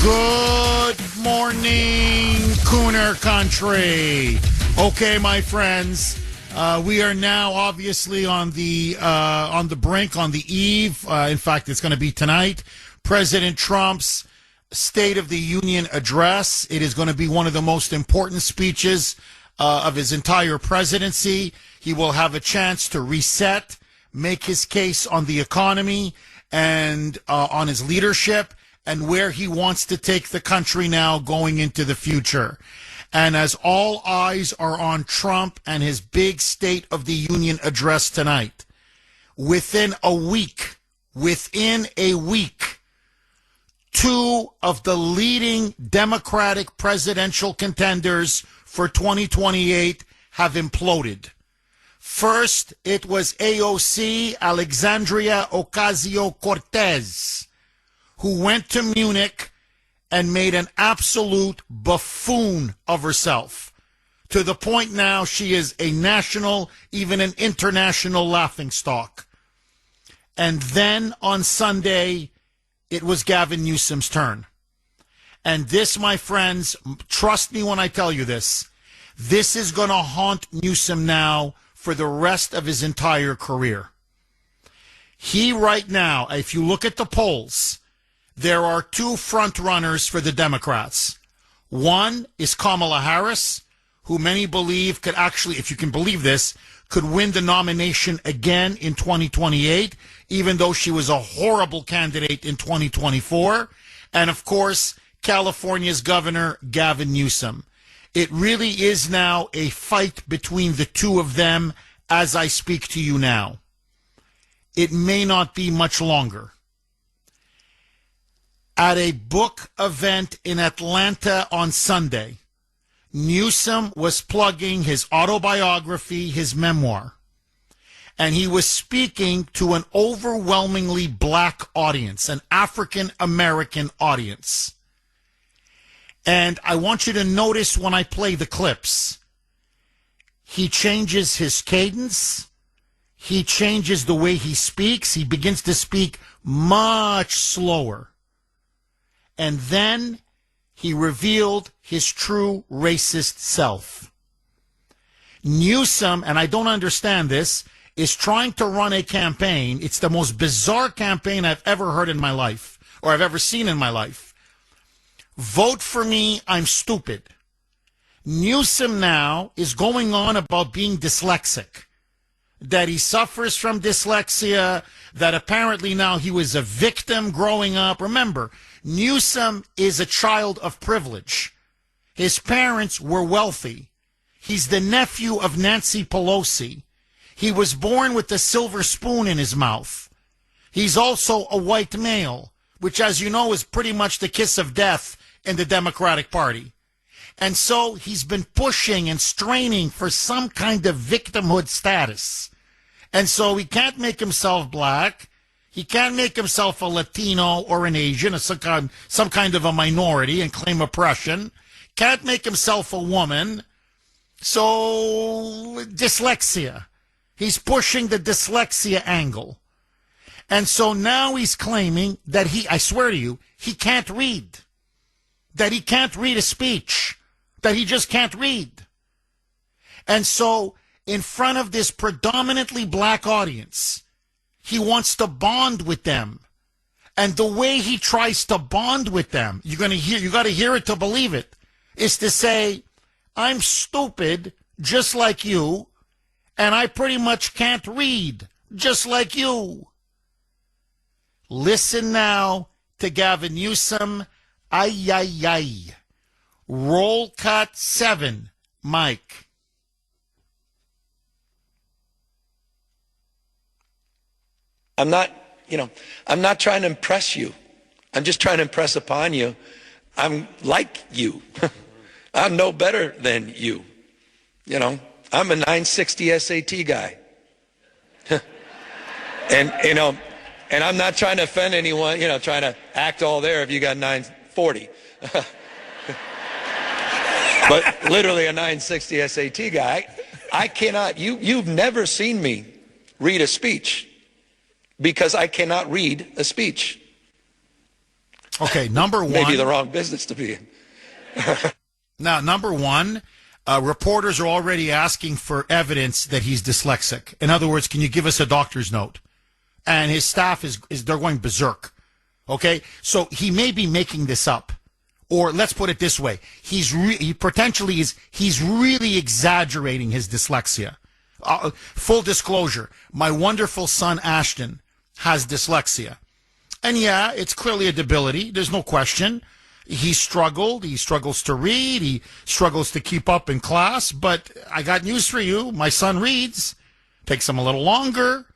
Good morning, Kuhner country. Okay, my friends, we are now obviously on the brink, on the eve. In fact, it's going to be tonight. President Trump's State of the Union address. It is going to be one of the most important speeches of his entire presidency. He will have a chance to reset, make his case on the economy and on his leadership, and where he wants to take the country now going into the future. And as all eyes are on Trump and his big State of the Union address tonight, within a week, two of the leading Democratic presidential contenders for 2028 have imploded. First, it was AOC, Alexandria Ocasio-Cortez, who went to Munich and made an absolute buffoon of herself, to the point now she is a national, even an international laughingstock. And then on Sunday, it was Gavin Newsom's turn. And this, my friends, trust me when I tell you this, this is going to haunt Newsom now for the rest of his entire career. He right now, if you look at the polls, there are two front runners for the Democrats. One is Kamala Harris, who many believe could actually, if you can believe this, could win the nomination again in 2028, even though she was a horrible candidate in 2024. And of course, California's Governor Gavin Newsom. It really is now a fight between the two of them as I speak to you now. It may not be much longer. At a book event in Atlanta on Sunday, Newsom was plugging his autobiography, his memoir, and he was speaking to an overwhelmingly black audience, an African-American audience. And I want you to notice when I play the clips, he changes his cadence, he changes the way he speaks, he begins to speak much slower. And then he revealed his true racist self. Newsom, and I don't understand this, is trying to run a campaign. It's the most bizarre campaign I've ever heard in my life, or I've ever seen in my life. Vote for me, I'm stupid. Newsom now is going on about being dyslexic, that he suffers from dyslexia, that apparently now he was a victim growing up. Remember, Newsom is a child of privilege. His parents were wealthy. He's the nephew of Nancy Pelosi. He was born with a silver spoon in his mouth. He's also a white male, which, as you know, is pretty much the kiss of death in the Democratic Party. And so he's been pushing and straining for some kind of victimhood status. And so he can't make himself black. He can't make himself a Latino or an Asian, or some kind of a minority and claim oppression. Can't make himself a woman. So dyslexia. He's pushing the dyslexia angle. And so now he's claiming that I swear to you, he can't read. That he can't read a speech. That he just can't read. And so in front of this predominantly black audience, he wants to bond with them. And the way he tries to bond with them, you got to hear it to believe it, is to say, I'm stupid just like you, and I pretty much can't read just like you. Listen now to Gavin Newsom. Ay, ay, ay. Roll cut 7, Mike. I'm not trying to impress you. I'm just trying to impress upon you. I'm like you. I'm no better than you. I'm a 960 SAT guy. and I'm not trying to offend anyone, trying to act all there if you got 940. But literally a 960 SAT guy. I cannot, you've never seen me read a speech because I cannot read a speech. Okay, number one. Maybe the wrong business to be in. Now, number one, reporters are already asking for evidence that he's dyslexic. In other words, can you give us a doctor's note? And his staff they're going berserk. Okay, so he may be making this up, or let's put it this way: he's really exaggerating his dyslexia. Full disclosure: my wonderful son Ashton has dyslexia, and yeah, it's clearly a debility. There's no question. He struggles to read, he struggles to keep up in class, but I got news for you. My son reads. Takes him a little longer.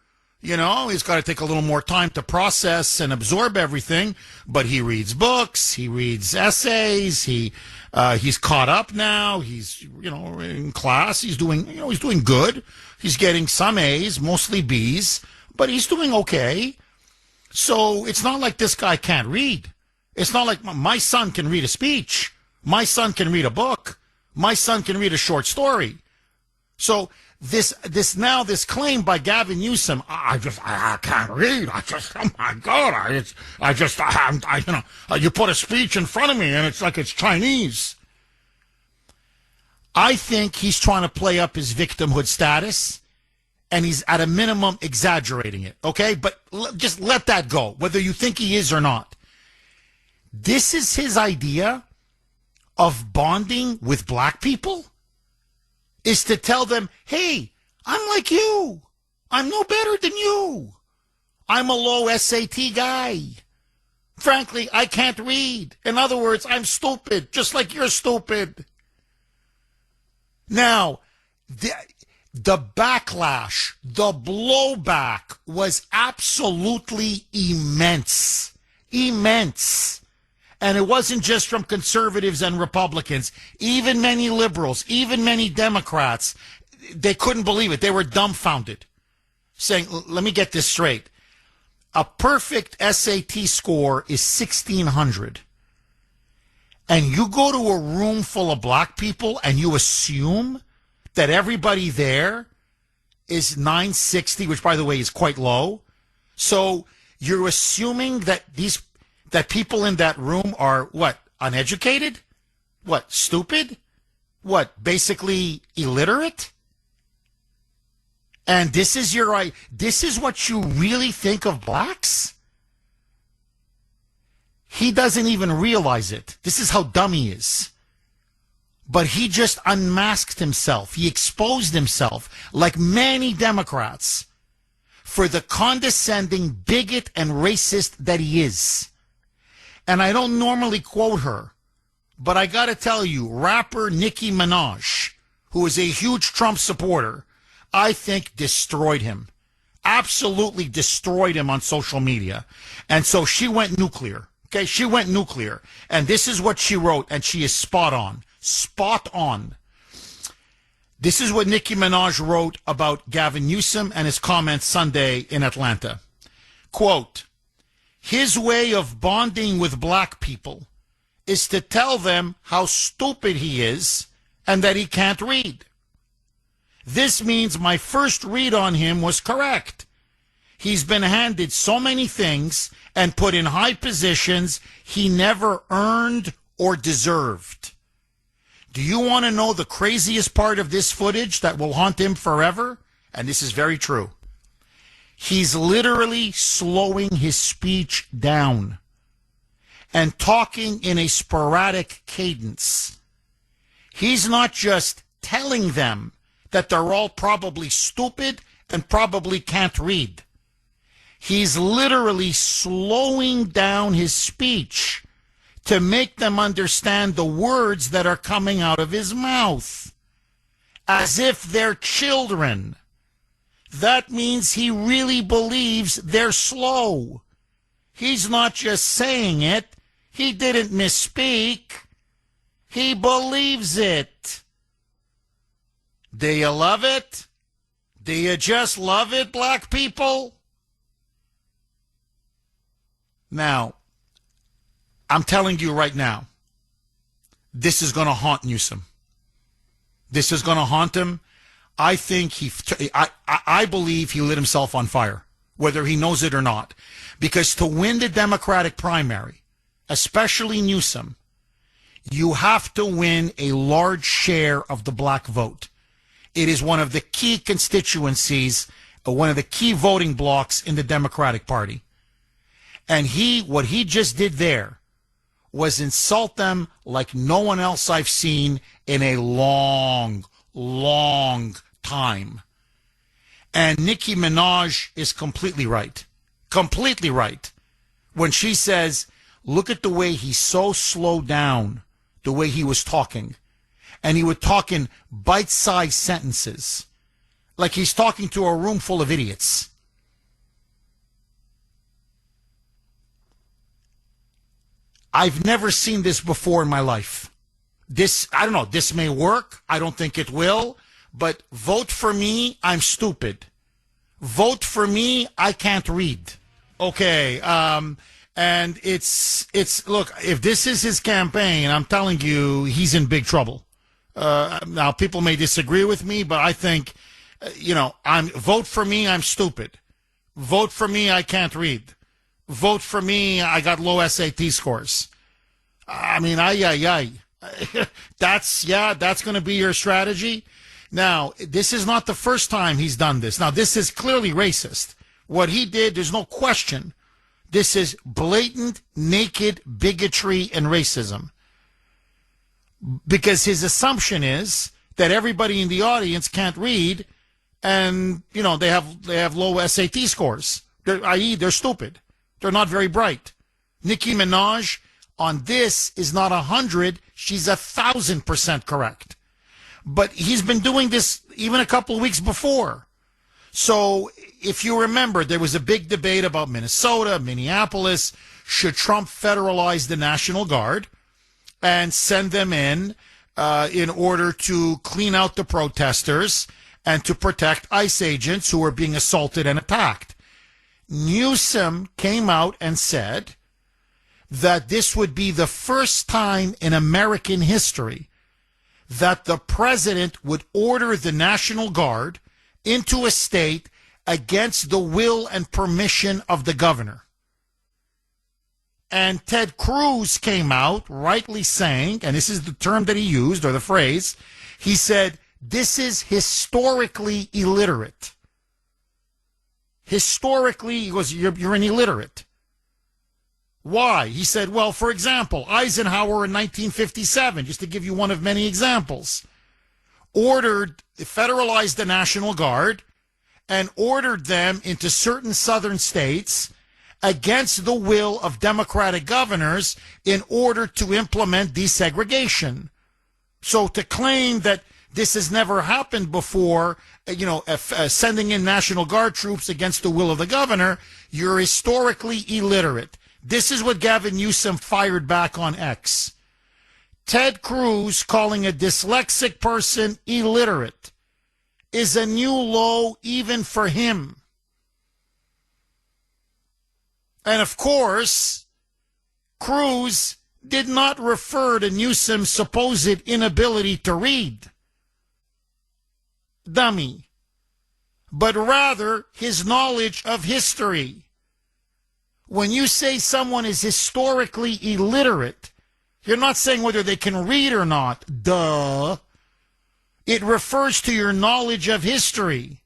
You know, he's got to take a little more time to process and absorb everything, but he reads books, he reads essays, he's caught up now. He's, in class, he's doing good. He's getting some A's, mostly B's, but he's doing okay. So it's not like this guy can't read. It's not like my son can read a speech. My son can read a book. My son can read a short story. So this claim by Gavin Newsom, I can't read. Oh my God, you put a speech in front of me and it's like it's Chinese. I think he's trying to play up his victimhood status, and he's at a minimum exaggerating it. Okay, but just let that go, whether you think he is or not. This is his idea of bonding with black people, is to tell them, hey, I'm like you. I'm no better than you. I'm a low SAT guy. Frankly, I can't read. In other words, I'm stupid, just like you're stupid. Now, the backlash, the blowback was absolutely immense. Immense. And it wasn't just from conservatives and Republicans. Even many liberals, even many Democrats, they couldn't believe it. They were dumbfounded, saying, let me get this straight. A perfect SAT score is 1,600. And you go to a room full of black people and you assume that everybody there is 960, which, by the way, is quite low. So you're assuming that that people in that room are, what, uneducated? What, stupid? What, basically illiterate? And this is what you really think of blacks? He doesn't even realize it. This is how dumb he is. But he just unmasked himself. He exposed himself, like many Democrats, for the condescending bigot and racist that he is. And I don't normally quote her, but I got to tell you, rapper Nicki Minaj, who is a huge Trump supporter, I think destroyed him. Absolutely destroyed him on social media. And so she went nuclear. Okay, she went nuclear. And this is what she wrote, and she is spot on. Spot on. This is what Nicki Minaj wrote about Gavin Newsom and his comments Sunday in Atlanta. Quote, his way of bonding with black people is to tell them how stupid he is and that he can't read. This means my first read on him was correct. He's been handed so many things and put in high positions he never earned or deserved. Do you want to know the craziest part of this footage that will haunt him forever? And this is very true. He's literally slowing his speech down and talking in a sporadic cadence. He's not just telling them that they're all probably stupid and probably can't read. He's literally slowing down his speech to make them understand the words that are coming out of his mouth, as if they're children. That means he really believes they're slow. He's not just saying it. He didn't misspeak. He believes it. Do you love it? Do you just love it, black people? Now, I'm telling you right now, this is going to haunt Newsom. This is going to haunt him. I think I believe he lit himself on fire, whether he knows it or not. Because to win the Democratic primary, especially Newsom, you have to win a large share of the black vote. It is one of the key constituencies, one of the key voting blocks in the Democratic Party. And what he just did there was insult them like no one else I've seen in a long, long time. And Nicki Minaj is completely right. Completely right. When she says, look at the way he so slowed down, the way he was talking. And he would talk in bite-sized sentences. Like he's talking to a room full of idiots. I've never seen this before in my life. I don't know, this may work. I don't think it will. But vote for me, I'm stupid. Vote for me, I can't read. Okay, and it's look, if this is his campaign, I'm telling you, he's in big trouble. Now, people may disagree with me, but I think, vote for me, I'm stupid. Vote for me, I can't read. Vote for me, I got low SAT scores. I mean, that's going to be your strategy. Now, this is not the first time he's done this. Now, this is clearly racist. What he did, there's no question. This is blatant, naked bigotry and racism. Because his assumption is that everybody in the audience can't read and, they have low SAT scores, i.e. they're stupid. They're not very bright. Nicki Minaj on this is not 100. She's 1,000% correct. But he's been doing this even a couple of weeks before. So if you remember, there was a big debate about Minnesota, Minneapolis. Should Trump federalize the National Guard and send them in order to clean out the protesters and to protect ICE agents who were being assaulted and attacked? Newsom came out and said that this would be the first time in American history that the president would order the National Guard into a state against the will and permission of the governor. And Ted Cruz came out rightly saying, and this is the term that he used, or the phrase, he said, this is historically illiterate. Historically, he goes, you're an illiterate. Why? He said, well, for example, Eisenhower in 1957, just to give you one of many examples, federalized the National Guard and ordered them into certain southern states against the will of Democratic governors in order to implement desegregation. So to claim that this has never happened before, sending in National Guard troops against the will of the governor, you're historically illiterate. This is what Gavin Newsom fired back on X. Ted Cruz calling a dyslexic person illiterate is a new low even for him. And of course, Cruz did not refer to Newsom's supposed inability to read. Dummy. But rather his knowledge of history. When you say someone is historically illiterate, you're not saying whether they can read or not. Duh. It refers to your knowledge of history.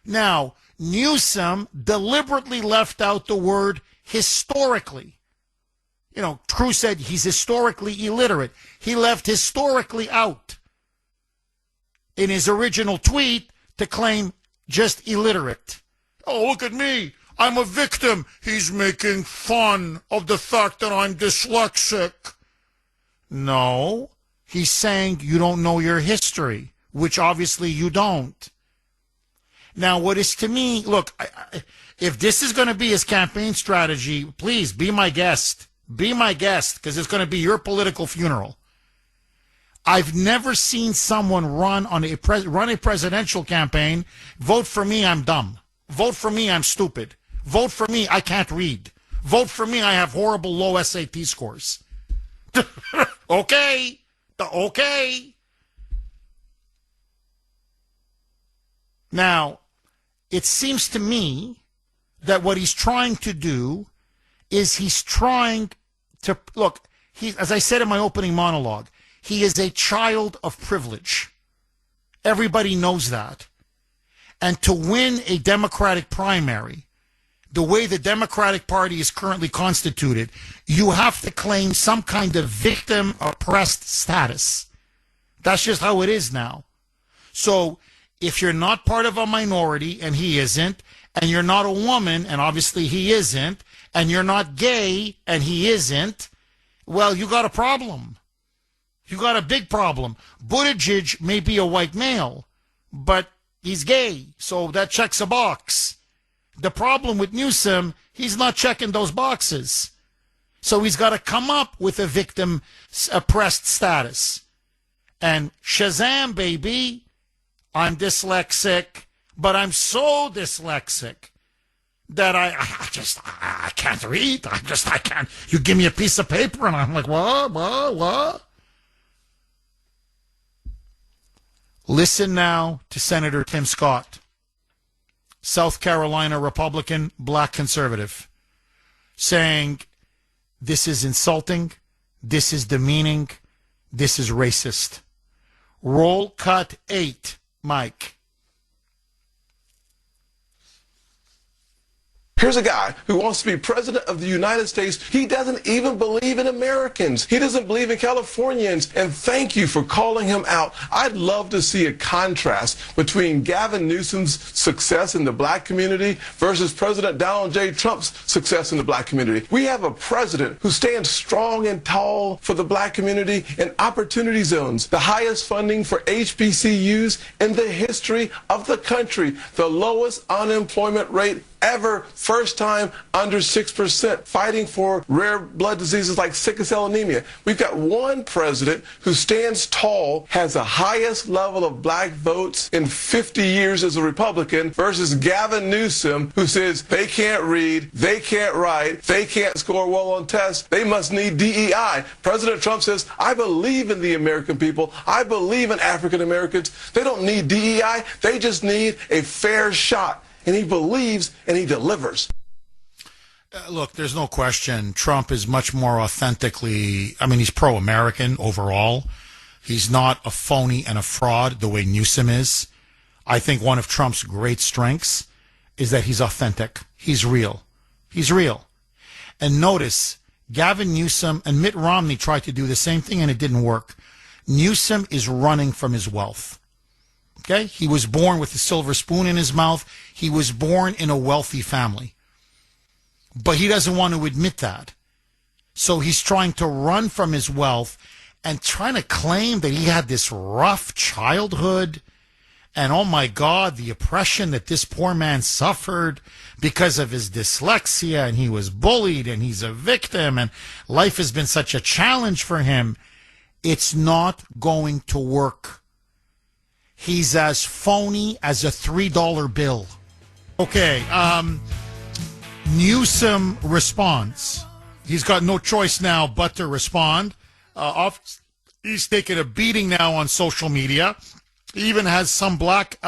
Now, Newsom deliberately left out the word historically. Cruz said he's historically illiterate. He left historically out in his original tweet to claim just illiterate. Oh, look at me. I'm a victim. He's making fun of the fact that I'm dyslexic. No, he's saying you don't know your history, which obviously you don't. Now, what is to me, look, if this is going to be his campaign strategy, please be my guest. Be my guest, because it's going to be your political funeral. I've never seen someone run a presidential campaign, vote for me, I'm dumb. Vote for me, I'm stupid. Vote for me, I can't read. Vote for me, I have horrible low SAT scores. Okay. Now, it seems to me that what he's trying to do is he's trying to look, he, as I said in my opening monologue, he is a child of privilege. Everybody knows that. And to win a Democratic primary, the way the Democratic Party is currently constituted, you have to claim some kind of victim oppressed status. That's just how it is now. So if you're not part of a minority, and he isn't, and you're not a woman, and obviously he isn't, and you're not gay, and he isn't, well, you got a problem. You got a big problem. Buttigieg may be a white male, but he's gay, so that checks a box. The problem with Newsom, he's not checking those boxes. So he's got to come up with a victim oppressed status. And Shazam, baby, I'm dyslexic, but I'm so dyslexic that I can't read. I can't. You give me a piece of paper and I'm like, what? Listen now to Senator Tim Scott, South Carolina Republican, black conservative, saying this is insulting, this is demeaning, this is racist. Roll cut 8, Mike. Here's a guy who wants to be president of the United States. He doesn't even believe in Americans. He doesn't believe in Californians. And thank you for calling him out. I'd love to see a contrast between Gavin Newsom's success in the black community versus President Donald J. Trump's success in the black community. We have a president who stands strong and tall for the black community in opportunity zones, the highest funding for HBCUs in the history of the country, the lowest unemployment rate ever, first time under 6%, fighting for rare blood diseases like sickle cell anemia. We've got one president who stands tall, has the highest level of black votes in 50 years as a Republican, versus Gavin Newsom, who says they can't read, they can't write, they can't score well on tests, they must need DEI. President Trump says, I believe in the American people, I believe in African Americans. They don't need DEI, they just need a fair shot. And he believes and he delivers. Look, there's no question. Trump is much more authentically, he's pro-American overall. He's not a phony and a fraud the way Newsom is. I think one of Trump's great strengths is that he's authentic. He's real. He's real. And notice, Gavin Newsom and Mitt Romney tried to do the same thing and it didn't work. Newsom is running from his wealth. Okay? He was born with a silver spoon in his mouth. He was born in a wealthy family. But he doesn't want to admit that. So he's trying to run from his wealth and trying to claim that he had this rough childhood. And oh my God, the oppression that this poor man suffered because of his dyslexia, and he was bullied and he's a victim and life has been such a challenge for him. It's not going to work. He's as phony as a $3 bill. Okay, Newsom responds. He's got no choice now but to respond. He's taking a beating now on social media. He even has some black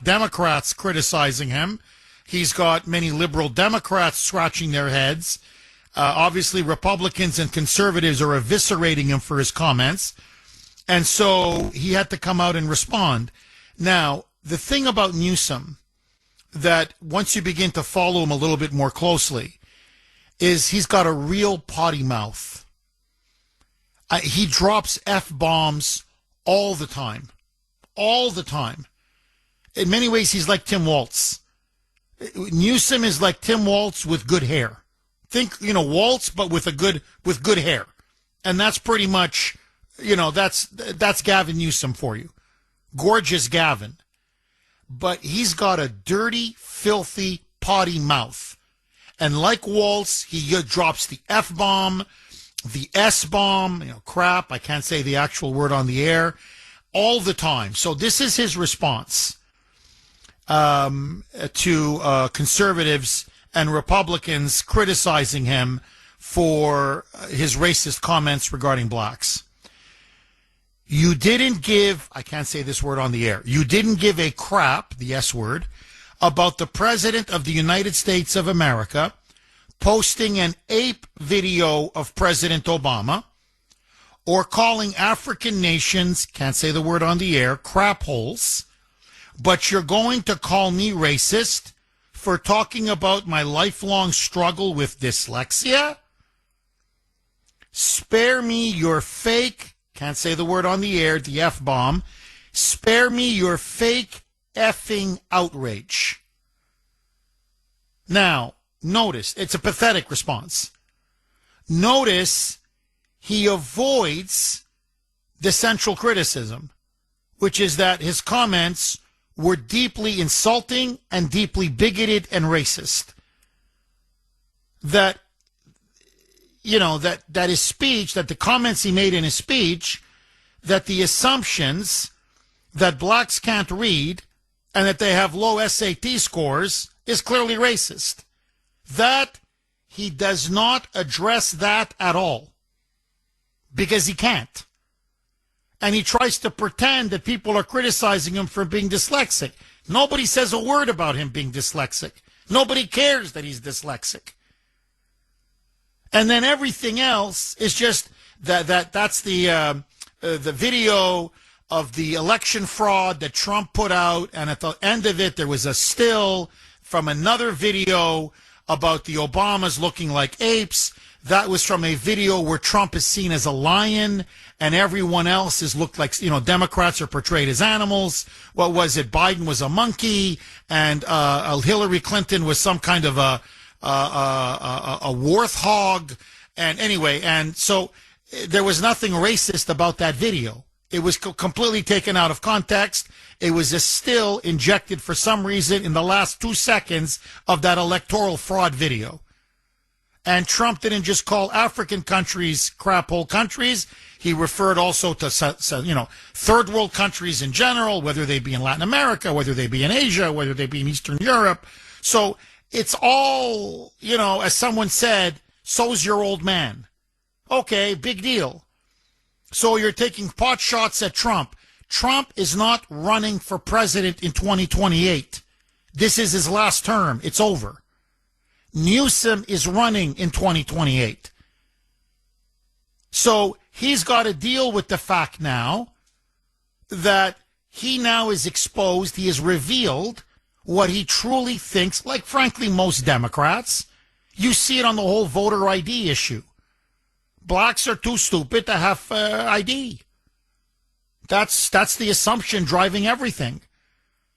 Democrats criticizing him. He's got many liberal Democrats scratching their heads. Obviously, Republicans and conservatives are eviscerating him for his comments. And so he had to come out and respond. Now, the thing about Newsom, that once you begin to follow him a little bit more closely, is he's got a real potty mouth. He drops F-bombs all the time. All the time. In many ways, he's like Tim Waltz. Newsom is like Tim Waltz with good hair. Think, Waltz, but with good hair. And that's pretty much... that's Gavin Newsom for you. Gorgeous Gavin. But he's got a dirty, filthy, potty mouth. And like Waltz, he drops the F-bomb, the S-bomb, crap, I can't say the actual word on the air, all the time. So this is his response to conservatives and Republicans criticizing him for his racist comments regarding blacks. You didn't give, I can't say this word on the air, you didn't give a crap, the S word, about the President of the United States of America posting an ape video of President Obama, or calling African nations, can't say the word on the air, crap holes, but you're going to call me racist for talking about my lifelong struggle with dyslexia? Spare me your fake, can't say the word on the air, the F-bomb, spare me your fake effing outrage. Now, notice, it's a pathetic response. Notice he avoids the central criticism, which is that his comments were deeply insulting and deeply bigoted and racist. That, you know, that his speech, that the comments he made in his speech, that the assumptions that blacks can't read and that they have low SAT scores is clearly racist. That he does not address that at all because he can't. And he tries to pretend that people are criticizing him for being dyslexic. Nobody says a word about him being dyslexic. Nobody cares that he's dyslexic. And then everything else is just that's the video of the election fraud that Trump put out, and at the end of it there was a still from another video about the Obamas looking like apes. That was from a video where Trump is seen as a lion and everyone else is looked like, you know, Democrats are portrayed as animals. What was it? Biden was a monkey and Hillary Clinton was some kind of a warthog. And anyway, and so there was nothing racist about that video. It was completely taken out of context. It was a still injected for some reason in the last 2 seconds of that electoral fraud video. And Trump didn't just call African countries crap hole countries. He referred also to, you know, third world countries in general, whether they be in Latin America, whether they be in Asia, whether they be in Eastern Europe. So it's all, you know, as someone said, so's your old man. Okay, big deal. So you're taking pot shots at Trump. Trump is not running for president in 2028. This is his last term. It's over. Newsom is running in 2028. So he's got to deal with the fact now that he now is exposed. He has revealed what he truly thinks, like frankly most Democrats. You see it on the whole voter ID issue. Blacks are too stupid to have ID. That's the assumption driving everything.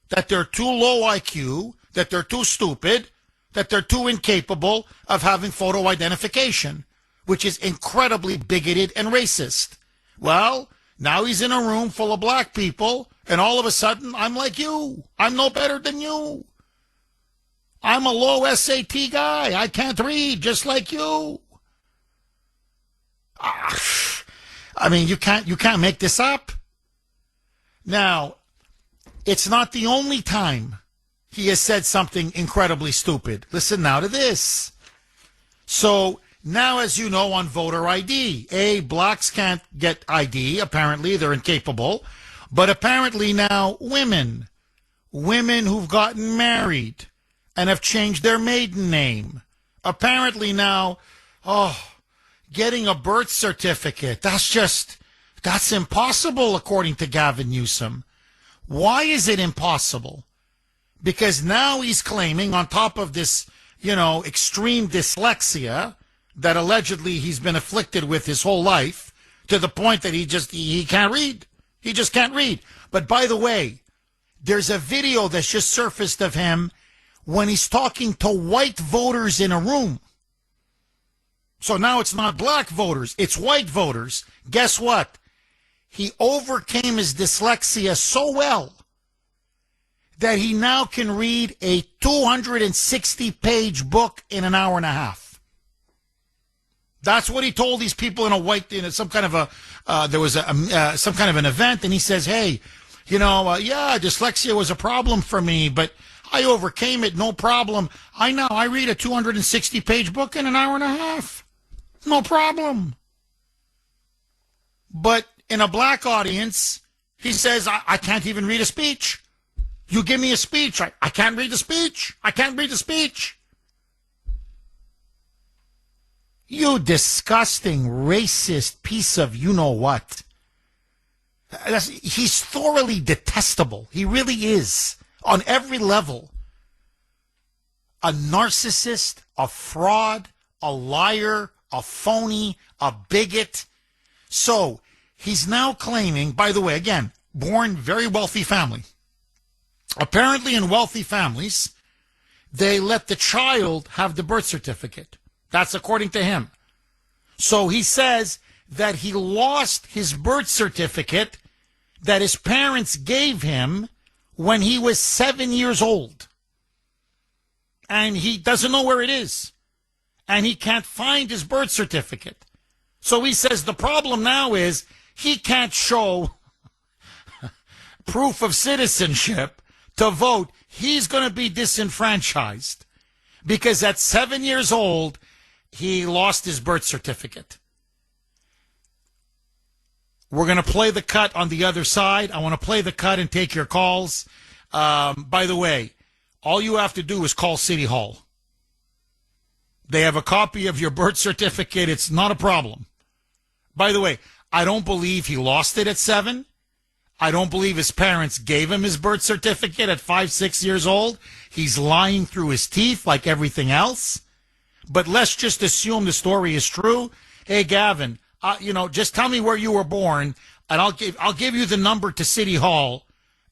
That they're too low IQ, that they're too stupid, that they're too incapable of having photo identification, which is incredibly bigoted and racist. Well, now he's in a room full of black people, and all of a sudden, I'm like you. I'm no better than you. I'm a low SAT guy. I can't read just like you. I mean, you can't make this up. Now, it's not the only time he has said something incredibly stupid. Listen now to this. So now, as you know, on voter ID, blacks can't get ID. Apparently, they're incapable. But apparently now women who've gotten married and have changed their maiden name. Apparently now, getting a birth certificate, that's impossible, according to Gavin Newsom. Why is it impossible? Because now he's claiming, on top of this, you know, extreme dyslexia that allegedly he's been afflicted with his whole life, to the point that he can't read. He just can't read. But by the way, there's a video that's just surfaced of him when he's talking to white voters in a room. So now it's not black voters, it's white voters. Guess what? He overcame his dyslexia so well that he now can read a 260-page book in an hour and a half. That's what he told these people in some kind of some kind of an event, and he says, "Hey, you know, dyslexia was a problem for me, but I overcame it, no problem. I read a 260-page book in an hour and a half, no problem." But in a black audience, he says, I can't even read a speech. You give me a speech, I can't read the speech. I can't read the speech. You disgusting, racist piece of you-know-what. He's thoroughly detestable. He really is. On every level. A narcissist, a fraud, a liar, a phony, a bigot. So, he's now claiming, by the way, again, born very wealthy family. Apparently in wealthy families, they let the child have the birth certificate. That's according to him. So he says that he lost his birth certificate that his parents gave him when he was 7 years old. And he doesn't know where it is. And he can't find his birth certificate. So he says the problem now is he can't show proof of citizenship to vote. He's going to be disenfranchised because at 7 years old, he lost his birth certificate. We're going to play the cut on the other side. I want to play the cut and take your calls. By the way, all you have to do is call City Hall. They have a copy of your birth certificate. It's not a problem. By the way, I don't believe he lost it at 7. I don't believe his parents gave him his birth certificate at 5, 6 years old. He's lying through his teeth like everything else. But let's just assume the story is true. Hey, Gavin, just tell me where you were born, and I'll give you the number to City Hall.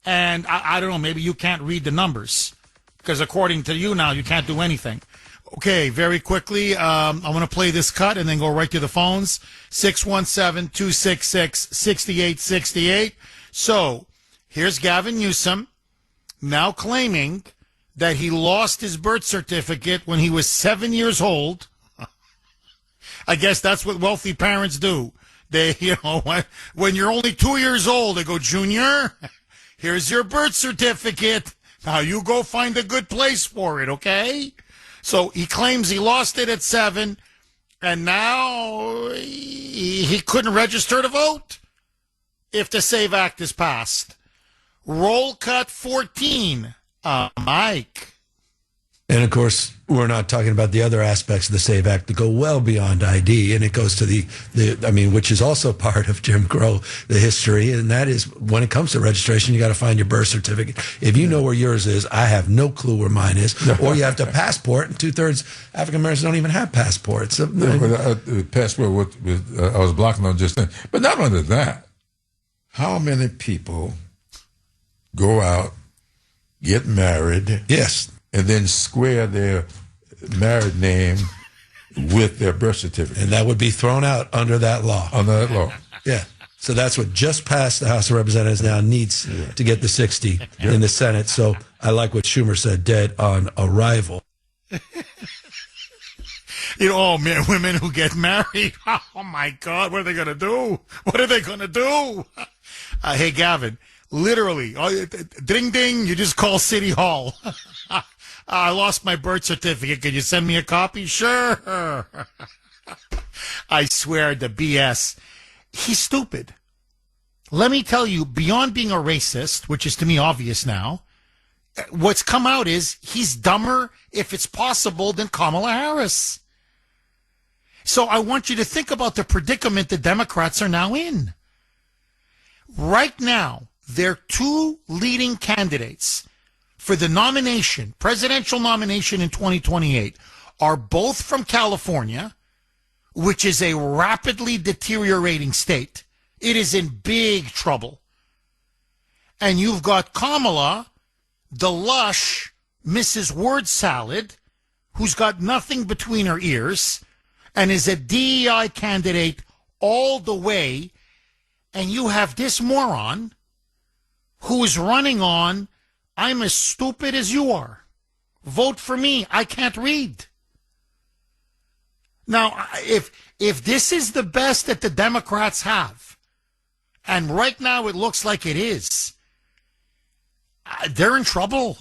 And I don't know, maybe you can't read the numbers because according to you now, you can't do anything. Okay, very quickly, I'm going to play this cut and then go right to the phones. 617-266-6868. So here's Gavin Newsom now claiming that he lost his birth certificate when he was 7 years old. I guess that's what wealthy parents do. They, when you're only 2 years old, they go, Junior, here's your birth certificate. Now you go find a good place for it, okay? So he claims he lost it at 7, and now he couldn't register to vote if the SAVE Act is passed. Roll cut 14. Mike. And of course, we're not talking about the other aspects of the SAVE Act that go well beyond ID, and it goes to which is also part of Jim Crow, the history, and that is when it comes to registration, you got to find your birth certificate. If you know where yours is, I have no clue where mine is, or you have to passport, and 2/3 African Americans don't even have passports. Passport, I was blocking on just then. But not only that, how many people go out, get married, yes, and then square their married name with their birth certificate? And that would be thrown out under that law. Under that law. Yeah. So that's what just passed the House of Representatives now needs to get the 60 in the Senate. So I like what Schumer said, dead on arrival. Oh, man, women who get married. Oh, my God, what are they going to do? What are they going to do? Hey, Gavin, literally, ding, ding, you just call City Hall. I lost my birth certificate. Could you send me a copy? Sure. I swear, the BS. He's stupid. Let me tell you, beyond being a racist, which is to me obvious now, what's come out is he's dumber, if it's possible, than Kamala Harris. So I want you to think about the predicament the Democrats are now in. Right now, their two leading candidates for the nomination, presidential nomination in 2028, are both from California, which is a rapidly deteriorating state. It is in big trouble. And you've got Kamala, the lush Mrs. Word Salad, who's got nothing between her ears and is a DEI candidate all the way. And you have this moron who is running on, I'm as stupid as you are. Vote for me. I can't read. Now, if this is the best that the Democrats have, and right now it looks like it is, they're in trouble.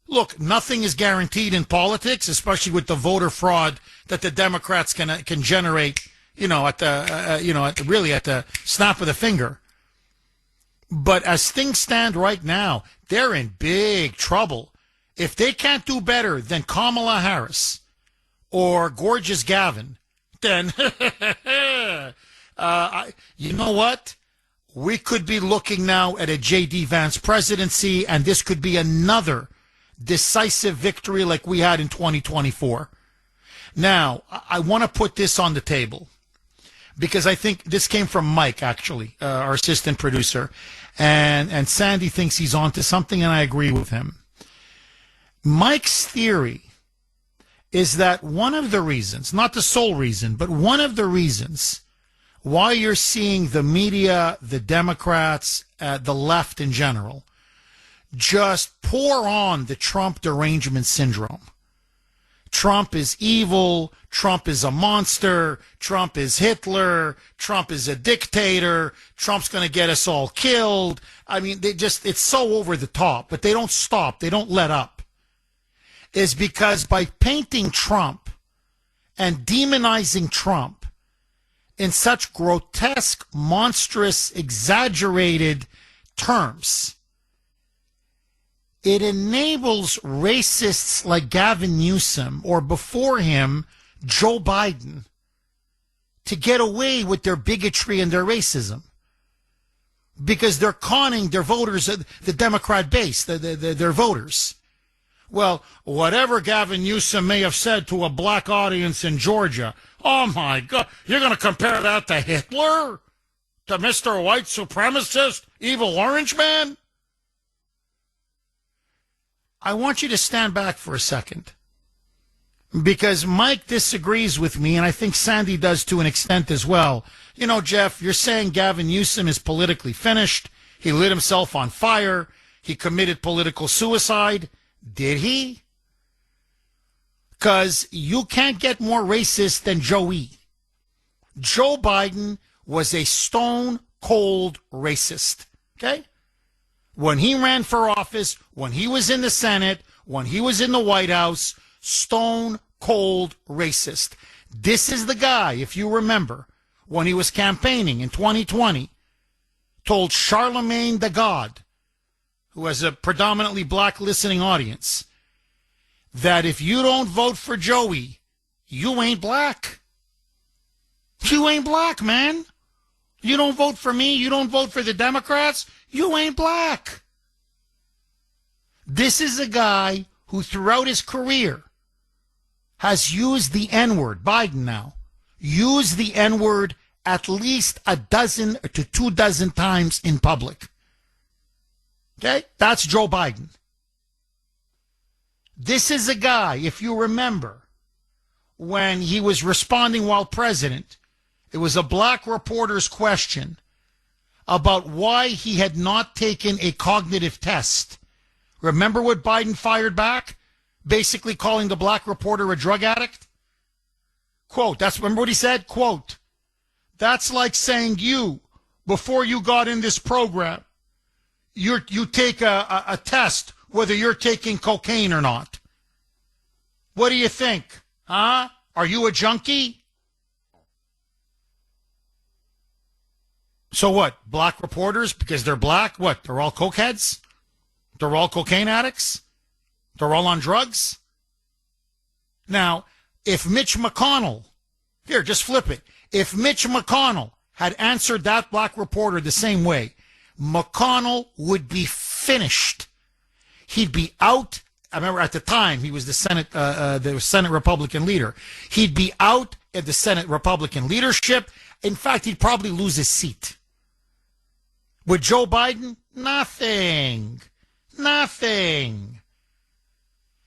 Look, nothing is guaranteed in politics, especially with the voter fraud that the Democrats can generate, at the snap of the finger. But as things stand right now, they're in big trouble. If they can't do better than Kamala Harris or Gorgeous Gavin, then. You know what? We could be looking now at a J.D. Vance presidency, and this could be another decisive victory like we had in 2024. Now, I want to put this on the table because I think this came from Mike, actually, our assistant producer, and Sandy thinks he's onto something, and I agree with him. Mike's theory is that one of the reasons, not the sole reason, but one of the reasons why you're seeing the media, the Democrats, the left in general, just pour on the Trump derangement syndrome. Trump is evil. Trump is a monster. Trump is Hitler. Trump is a dictator. Trump's going to get us all killed. I mean, it's so over the top, but they don't stop. They don't let up. Is because by painting Trump and demonizing Trump in such grotesque, monstrous, exaggerated terms, it enables racists like Gavin Newsom or before him, Joe Biden, to get away with their bigotry and their racism. Because they're conning their voters, the Democrat base, their voters. Well, whatever Gavin Newsom may have said to a black audience in Georgia, oh my God, you're going to compare that to Hitler? To Mr. White Supremacist, evil orange man? I want you to stand back for a second. Because Mike disagrees with me, and I think Sandy does to an extent as well. You know, Jeff, you're saying Gavin Newsom is politically finished. He lit himself on fire. He committed political suicide. Did he? Because you can't get more racist than Joey. Joe Biden was a stone-cold racist. Okay? When he ran for office, when he was in the Senate, when he was in the White House, stone-cold racist. This is the guy, if you remember, when he was campaigning in 2020, told Charlemagne the God, who has a predominantly black listening audience, that if you don't vote for Joey, you ain't black. You ain't black, man. You don't vote for me, you don't vote for the Democrats, you ain't black. This is a guy who throughout his career has used the N-word, Biden now, used the N-word at least a dozen to 24 times in public. Okay? That's Joe Biden. This is a guy, if you remember, when he was responding while president, it was a black reporter's question about why he had not taken a cognitive test. Remember what Biden fired back? Basically calling the black reporter a drug addict? Quote, remember what he said? Quote, that's like saying you, before you got in this program, you take a test whether you're taking cocaine or not. What do you think? Huh? Are you a junkie? So what? Black reporters, because they're black, what? They're all cokeheads? They're all cocaine addicts? They're all on drugs? Now, if Mitch McConnell, here, just flip it. If Mitch McConnell had answered that black reporter the same way, McConnell would be finished. He'd be out. I remember at the time he was the Senate Republican leader. He'd be out at the Senate Republican leadership. In fact, he'd probably lose his seat. With Joe Biden, nothing. Nothing.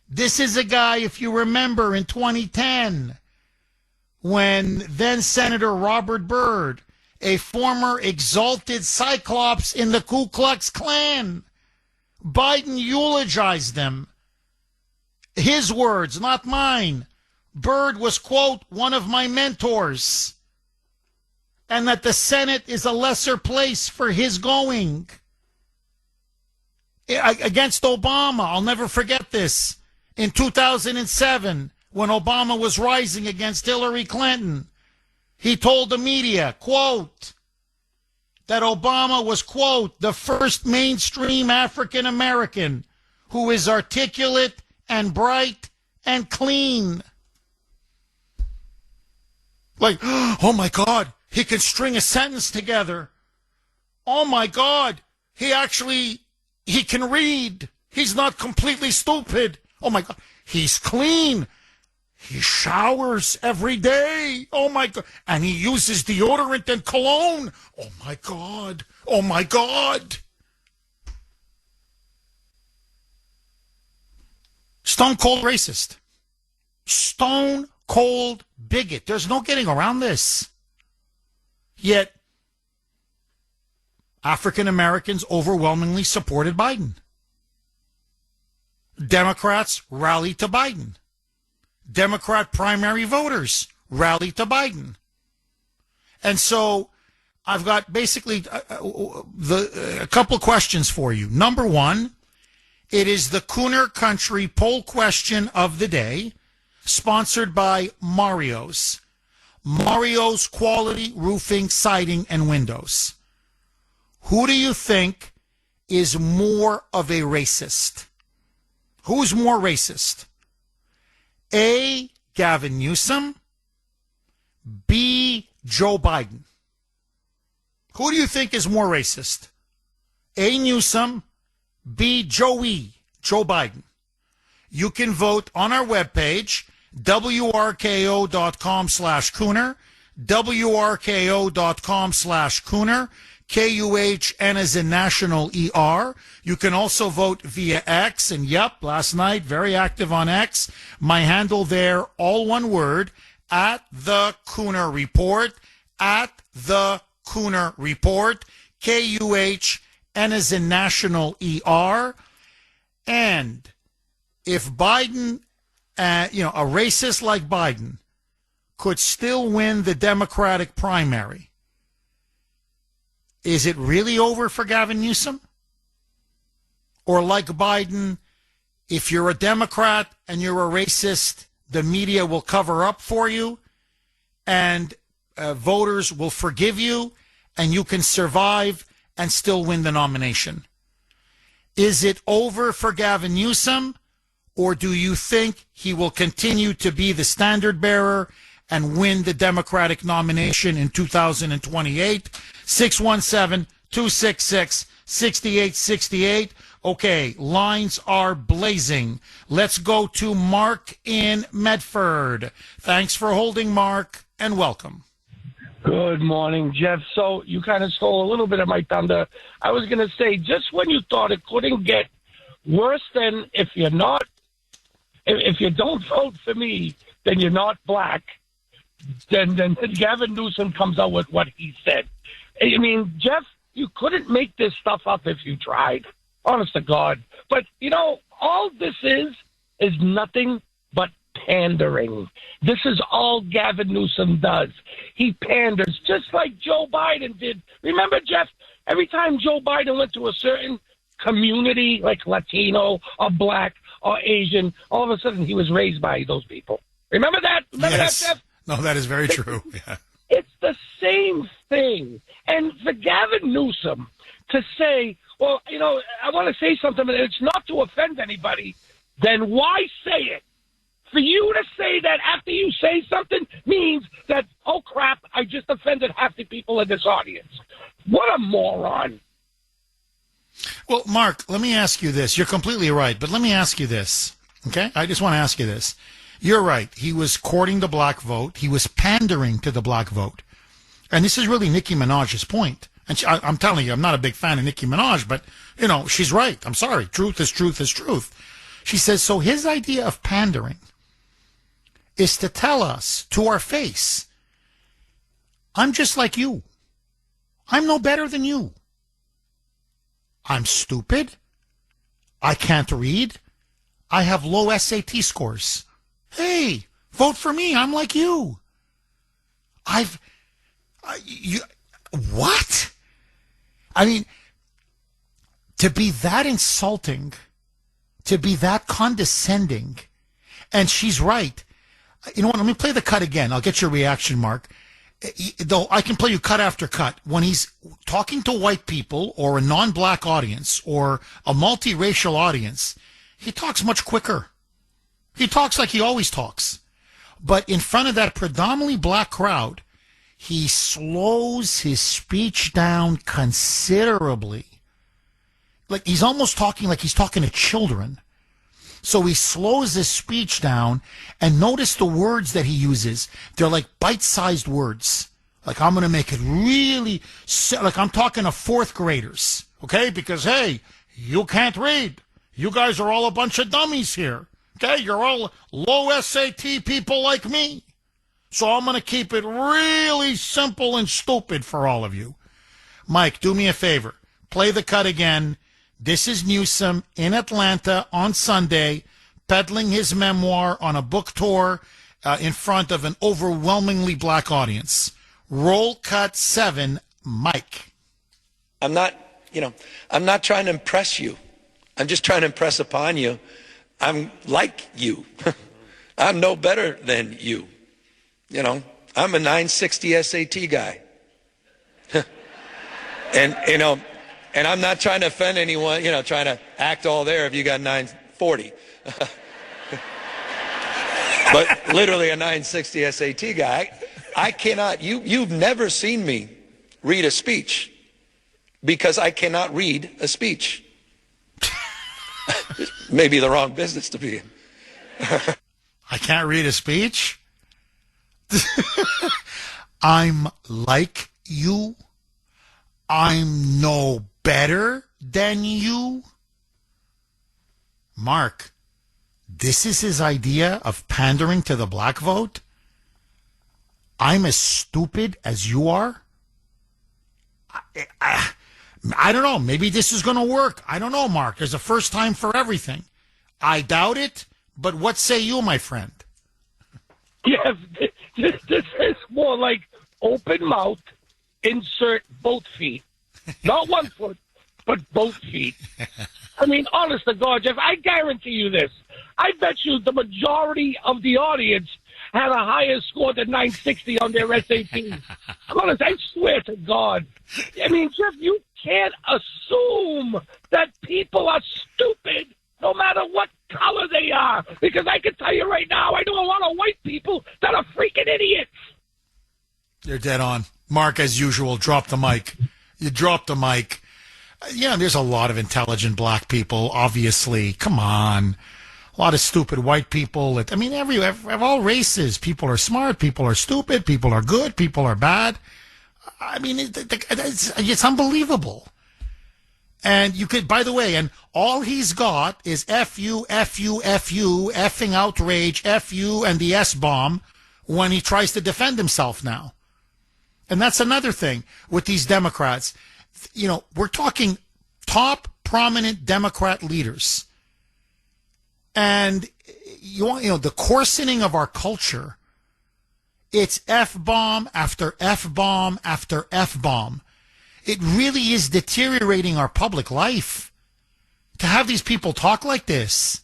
This is a guy, if you remember, in 2010, when then Senator Robert Byrd, a former exalted Cyclops in the Ku Klux Klan, Biden eulogized them. His words, not mine. Byrd was, quote, one of my mentors, and that the Senate is a lesser place for his going. Against Obama, I'll never forget this. In 2007, when Obama was rising against Hillary Clinton, he told the media, quote, that Obama was, quote, the first mainstream African American who is articulate and bright and clean. Like, oh my God, he can string a sentence together. Oh my God, he can read. He's not completely stupid. Oh my God, he's clean. He showers every day. Oh my God. And he uses deodorant and cologne. Oh my God. Oh my God. Stone cold racist. Stone cold bigot. There's no getting around this. Yet, African Americans overwhelmingly supported Biden. Democrats rallied to Biden. Democrat primary voters rallied to Biden. And so I've got basically a couple of questions for you. Number one, it is the Kuhner Country poll question of the day, sponsored by Mario's. Mario's Quality Roofing, Siding, and Windows. Who do you think is more of a racist? Who's more racist? A, Gavin Newsom. B, Joe Biden. Who do you think is more racist? A, Newsom. B, Joe Biden. You can vote on our webpage, wrko.com/Kuhner, wrko.com/Kuhner, KUHN as in National ER. You can also vote via X, and yep, last night, very active on X. My handle there, all one word, at the Kuhner Report, at the Kuhner Report, KUHN as in National ER. And if Biden, a racist like Biden, could still win the Democratic primary, is it really over for Gavin Newsom? Or like Biden, if you're a Democrat and you're a racist, the media will cover up for you and voters will forgive you and you can survive and still win the nomination? Is it over for Gavin Newsom, or do you think he will continue to be the standard bearer and win the Democratic nomination in 2028? 617-266-6868. Okay, lines are blazing. Let's go to Mark in Medford. Thanks for holding, Mark, and welcome. Good morning, Jeff. So you kind of stole a little bit of my thunder. I was going to say, just when you thought it couldn't get worse than if you don't vote for me, then you're not black, then Gavin Newsom comes out with what he said. I mean, Jeff, you couldn't make this stuff up if you tried. Honest to God. But, all this is nothing but pandering. This is all Gavin Newsom does. He panders just like Joe Biden did. Remember, Jeff, every time Joe Biden went to a certain community, like Latino or black or Asian, all of a sudden he was raised by those people. Remember that? Yes. That, Jeff? No, that is very true. Yeah. It's the same thing. And for Gavin Newsom to say, well, I want to say something, but it's not to offend anybody, then why say it? For you to say that after you say something means that, oh, crap, I just offended half the people in this audience. What a moron. Well, Mark, let me ask you this. You're completely right, but let me ask you this, okay? I just want to ask you this. You're right. He was courting the black vote. He was pandering to the black vote. And this is really Nicki Minaj's point. And I'm telling you, I'm not a big fan of Nicki Minaj, but, she's right. I'm sorry. Truth is truth is truth. She says, so his idea of pandering is to tell us to our face, I'm just like you. I'm no better than you. I'm stupid. I can't read. I have low SAT scores. Hey, vote for me. I'm like you. What? I mean, to be that insulting, to be that condescending, and she's right. You know what? Let me play the cut again. I'll get your reaction, Mark. Though I can play you cut after cut. When he's talking to white people or a non-black audience or a multiracial audience, he talks much quicker. He talks like he always talks. But in front of that predominantly black crowd, he slows his speech down considerably. Like he's almost talking like he's talking to children. So he slows his speech down, and notice the words that he uses. They're like bite-sized words. Like I'm going to make it really, like I'm talking to fourth graders, okay? Because, hey, you can't read. You guys are all a bunch of dummies here, okay? You're all low SAT people like me. So I'm going to keep it really simple and stupid for all of you. Mike, do me a favor. Play the cut again. This is Newsom in Atlanta on Sunday, peddling his memoir on a book tour in front of an overwhelmingly black audience. Roll cut 7, Mike. I'm not trying to impress you. I'm just trying to impress upon you. I'm like you. I'm no better than you. You know, I'm a 960 SAT guy. And I'm not trying to offend anyone, trying to act all there if you got 940. But literally a 960 SAT guy. I cannot, you've never seen me read a speech because I cannot read a speech. Maybe the wrong business to be in. I can't read a speech? I'm like you. I'm no better than you. Mark, this is his idea of pandering to the black vote? I'm as stupid as you are? I don't know. Maybe this is going to work. I don't know, Mark. There's a first time for everything. I doubt it, but what say you, my friend? Yes, this is more like open mouth, insert both feet. Not one foot, but both feet. I mean, honest to God, Jeff, I guarantee you this. I bet you the majority of the audience had a higher score than 960 on their SATs. Honest, I swear to God. I mean, Jeff, you can't assume that people are stupid no matter what color they are. Because I can tell you right now, I know a lot of white people that are freaking idiots. You're dead on. Mark, as usual, drop the mic. You dropped the mic. Yeah, there's a lot of intelligent black people, obviously. Come on. A lot of stupid white people. I mean, of all races, people are smart, people are stupid, people are good, people are bad. I mean, it's unbelievable. And you could, by the way, and all he's got is F you, effing outrage, F you, and the S-bomb when he tries to defend himself now. And that's another thing with these Democrats. You know, we're talking top prominent Democrat leaders. And the coarsening of our culture, it's F-bomb after F-bomb after F-bomb. It really is deteriorating our public life to have these people talk like this.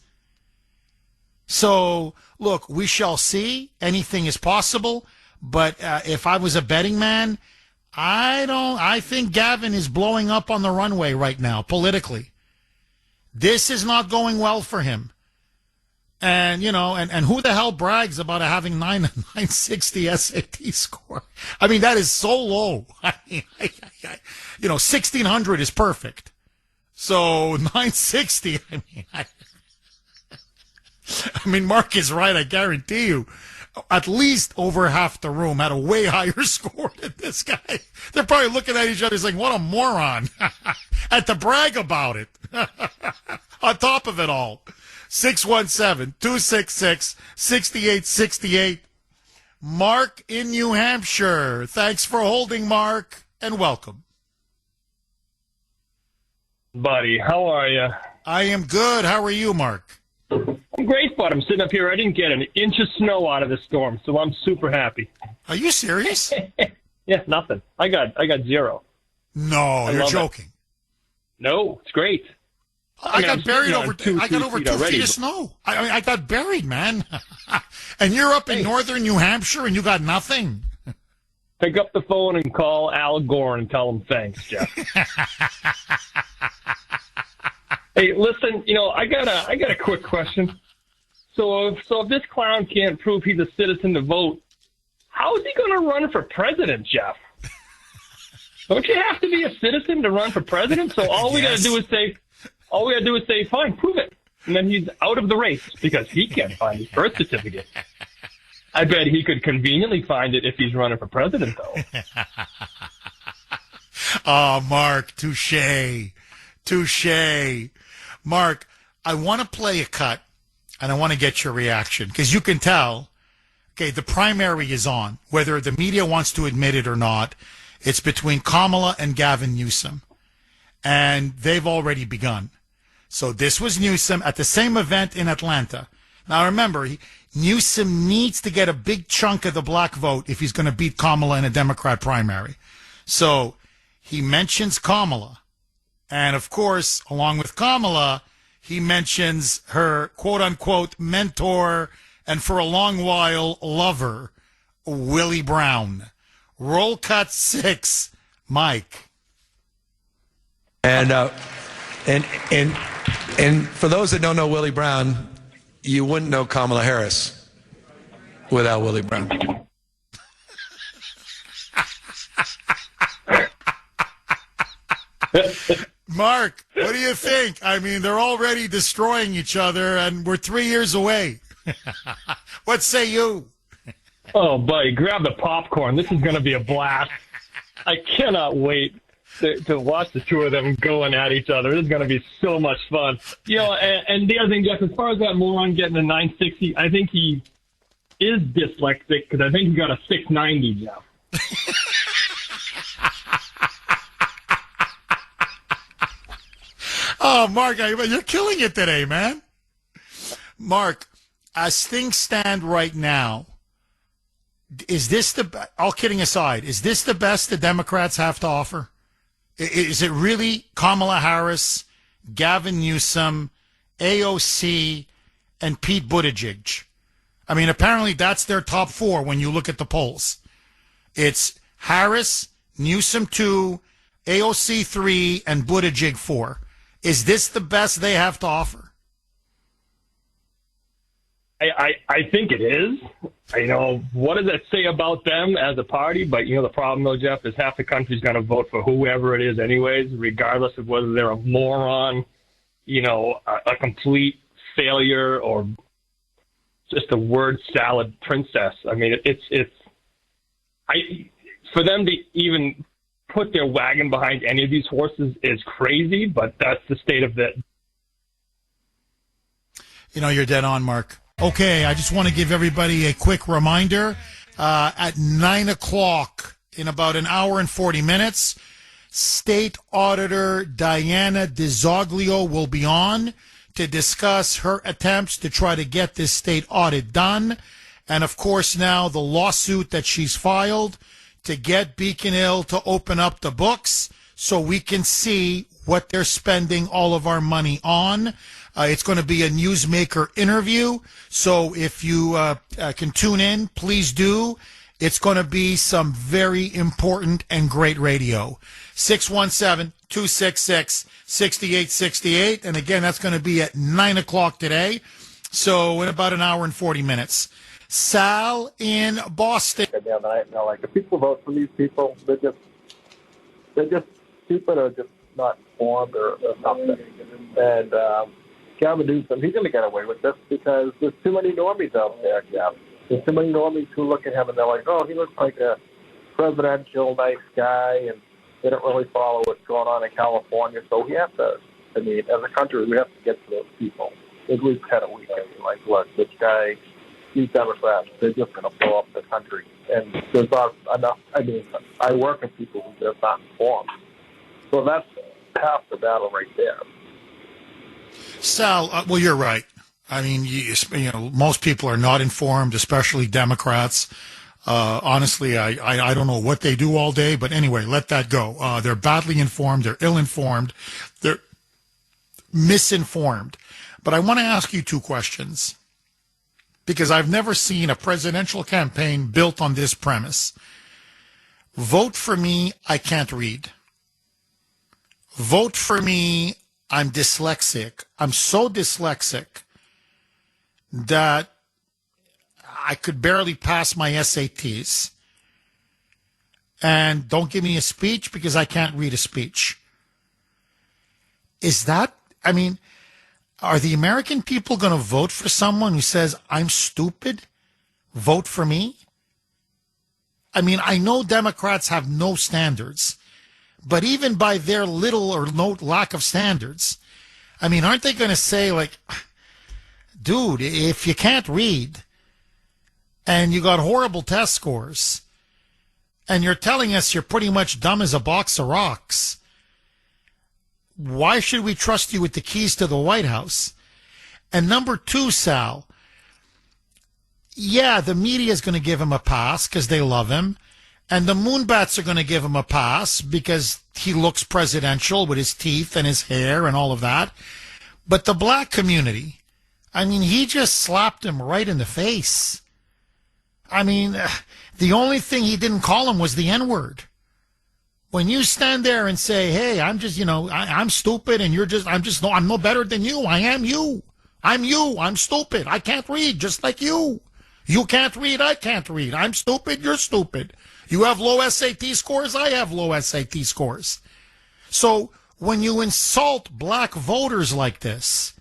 So, look, we shall see. Anything is possible. But if I was a betting man, I think Gavin is blowing up on the runway right now, politically. This is not going well for him. And, and who the hell brags about having 960 SAT score? I mean, that is so low. I mean, 1,600 is perfect. So 960, I mean, Mark is right, I guarantee you. At least over half the room had a way higher score than this guy. They're probably looking at each other saying, what a moron. And to brag about it. On top of it all. 617-266-6868. Mark in New Hampshire. Thanks for holding, Mark, and welcome. Buddy, how are you? I am good. How are you, Mark? I'm great, bud. I'm sitting up here. I didn't get an inch of snow out of the storm, so I'm super happy. Are you serious? Yeah, nothing. I got 0. No, you're joking. No, it's great. I got buried over 2 feet of snow. I got buried, man. And you're up in northern New Hampshire and you got nothing. Pick up the phone and call Al Gore and tell him thanks, Jeff. Hey, listen, I got a quick question. So if this clown can't prove he's a citizen to vote, how is he going to run for president, Jeff? Don't you have to be a citizen to run for president? So all we got to do is say, fine, prove it. And then he's out of the race because he can't find his birth certificate. I bet he could conveniently find it if he's running for president, though. Oh, Mark, touche. Mark, I want to play a cut, and I want to get your reaction, because you can tell, okay, the primary is on, whether the media wants to admit it or not. It's between Kamala and Gavin Newsom, and they've already begun. So this was Newsom at the same event in Atlanta. Now, remember, Newsom needs to get a big chunk of the black vote if he's going to beat Kamala in a Democrat primary. So he mentions Kamala. And, of course, along with Kamala, he mentions her quote-unquote mentor and for a long while lover, Willie Brown. Roll cut 6, Mike. And for those that don't know Willie Brown, you wouldn't know Kamala Harris without Willie Brown. Mark, what do you think? I mean, they're already destroying each other, and we're 3 years away. What say you? Oh, buddy, grab the popcorn. This is going to be a blast. I cannot wait to watch the two of them going at each other. This is going to be so much fun. You know, and the other thing, Jeff, as far as that moron getting a 960, I think he is dyslexic because I think he got a 690, Jeff. Oh, Mark, you're killing it today, man. Mark, as things stand right now, is this all kidding aside, is this the best the Democrats have to offer? Is it really Kamala Harris, Gavin Newsom, AOC, and Pete Buttigieg? I mean, apparently that's their top 4 when you look at the polls. It's Harris, Newsom 2, AOC 3, and Buttigieg 4. Is this the best they have to offer? I think it is. You know, what does that say about them as a party? But, you know, the problem, though, Jeff, is half the country's going to vote for whoever it is anyways, regardless of whether they're a moron, you know, a complete failure, or just a word salad princess. I mean, for them to even put their wagon behind any of these horses is crazy, but that's the state of it. You know, you're dead on, Mark. Okay, I just want to give everybody a quick reminder. At 9 o'clock, in about an hour and 40 minutes, State Auditor Diana DiZoglio will be on to discuss her attempts to try to get this state audit done. And, of course, now the lawsuit that she's filed to get Beacon Hill to open up the books so we can see what they're spending all of our money on. It's going to be a newsmaker interview, so if you can tune in, please do. It's going to be some very important and great radio. 617-266-6868, and again, that's going to be at 9 o'clock today, so in about an hour and 40 minutes. Sal in Boston. The other night, and like, if people vote for these people, they're just stupid or just not informed or something. And Gavin Newsom, he's going to get away with this because there's too many normies out there, Gavin. There's too many normies who look at him and they're like, oh, he looks like a presidential nice guy, and they don't really follow what's going on in California. So we have to, I mean, as a country, we have to get to those people. At least kind of weekend. Like, look, this guy, these Democrats, they're just going to blow up the country. And there's not enough, I mean, I work with people who are just not informed. So that's half the battle right there. Sal, well, you're right. I mean, you know, most people are not informed, especially Democrats. Honestly, I don't know what they do all day, but anyway, let that go. They're badly informed. They're ill-informed. They're misinformed. But I want to ask you 2 questions, because I've never seen a presidential campaign built on this premise. Vote for me, I can't read. Vote for me, I'm dyslexic. I'm so dyslexic that I could barely pass my SATs. And don't give me a speech because I can't read a speech. Is that, I mean, are the American people going to vote for someone who says, I'm stupid? Vote for me? I mean, I know Democrats have no standards, but even by their little or no lack of standards, I mean, aren't they going to say, like, dude, if you can't read and you got horrible test scores and you're telling us you're pretty much dumb as a box of rocks, why should we trust you with the keys to the White House? And number two, Sal, yeah, the media is going to give him a pass because they love him. And the Moonbats are going to give him a pass because he looks presidential with his teeth and his hair and all of that. But the black community, I mean, he just slapped him right in the face. I mean, the only thing he didn't call him was the N-word. When you stand there and say, hey, I'm just, I'm stupid and I'm no better than you. I am you. I'm you. I'm stupid. I can't read just like you. You can't read. I can't read. I'm stupid. You're stupid. You have low SAT scores. I have low SAT scores. So when you insult black voters like this,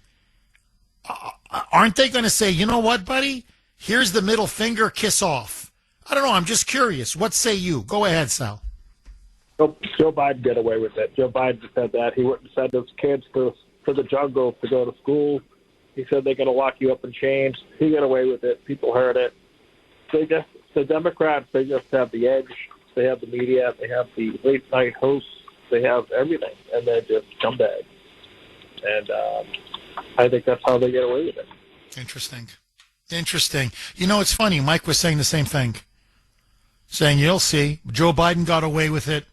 aren't they going to say, you know what, buddy? Here's the middle finger, kiss off. I don't know. I'm just curious. What say you? Go ahead, Sal. Joe Biden get away with it. Joe Biden said that. He wouldn't send his kids to the jungle to go to school. He said they're going to lock you up in chains. He got away with it. People heard it. The Democrats, they just have the edge. They have the media. They have the late-night hosts. They have everything, and they're just scumbags. And I think that's how they get away with it. Interesting. It's funny. Mike was saying the same thing, saying, you'll see, Joe Biden got away with it.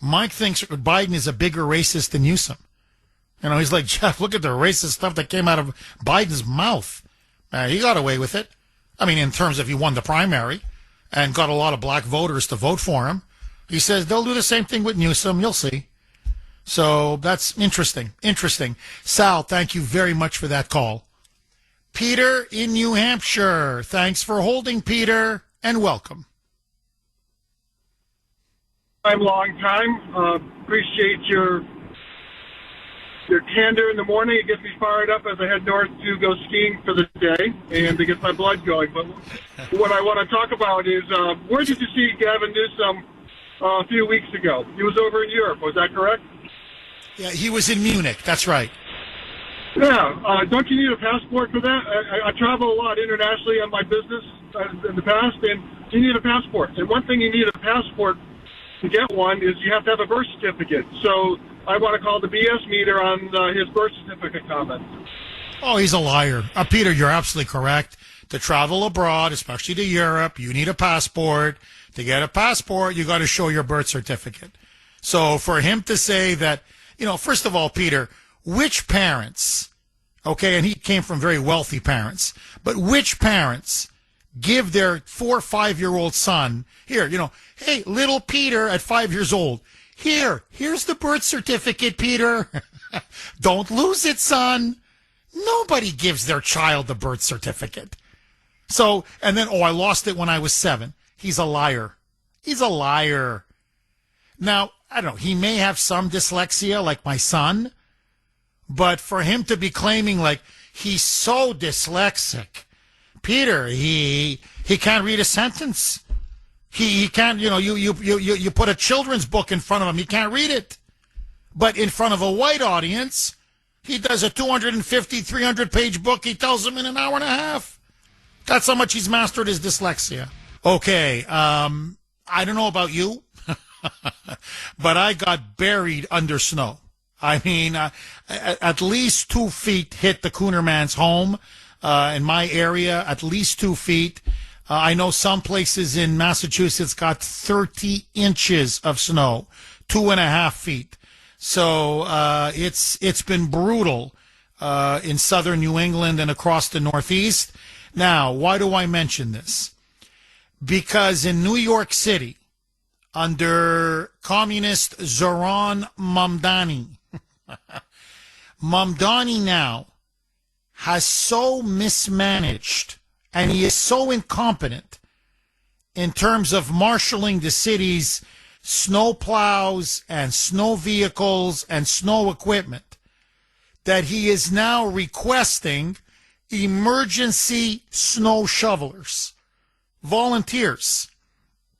Mike thinks Biden is a bigger racist than Newsom. He's like, Jeff, look at the racist stuff that came out of Biden's mouth. He got away with it. I mean, in terms of he won the primary and got a lot of black voters to vote for him. He says they'll do the same thing with Newsom. You'll see. So that's interesting. Sal, thank you very much for that call. Peter in New Hampshire. Thanks for holding, Peter, and welcome. Long time. Appreciate your candor in the morning. It gets me fired up as I head north to go skiing for the day and to get my blood going. But what I want to talk about is where did you see Gavin Newsom a few weeks ago? He was over in Europe. Was that correct? Yeah, he was in Munich. That's right. Yeah. Don't you need a passport for that? I travel a lot internationally on my business in the past, and you need a passport. And one thing you need a passport to get one is you have to have a birth certificate. So I want to call the BS meter on his birth certificate comment. Oh, he's a liar. Peter, you're absolutely correct. To travel abroad, especially to Europe, you need a passport. To get a passport, you got to show your birth certificate. So for him to say that, first of all, Peter, which parents, okay, and he came from very wealthy parents, but which parents give their 4 or 5-year-old son, here, hey, little Peter at 5 years old, here's the birth certificate, Peter. Don't lose it, son. Nobody gives their child the birth certificate. So, and then, I lost it when I was 7. He's a liar. Now, I don't know, he may have some dyslexia like my son, but for him to be claiming like he's so dyslexic, Peter, he can't read a sentence. He can't, you put a children's book in front of him, he can't read it. But in front of a white audience, he does a 250, 300-page book, he tells them in an hour and a half. That's how much he's mastered his dyslexia. Okay, I don't know about you, but I got buried under snow. I mean, at least 2 feet hit the Kuhner man's home in my area, at least 2 feet. I know some places in Massachusetts got 30 inches of snow, 2.5 feet. So it's been brutal in southern New England and across the Northeast. Now, why do I mention this? Because in New York City, under communist Zoran Mamdani, Mamdani now has so mismanaged and he is so incompetent in terms of marshaling the city's snow plows and snow vehicles and snow equipment that he is now requesting emergency snow shovelers, volunteers,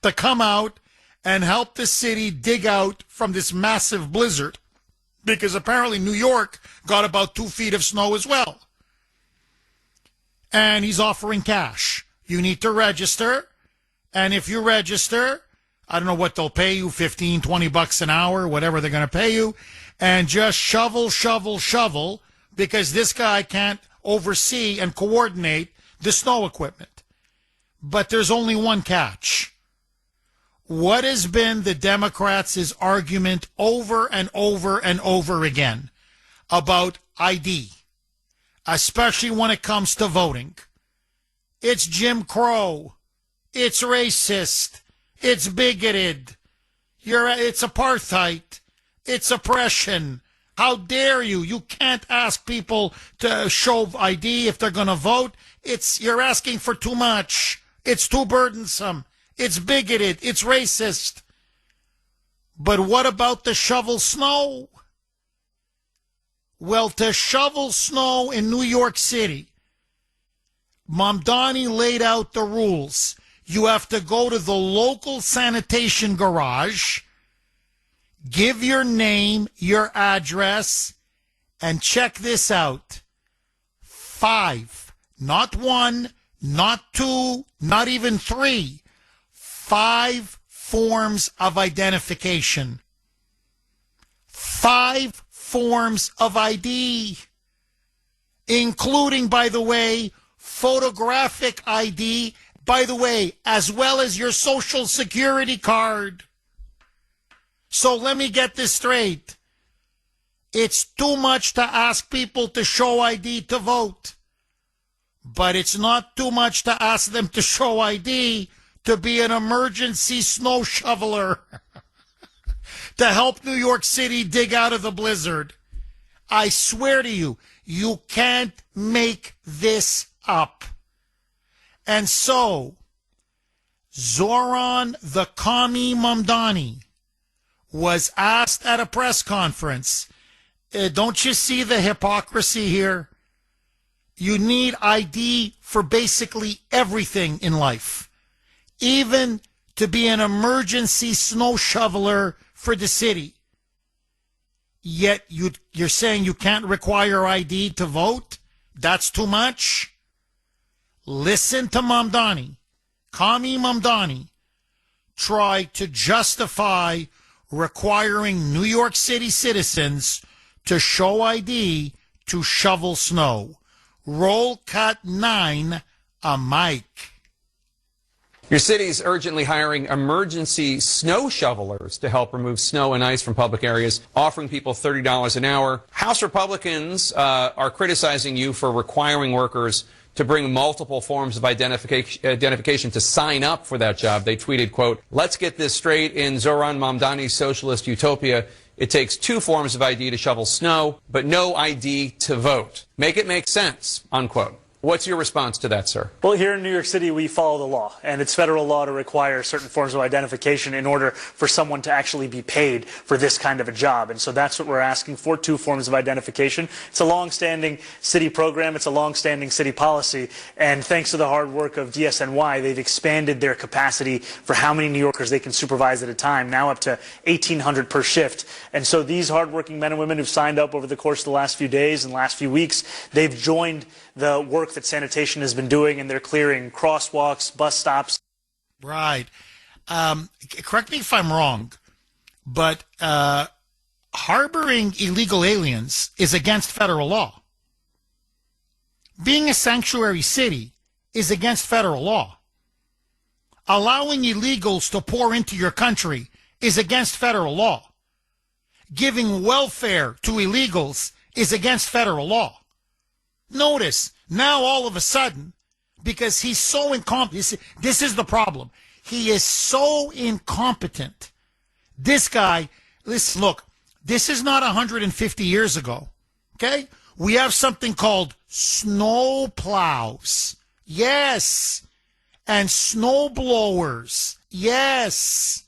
to come out and help the city dig out from this massive blizzard, because apparently New York got about 2 feet of snow as well. And he's offering cash. You need to register, and if you register, I don't know what they'll pay you, $15, $20 an hour, whatever they're going to pay you, and just shovel, because this guy can't oversee and coordinate the snow equipment. But there's only one catch. What has been the Democrats' argument over and over and over again about ID, especially when it comes to voting? It's Jim Crow. It's racist. It's bigoted. It's apartheid. It's oppression. How dare you? You can't ask people to show ID if they're going to vote. You're asking for too much. It's too burdensome. It's bigoted. It's racist. But what about the shovel snow? Well, to shovel snow in New York City, Mamdani laid out the rules. You have to go to the local sanitation garage, give your name, your address, and check this out. 5, not 1, not 2, not even 3. 5 forms of identification. 5 forms of ID, including, by the way, photographic ID, by the way, as well as your social security card. So let me get this straight. It's too much to ask people to show ID to vote. But it's not too much to ask them to show ID to be an emergency snow shoveler to help New York City dig out of the blizzard. I swear to you, you can't make this up. And so, Zoran the Commie Mamdani was asked at a press conference, don't you see the hypocrisy here? You need ID for basically everything in life, even to be an emergency snow shoveler for the city. Yet you're saying you can't require ID to vote? That's too much? Listen to Mamdani. Commie Mamdani tried to justify requiring New York City citizens to show ID to shovel snow. Roll cut 9, a mic. Your city's urgently hiring emergency snow shovelers to help remove snow and ice from public areas, offering people $30 an hour. House Republicans are criticizing you for requiring workers to bring multiple forms of identification to sign up for that job. They tweeted, quote, "Let's get this straight. In Zoran Mamdani's socialist utopia, it takes 2 forms of ID to shovel snow, but no ID to vote. Make it make sense," unquote. What's your response to that, sir? Well, here in New York City, we follow the law, and it's federal law to require certain forms of identification in order for someone to actually be paid for this kind of a job. And so that's what we're asking for, 2 forms of identification. It's a long-standing city program. It's a long-standing city policy. And thanks to the hard work of DSNY, they've expanded their capacity for how many New Yorkers they can supervise at a time, now up to 1,800 per shift. And so these hardworking men and women who've signed up over the course of the last few days and last few weeks, they've joined the work that sanitation has been doing, and they're clearing crosswalks, bus stops. Right. Correct me if I'm wrong, but harboring illegal aliens is against federal law. Being a sanctuary city is against federal law. Allowing illegals to pour into your country is against federal law. Giving welfare to illegals is against federal law. Notice, now all of a sudden, because he's so incompetent, this is the problem. He is so incompetent. This guy, listen, look, this is not 150 years ago, okay? We have something called snow plows. Yes. And snow blowers. Yes.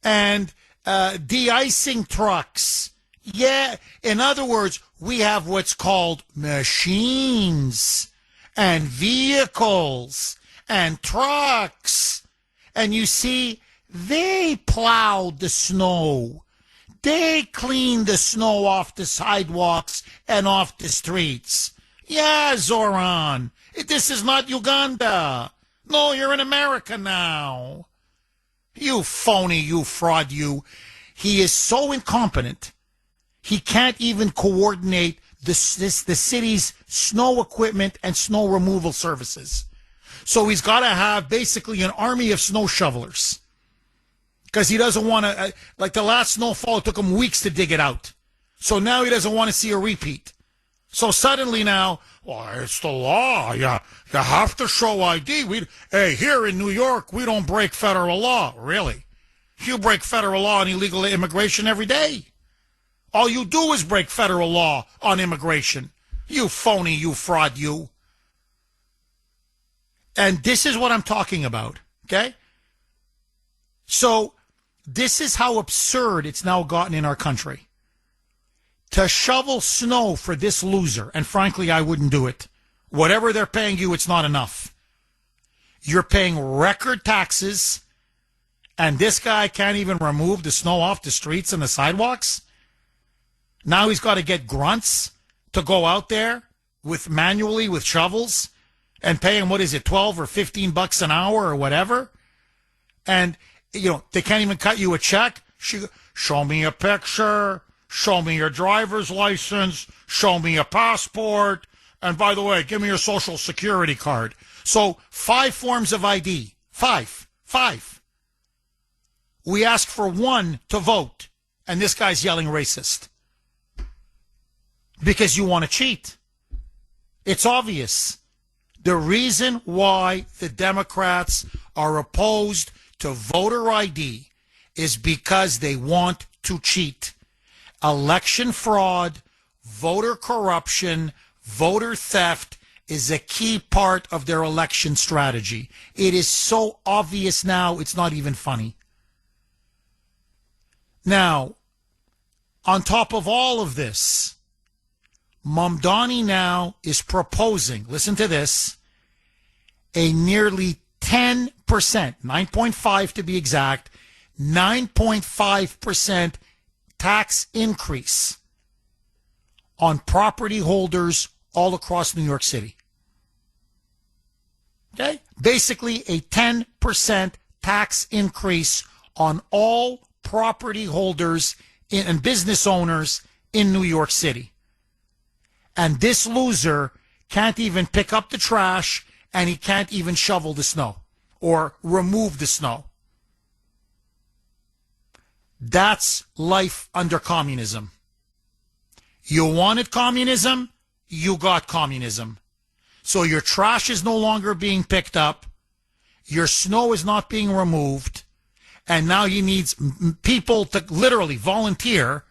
And de-icing trucks. Yeah. In other words, we have what's called machines and vehicles and trucks. And you see, they plowed the snow. They cleaned the snow off the sidewalks and off the streets. Yeah, Zoran, this is not Uganda. No, you're in America now. You phony, you fraud, you. He is so incompetent, he can't even coordinate the city's snow equipment and snow removal services. So he's got to have basically an army of snow shovelers. Because he doesn't want to, like the last snowfall, it took him weeks to dig it out. So now he doesn't want to see a repeat. So suddenly now, well, it's the law. You have to show ID. Hey, here in New York, we don't break federal law. Really? You break federal law on illegal immigration every day. All you do is break federal law on immigration. You phony, you fraud, you. And this is what I'm talking about, okay? So this is how absurd it's now gotten in our country. To shovel snow for this loser, and frankly, I wouldn't do it. Whatever they're paying you, it's not enough. You're paying record taxes, and this guy can't even remove the snow off the streets and the sidewalks? Now he's got to get grunts to go out there manually with shovels and pay him, what is it, 12 or 15 bucks an hour or whatever? And, you know, they can't even cut you a check. Show me a picture. Show me your driver's license. Show me a passport. And by the way, give me your social security card. So 5 forms of ID. 5. We ask for 1 to vote. And this guy's yelling racist. Because you want to cheat. It's obvious. The reason why the Democrats are opposed to voter ID is because they want to cheat. Election fraud, voter corruption, voter theft is a key part of their election strategy. It is so obvious now, it's not even funny. Now, on top of all of this, Mamdani now is proposing, listen to this, a nearly 10%, 9.5 to be exact, 9.5% tax increase on property holders all across New York City. Okay? Basically a 10% tax increase on all property holders and business owners in New York City. And this loser can't even pick up the trash, and he can't even shovel the snow or remove the snow. That's life under communism. You wanted communism, you got communism. So your trash is no longer being picked up, your snow is not being removed, and now he needs people to literally volunteer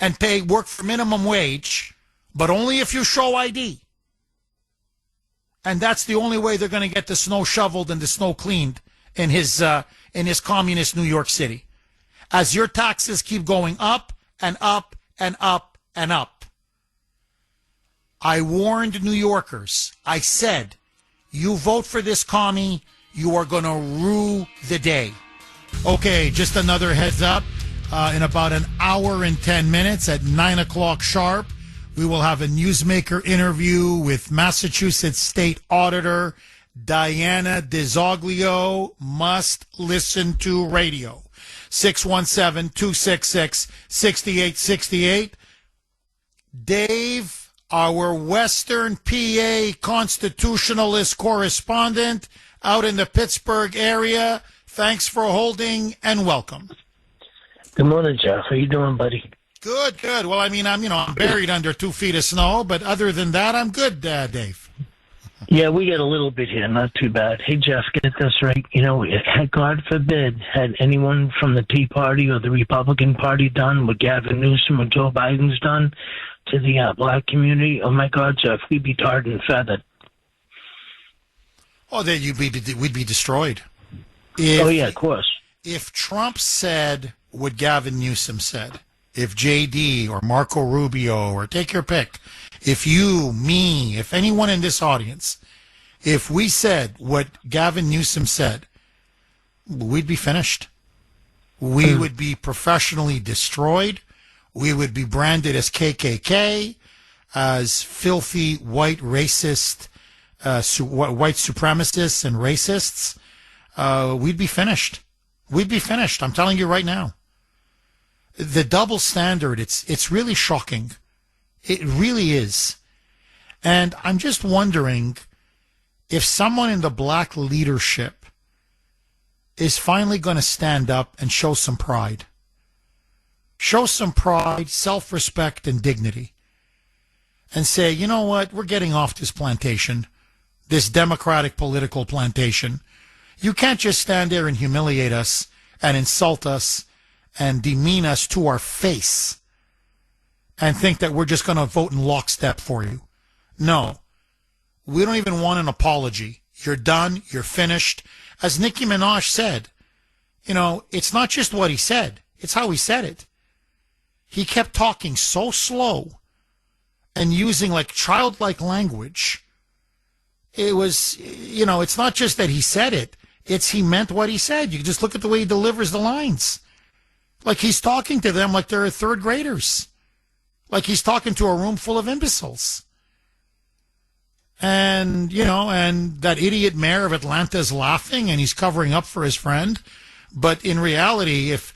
and work for minimum wage, but only if you show ID. And that's the only way they're going to get the snow shoveled and the snow cleaned in his communist New York City. As your taxes keep going up and up and up and up. I warned New Yorkers. I said, you vote for this commie, you are going to rue the day. Okay, just another heads up. In about an hour and 10 minutes at 9 o'clock sharp, we will have a newsmaker interview with Massachusetts State Auditor Diana DiZoglio. Must listen to radio. 617-266-6868. Dave, our Western PA constitutionalist correspondent out in the Pittsburgh area. Thanks for holding and welcome. Good morning, Jeff. How you doing, buddy? Good. Well, I mean, I'm buried under 2 feet of snow, but other than that, I'm good, Dave. Yeah, we got a little bit here, not too bad. Hey, Jeff, get this right. You know, God forbid, had anyone from the Tea Party or the Republican Party done what Gavin Newsom or Joe Biden's done to the black community, oh my God, Jeff, we'd be tarred and feathered. Oh, then we'd be destroyed. Oh, yeah, of course. If Trump said what Gavin Newsom said, if JD or Marco Rubio or take your pick, if you, me, if anyone in this audience, if we said what Gavin Newsom said, we'd be finished. We would be professionally destroyed. We would be branded as KKK, as filthy white racist, white supremacists and racists. We'd be finished. We'd be finished. I'm telling you right now. The double standard, it's really shocking. It really is. And I'm just wondering if someone in the black leadership is finally going to stand up and show some pride. Show some pride, self-respect, and dignity. And say, you know what, we're getting off this plantation, this democratic political plantation. You can't just stand there and humiliate us and insult us and demean us to our face and think that we're just going to vote in lockstep for you. No. We don't even want an apology. You're done. You're finished. As Nicki Minaj said, you know, it's not just what he said. It's how he said it. He kept talking so slow and using like childlike language. It was, you know, it's not just that he said it. It's he meant what he said. You just look at the way he delivers the lines. Like he's talking to them like they're third graders. Like he's talking to a room full of imbeciles. And, you know, and that idiot mayor of Atlanta is laughing and he's covering up for his friend. But in reality, if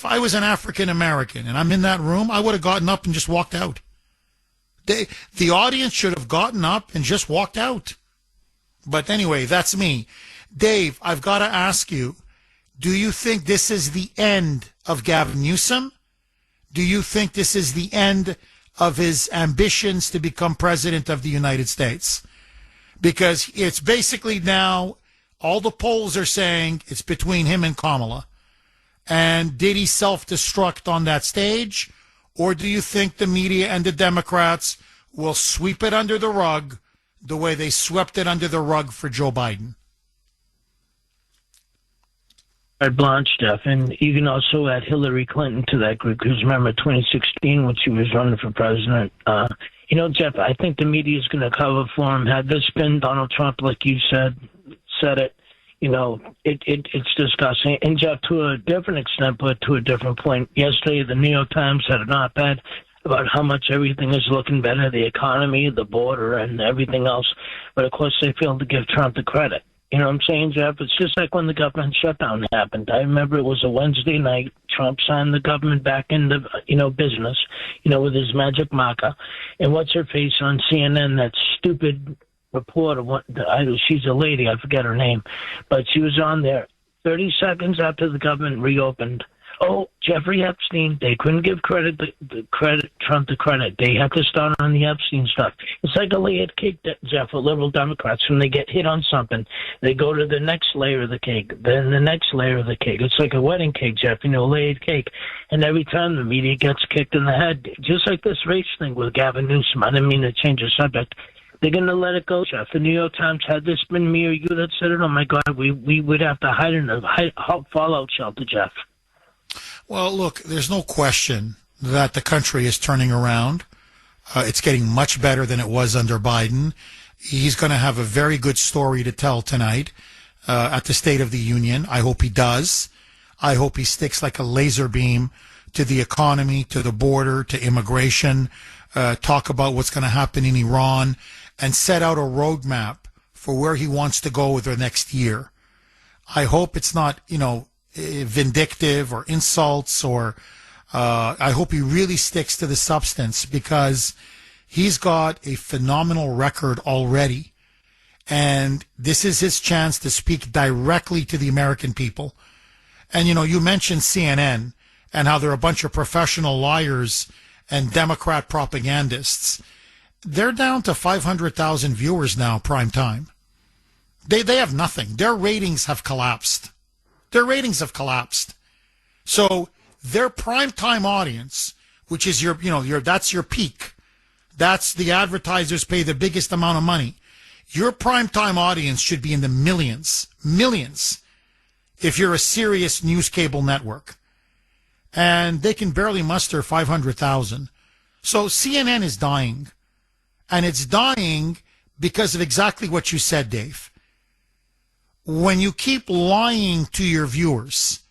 I was an African American and I'm in that room, I would have gotten up and just walked out. The audience should have gotten up and just walked out. But anyway, that's me. Dave, I've got to ask you, do you think this is the end of Gavin Newsom? Do you think this is the end of his ambitions to become president of the United States? Because it's basically now, all the polls are saying it's between him and Kamala. And did he self-destruct on that stage? Or do you think the media and the Democrats will sweep it under the rug the way they swept it under the rug for Joe Biden? Blanche, Jeff, and you can also add Hillary Clinton to that group, because remember 2016 when she was running for president. You know, Jeff, I think the media is going to cover for him. Had this been Donald Trump, like you said it, you know, it's disgusting. And Jeff, to a different extent, but to a different point, yesterday the New York Times had an op-ed about how much everything is looking better, the economy, the border, and everything else. But of course, they failed to give Trump the credit. You know what I'm saying, Jeff? It's just like when the government shutdown happened. I remember it was a Wednesday night. Trump signed the government back into, business, with his magic marker. And what's her face on CNN, that stupid reporter, she's a lady, I forget her name, but she was on there 30 seconds after the government reopened. Oh, Jeffrey Epstein, they couldn't give Trump the credit. They had to start on the Epstein stuff. It's like a layered cake, Jeff, with liberal Democrats. When they get hit on something, they go to the next layer of the cake, then the next layer of the cake. It's like a wedding cake, Jeff, layered cake. And every time the media gets kicked in the head, just like this race thing with Gavin Newsom, I didn't mean to change the subject. They're going to let it go, Jeff. The New York Times, had this been me or you that said it, oh, my God, we would have to hide in a fallout shelter, Jeff. Well, look, there's no question that the country is turning around. It's getting much better than it was under Biden. He's going to have a very good story to tell tonight at the State of the Union. I hope he does. I hope he sticks like a laser beam to the economy, to the border, to immigration, talk about what's going to happen in Iran, and set out a roadmap for where he wants to go with the next year. I hope it's not, vindictive or insults, or I hope he really sticks to the substance, because he's got a phenomenal record already, and this is his chance to speak directly to the American people. And you mentioned CNN and how they're a bunch of professional liars and Democrat propagandists, They're down to 500,000 viewers now, prime time. They have nothing. Their ratings have collapsed. So their primetime audience, which is that's your peak. That's the advertisers pay the biggest amount of money. Your primetime audience should be in the millions if you're a serious news cable network. And they can barely muster 500,000. So CNN is dying. And it's dying because of exactly what you said, Dave. When you keep lying to your viewers,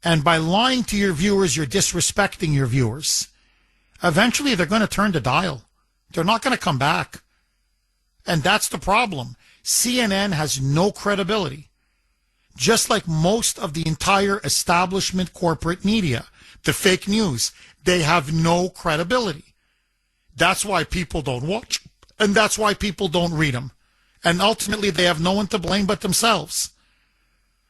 and by lying to your viewers, you're disrespecting your viewers, eventually they're going to turn the dial. They're not going to come back. And that's the problem. CNN has no credibility. Just like most of the entire establishment corporate media, the fake news, they have no credibility. That's why people don't watch, and that's why people don't read them. And ultimately, they have no one to blame but themselves.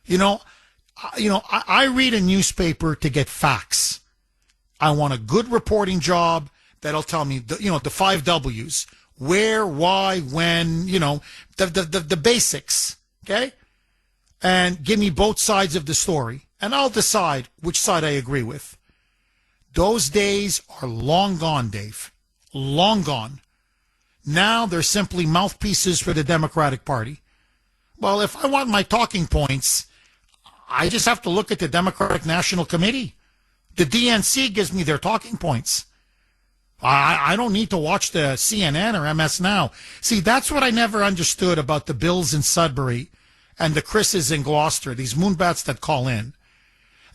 I read a newspaper to get facts. I want a good reporting job that'll tell me, the 5 W's. Where, why, when, the basics, okay? And give me both sides of the story, and I'll decide which side I agree with. Those days are long gone, Dave. Long gone. Now they're simply mouthpieces for the Democratic Party. Well, if I want my talking points, I just have to look at the Democratic National Committee. The DNC gives me their talking points. I don't need to watch the CNN or MS Now. See, that's what I never understood about the Bills in Sudbury and the Chris's in Gloucester, these moonbats that call in.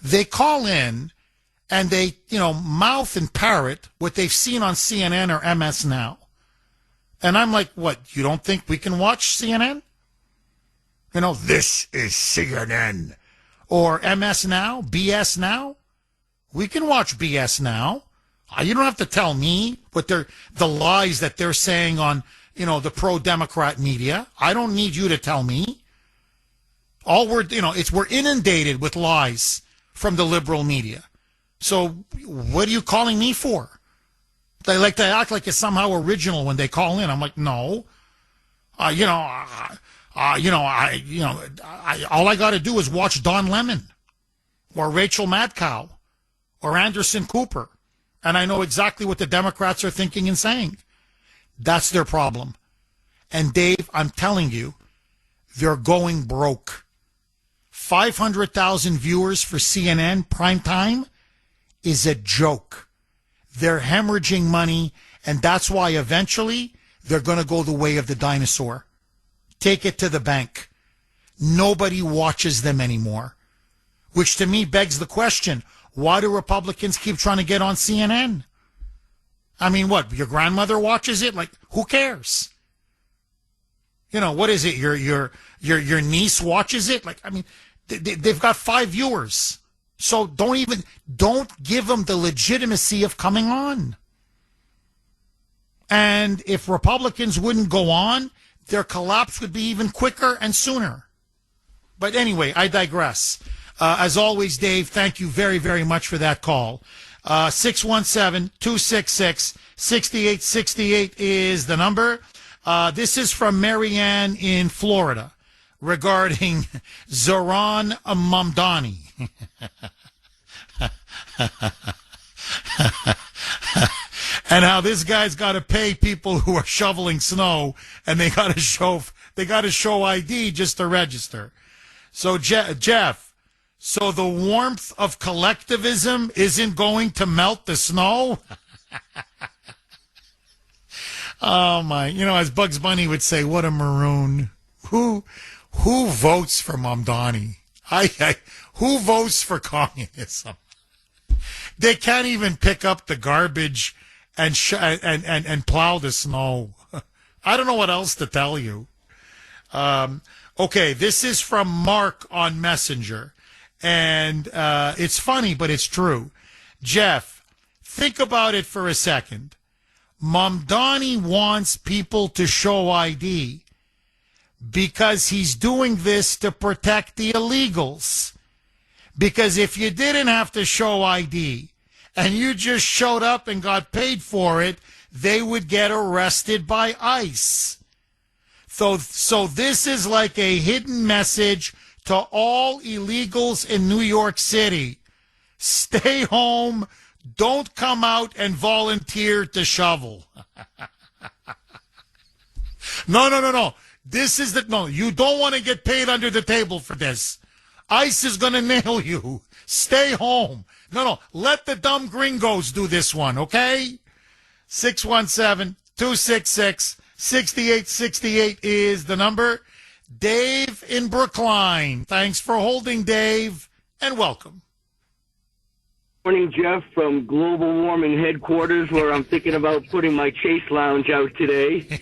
They call in and they, mouth and parrot what they've seen on CNN or MS Now. And I'm like, what, you don't think we can watch CNN? This is CNN. Or MS Now, BS Now. We can watch BS Now. You don't have to tell me what the lies that they're saying on, the pro-Democrat media. I don't need you to tell me. We're inundated with lies from the liberal media. So what are you calling me for? They like to act like it's somehow original when they call in. I'm like, no. All I got to do is watch Don Lemon or Rachel Madcow or Anderson Cooper, and I know exactly what the Democrats are thinking and saying. That's their problem. And Dave, I'm telling you, they're going broke. 500,000 viewers for CNN primetime is a joke. They're hemorrhaging money, and that's why eventually they're going to go the way of the dinosaur. Take it to the bank. Nobody watches them anymore. Which to me begs the question, why do Republicans keep trying to get on CNN? I mean, what, your grandmother watches it? Like, who cares? What is it? Your niece watches it? Like, I mean, they've got 5 viewers. So don't give them the legitimacy of coming on. And if Republicans wouldn't go on, their collapse would be even quicker and sooner. But anyway, I digress. As always, Dave, thank you very, very much for that call. 617-266-6868 is the number. This is from Marianne in Florida regarding Zohran Mamdani. And how this guy's got to pay people who are shoveling snow, and they got to show ID just to register. So Jeff, so the warmth of collectivism isn't going to melt the snow? Oh my! As Bugs Bunny would say, what a maroon. Who votes for Mamdani? Who votes for communism? They can't even pick up the garbage and plow the snow. I don't know what else to tell you. Okay, this is from Mark on Messenger, and it's funny, but it's true. Jeff, think about it for a second. Mamdani wants people to show ID because he's doing this to protect the illegals. Because if you didn't have to show ID and you just showed up and got paid for it, they would get arrested by ICE. So this is like a hidden message to all illegals in New York City. Stay home. Don't come out and volunteer to shovel. No. This is no, you don't want to get paid under the table for this. ICE is going to nail you. Stay home. No. Let the dumb gringos do this one, okay? 617-266-6868 is the number. Dave in Brookline. Thanks for holding, Dave, and welcome. Morning, Jeff, from global warming headquarters, where I'm thinking about putting my Chase Lounge out today.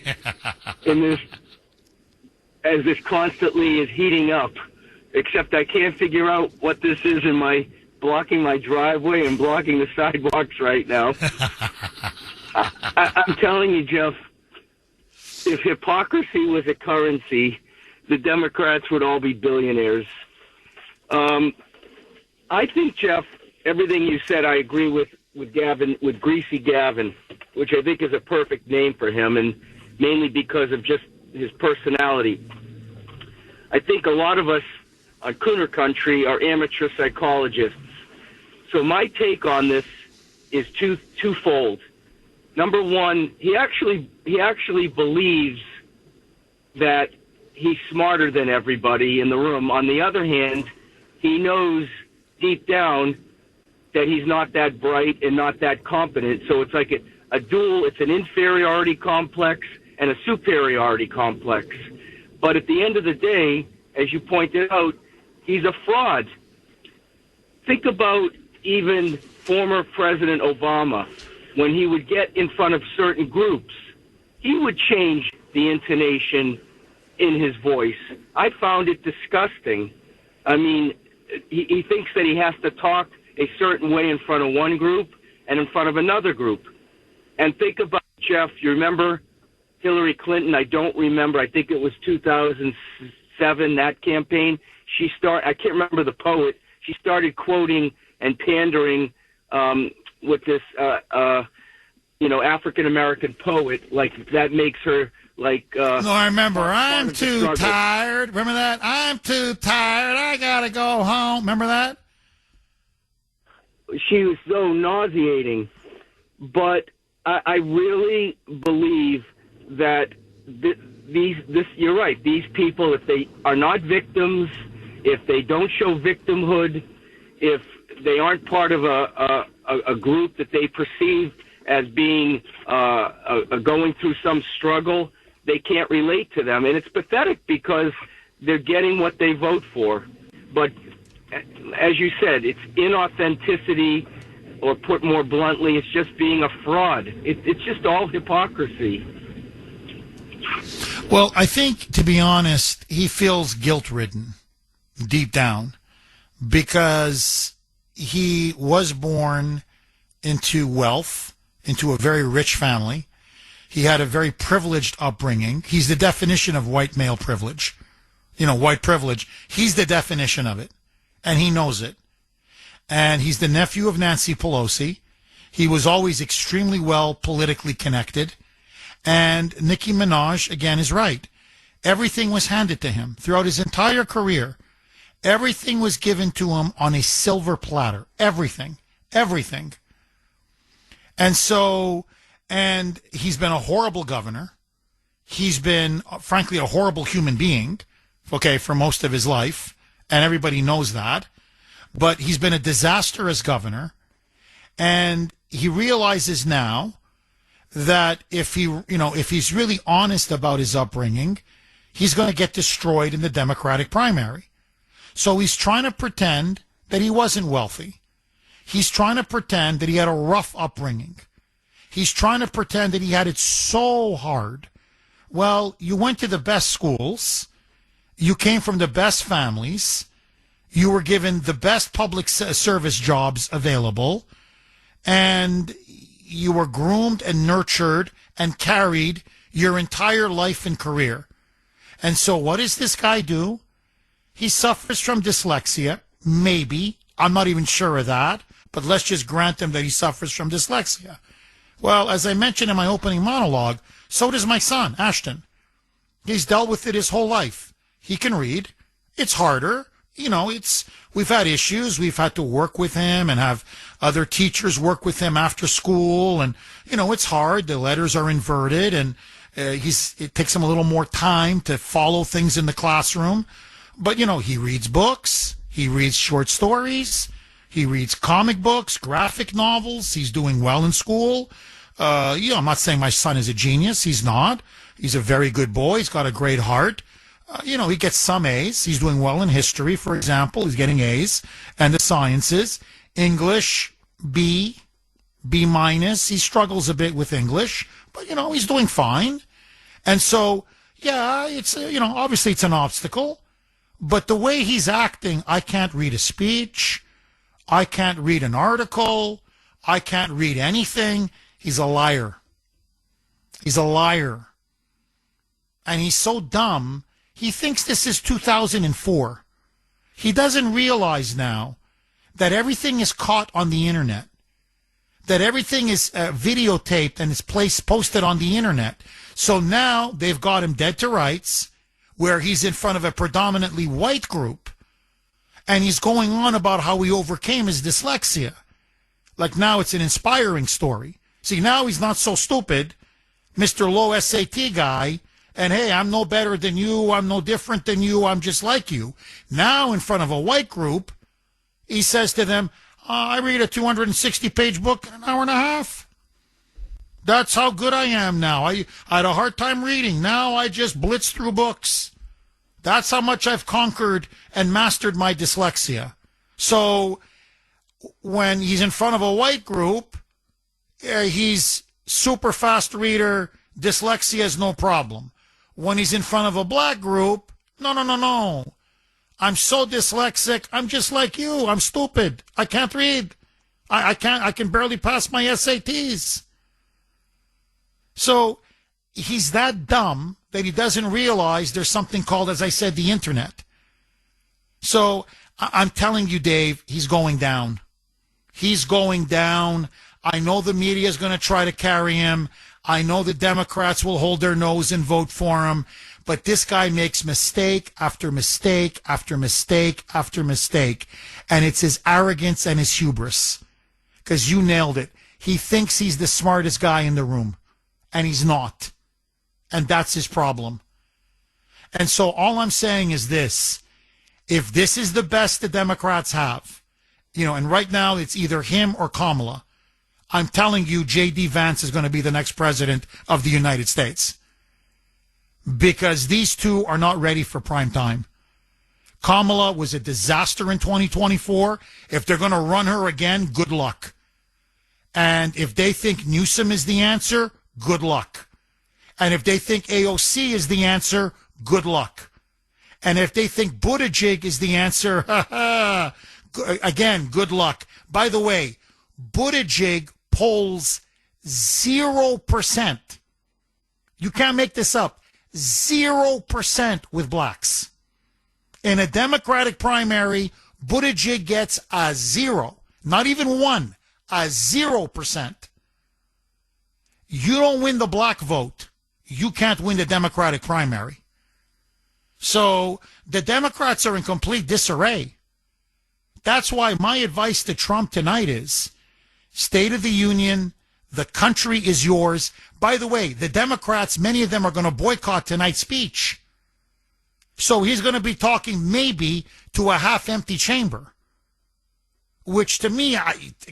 As this constantly is heating up, except I can't figure out what this is blocking my driveway and blocking the sidewalks right now. I'm telling you, Jeff, if hypocrisy was a currency, the Democrats would all be billionaires. I think, Jeff, everything you said, I agree with Gavin, with Greasy Gavin, which I think is a perfect name for him, and mainly because of just his personality. I think a lot of us on Kuhner country are amateur psychologists. So my take on this is twofold. Number one, he actually believes that he's smarter than everybody in the room. On the other hand, he knows deep down that he's not that bright and not that competent. So it's like a dual, it's an inferiority complex and a superiority complex. But at the end of the day, as you pointed out, he's a fraud. Think about even former President Obama. When he would get in front of certain groups, he would change the intonation in his voice. I found it disgusting. I mean, he thinks that he has to talk a certain way in front of one group and in front of another group. And think about, Jeff, you remember Hillary Clinton? I don't remember. I think it was 2007, that campaign. I can't remember the poet. She started quoting and pandering with this, African-American poet. Like, that makes her, like... no, I remember. I'm too tired. Remember that? I'm too tired. I gotta go home. Remember that? She was so nauseating. But I really believe that you're right. These people, if they are not victims, if they don't show victimhood, if they aren't part of a group that they perceive as being going through some struggle, they can't relate to them. And it's pathetic because they're getting what they vote for. But as you said, it's inauthenticity, or put more bluntly, it's just being a fraud. It's just all hypocrisy. Well, I think, to be honest, he feels guilt-ridden deep down because he was born into wealth, into a very rich family. He had a very privileged upbringing. He's the definition of white male privilege. White privilege. He's the definition of it, and he knows it. And he's the nephew of Nancy Pelosi. He was always extremely well politically connected. And Nicki Minaj, again, is right. Everything was handed to him throughout his entire career. Everything was given to him on a silver platter. Everything. And he's been a horrible governor. He's been, frankly, a horrible human being, for most of his life. And everybody knows that. But he's been a disaster as governor. And he realizes now that if he's really honest about his upbringing, he's going to get destroyed in the Democratic primary. So he's trying to pretend that he wasn't wealthy. He's trying to pretend that he had a rough upbringing. He's trying to pretend that he had it so hard. Well, you went to the best schools. You came from the best families. You were given the best public service jobs available. And you were groomed and nurtured and carried your entire life and career. And so what does this guy do? He suffers from dyslexia. Maybe. I'm not even sure of that. But let's just grant him that he suffers from dyslexia. Well, as I mentioned in my opening monologue, so does my son, Ashton. He's dealt with it his whole life. He can read. It's harder. We've had issues. We've had to work with him and have other teachers work with him after school. And, it's hard. The letters are inverted and it takes him a little more time to follow things in the classroom. But, he reads books. He reads short stories. He reads comic books, graphic novels. He's doing well in school. I'm not saying my son is a genius. He's not. He's a very good boy. He's got a great heart. He gets some A's. He's doing well in history, for example. He's getting A's. And the sciences. English, B minus. He struggles a bit with English, but, he's doing fine. And so, yeah, it's, obviously it's an obstacle. But the way he's acting, I can't read a speech. I can't read an article. I can't read anything. He's a liar. He's a liar. And he's so dumb. He thinks this is 2004. He doesn't realize now that everything is caught on the internet, that everything is videotaped and is posted on the internet. So now they've got him dead to rights, where he's in front of a predominantly white group, and he's going on about how he overcame his dyslexia. Like now it's an inspiring story. See, now he's not so stupid, Mr. Low SAT guy, and hey, I'm no better than you, I'm no different than you, I'm just like you. Now, in front of a white group, he says to them, I read a 260-page book in an hour and a half. That's how good I am now. I had a hard time reading. Now I just blitz through books. That's how much I've conquered and mastered my dyslexia. So when he's in front of a white group, he's super fast reader, dyslexia is no problem. When he's in front of a black group, no. I'm so dyslexic. I'm just like you. I'm stupid. I can't read. I can barely pass my SATs. So he's that dumb that he doesn't realize there's something called, as I said, the internet. So I'm telling you, Dave, he's going down. He's going down. I know the media is going to try to carry him. I know the Democrats will hold their nose and vote for him. But this guy makes mistake after mistake after mistake after mistake. And it's his arrogance and his hubris. Because you nailed it. He thinks he's the smartest guy in the room. And he's not. And that's his problem. And so all I'm saying is this. If this is the best the Democrats have, and right now it's either him or Kamala, I'm telling you, J.D. Vance is going to be the next president of the United States. Because these two are not ready for prime time. Kamala was a disaster in 2024. If they're going to run her again, good luck. And if they think Newsom is the answer, good luck. And if they think AOC is the answer, good luck. And if they think Buttigieg is the answer, again, good luck. By the way, Buttigieg polls 0%. You can't make this up. 0% with blacks. In a Democratic primary, Buttigieg gets a 0. Not even 1. A 0%. You don't win the black vote. You can't win the Democratic primary. So the Democrats are in complete disarray. That's why my advice to Trump tonight is State of the Union, the country is yours. By the way, the Democrats, many of them are going to boycott tonight's speech. So he's going to be talking maybe to a half-empty chamber, which to me,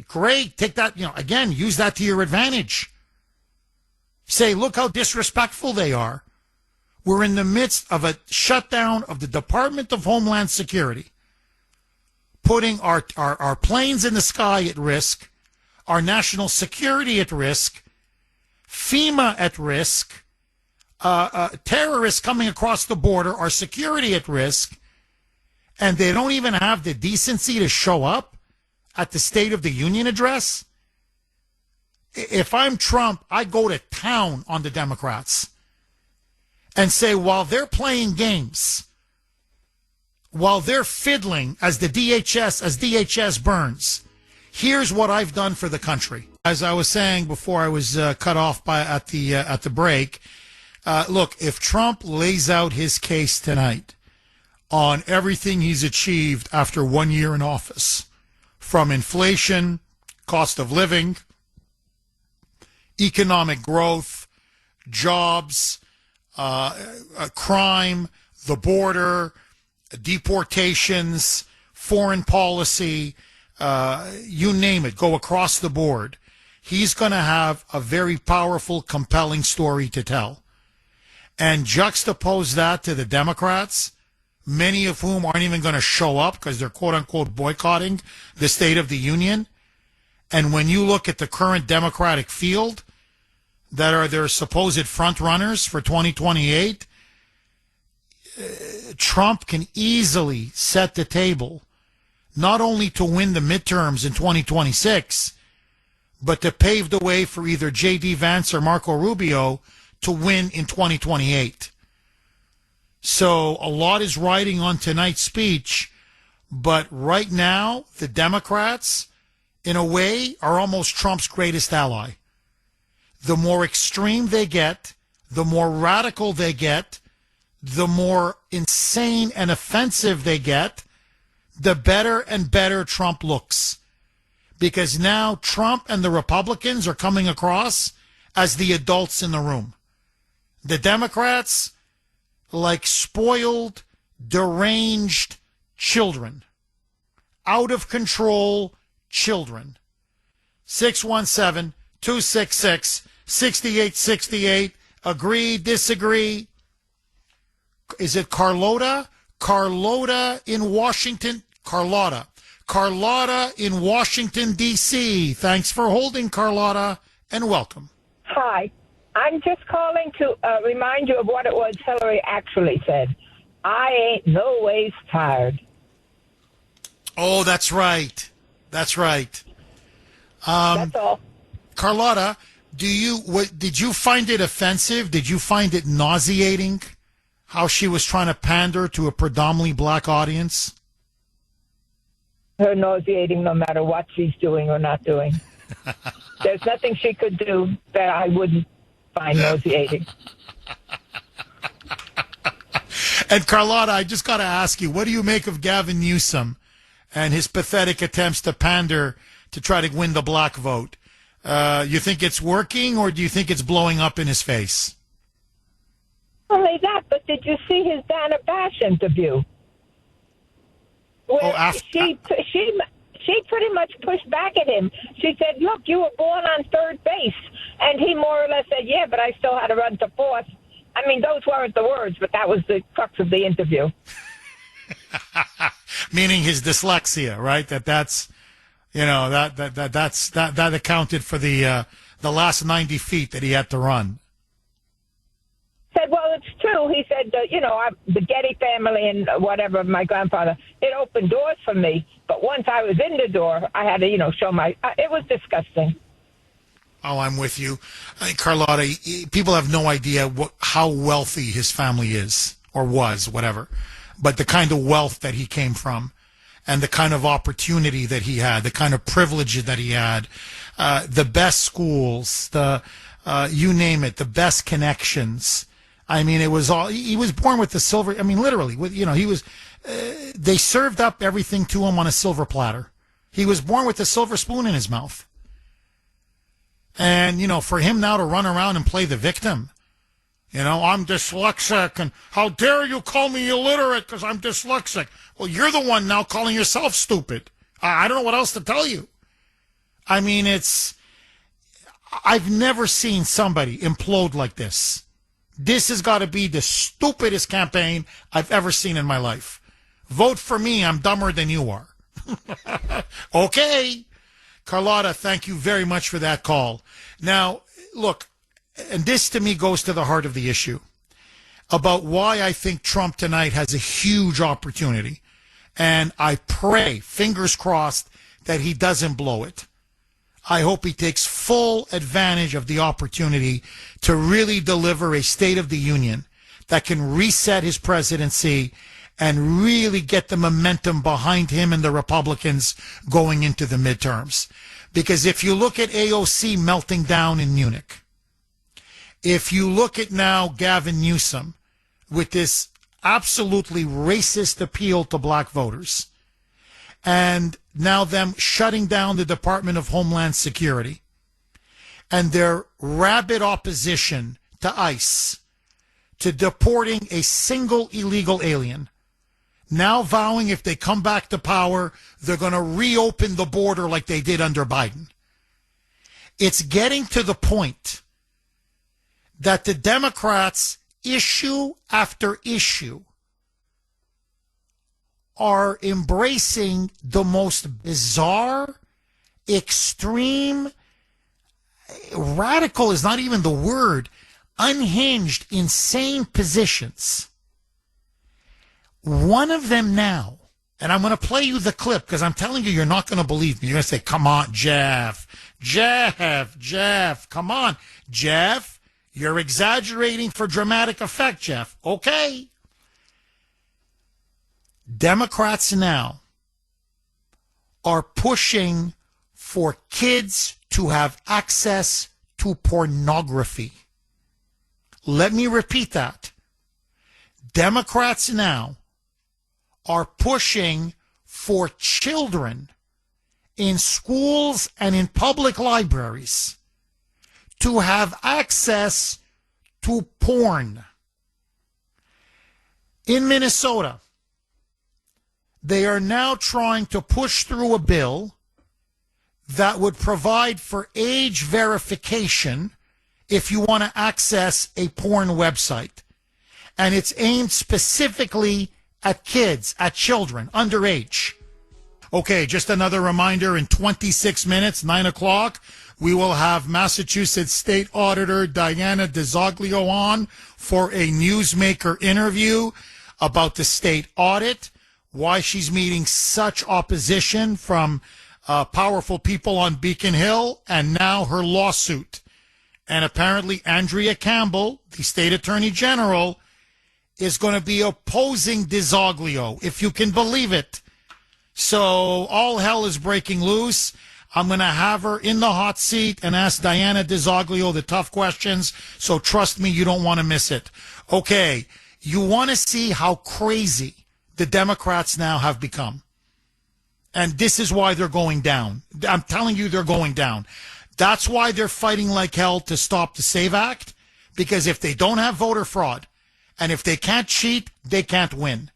great. Take that, again, use that to your advantage. Say, look how disrespectful they are. We're in the midst of a shutdown of the Department of Homeland Security, putting our planes in the sky at risk, our national security at risk, FEMA at risk, terrorists coming across the border, our security at risk, and they don't even have the decency to show up at the State of the Union address. If I'm Trump, I go to town on the Democrats and say, while they're playing games, while they're fiddling as DHS burns, here's what I've done for the country. as I was saying before I was cut off at the break, look, if Trump lays out his case tonight on everything he's achieved after 1 year in office, from inflation, cost of living, economic growth, jobs, crime, the border, deportations, foreign policy, you name it, go across the board. He's going to have a very powerful, compelling story to tell. And juxtapose that to the Democrats, many of whom aren't even going to show up because they're quote-unquote boycotting the State of the Union. And when you look at the current Democratic field that are their supposed front runners for 2028, Trump can easily set the table not only to win the midterms in 2026, but to pave the way for either J.D. Vance or Marco Rubio to win in 2028. So a lot is riding on tonight's speech, but right now, the Democrats, in a way, are almost Trump's greatest ally. The more extreme they get, the more radical they get, the more insane and offensive they get, the better and better Trump looks. Because now Trump and the Republicans are coming across as the adults in the room. The Democrats, like spoiled, deranged children. Out of control children. 617-266-6868. Agree, disagree. Is it Carlotta? Carlotta in Washington. Carlotta in Washington, D.C. Thanks for holding, Carlotta, and welcome. Hi. I'm just calling to remind you of what it was Hillary actually said. I ain't no ways tired. Oh, that's right. That's right. That's all. Carlotta, did you find it offensive? Did you find it nauseating how she was trying to pander to a predominantly black audience? Her nauseating no matter what she's doing or not doing. There's nothing she could do that I wouldn't find nauseating. And Carlotta, I just got to ask you, what do you make of Gavin Newsom and his pathetic attempts to pander to try to win the black vote? You think it's working, or do you think it's blowing up in his face? Only that, but did you see his Dana Bash interview? Where she pretty much pushed back at him. She said, look, you were born on third base. And he more or less said, yeah, but I still had to run to fourth. I mean, those weren't the words, but that was the crux of the interview. Meaning his dyslexia, right? That's that accounted for the last 90 feet that he had to run. Said, well, it's true. He said, the Getty family and whatever, my grandfather, it opened doors for me. But once I was in the door, I had to, show it was disgusting. Oh, I'm with you. Carlotta, people have no idea how wealthy his family is, or was, whatever. But the kind of wealth that he came from, and the kind of opportunity that he had, the kind of privilege that he had, the best schools, you name it, the best connections. I mean, it was all, he was born with the silver, I mean, literally, he was, they served up everything to him on a silver platter. He was born with a silver spoon in his mouth. And, for him now to run around and play the victim, I'm dyslexic, and how dare you call me illiterate because I'm dyslexic. Well, you're the one now calling yourself stupid. I don't know what else to tell you. I mean, I've never seen somebody implode like this. This has got to be the stupidest campaign I've ever seen in my life. Vote for me. I'm dumber than you are. Okay. Carlotta, thank you very much for that call. Now, look, and this to me goes to the heart of the issue about why I think Trump tonight has a huge opportunity. And I pray, fingers crossed, that he doesn't blow it. I hope he takes full advantage of the opportunity to really deliver a State of the Union that can reset his presidency and really get the momentum behind him and the Republicans going into the midterms. Because if you look at AOC melting down in Munich, if you look at now Gavin Newsom with this absolutely racist appeal to black voters, and now them shutting down the Department of Homeland Security, and their rabid opposition to ICE, to deporting a single illegal alien, now vowing if they come back to power, they're going to reopen the border like they did under Biden. It's getting to the point that the Democrats, issue after issue, are embracing the most bizarre, extreme, radical is not even the word, unhinged, insane positions. One of them now, and I'm going to play you the clip because I'm telling you, you're not going to believe me. You're going to say, come on, Jeff, come on. Jeff, you're exaggerating for dramatic effect, Jeff. Okay. Democrats now are pushing for kids to have access to pornography. Let me repeat that. Democrats now are pushing for children in schools and in public libraries to have access to porn. In Minnesota, they are now trying to push through a bill that would provide for age verification if you want to access a porn website. And it's aimed specifically at kids, at children, underage. Okay, just another reminder, in 26 minutes, 9 o'clock, we will have Massachusetts State Auditor Diana DiZoglio on for a newsmaker interview about the state audit, why she's meeting such opposition from powerful people on Beacon Hill, and now her lawsuit. And apparently Andrea Campbell, the state attorney general, is going to be opposing DiZoglio, if you can believe it. So all hell is breaking loose. I'm going to have her in the hot seat and ask Diana DiZoglio the tough questions. So trust me, you don't want to miss it. Okay, you want to see how crazy the Democrats now have become. And this is why they're going down. I'm telling you, they're going down. That's why they're fighting like hell to stop the SAVE Act, because if they don't have voter fraud, and if they can't cheat, they can't win.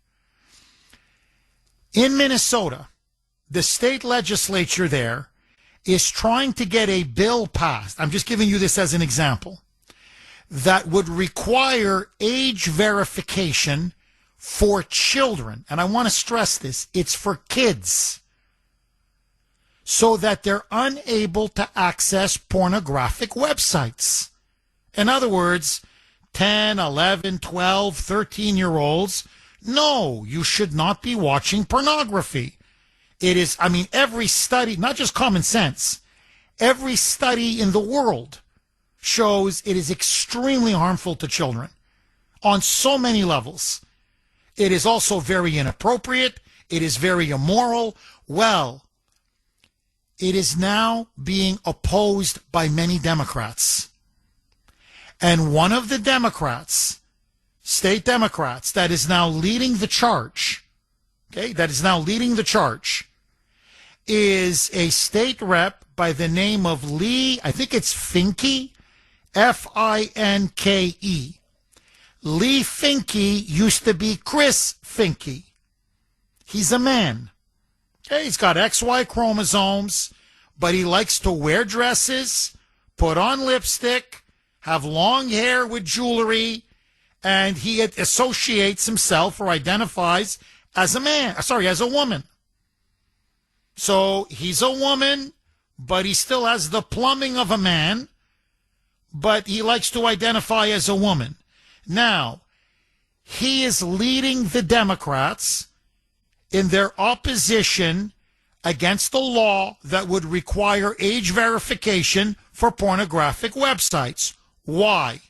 In Minnesota, the state legislature there is trying to get a bill passed. I'm just giving you this as an example, that would require age verification for children. And I want to stress this. It's for kids, so that they're unable to access pornographic websites. In other words, 10, 11, 12, 13-year-olds, no, you should not be watching pornography. It is, I mean, every study, not just common sense, every study in the world shows it is extremely harmful to children on so many levels. It is also very inappropriate. It is very immoral. Well, it is now being opposed by many Democrats. And one of the Democrats, state Democrats, that is now leading the charge, is a state rep by the name of Lee, I think it's Finke, Finke. Lee Finke used to be Chris Finke. He's a man. Okay, he's got XY chromosomes, but he likes to wear dresses, put on lipstick, have long hair with jewelry, and he associates himself or identifies as a man, as a woman. So he's a woman, but he still has the plumbing of a man, but he likes to identify as a woman. Now, he is leading the Democrats in their opposition against the law that would require age verification for pornographic websites. Why?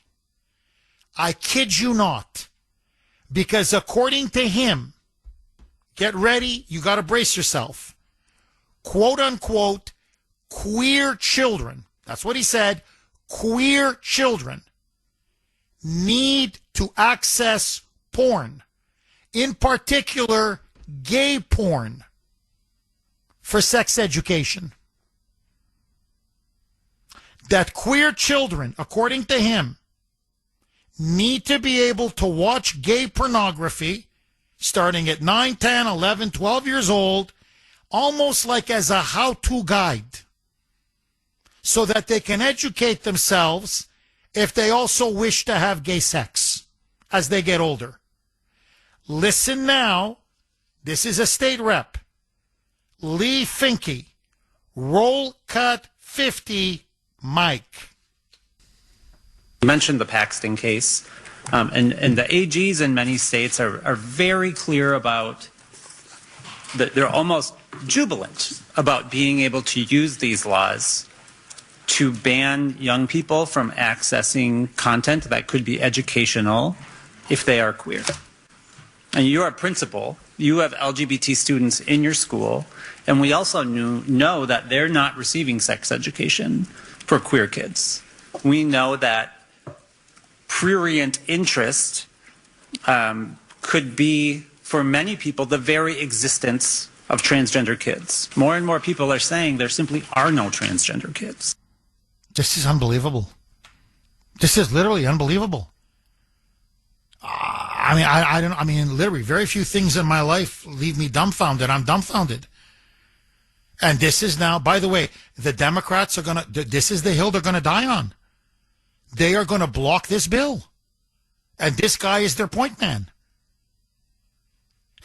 I kid you not. Because according to him, get ready, you got to brace yourself, quote unquote, queer children, that's what he said, queer children need to access porn, in particular gay porn, for sex education. That queer children, according to him, need to be able to watch gay pornography starting at 9, 10, 11, 12 years old, almost like as a how-to guide, so that they can educate themselves if they also wish to have gay sex as they get older. Listen now. This is a state rep. Lee Finke. Roll cut 50, Mike. You mentioned the Paxton case, and the AGs in many states are very clear about that. They're almost jubilant about being able to use these laws to ban young people from accessing content that could be educational if they are queer. And you're a principal, you have LGBT students in your school, and we also know that they're not receiving sex education for queer kids. We know that prurient interest could be, for many people, the very existence of transgender kids. More and more people are saying there simply are no transgender kids. This is unbelievable. This is literally unbelievable. I mean, literally, very few things in my life leave me dumbfounded. I'm dumbfounded. And this is now, by the way, the Democrats are going to, this is the hill they're going to die on. They are going to block this bill. And this guy is their point man.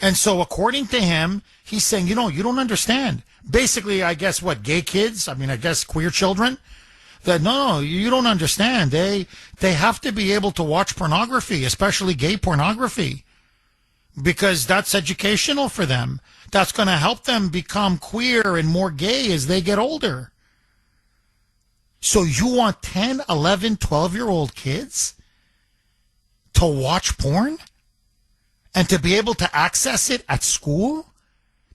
And so, according to him, he's saying, you don't understand. Basically, I guess, gay kids? I guess queer children? That, no, you don't understand. They have to be able to watch pornography, especially gay pornography, because that's educational for them. That's going to help them become queer and more gay as they get older. So you want 10, 11, 12-year-old kids to watch porn and to be able to access it at school,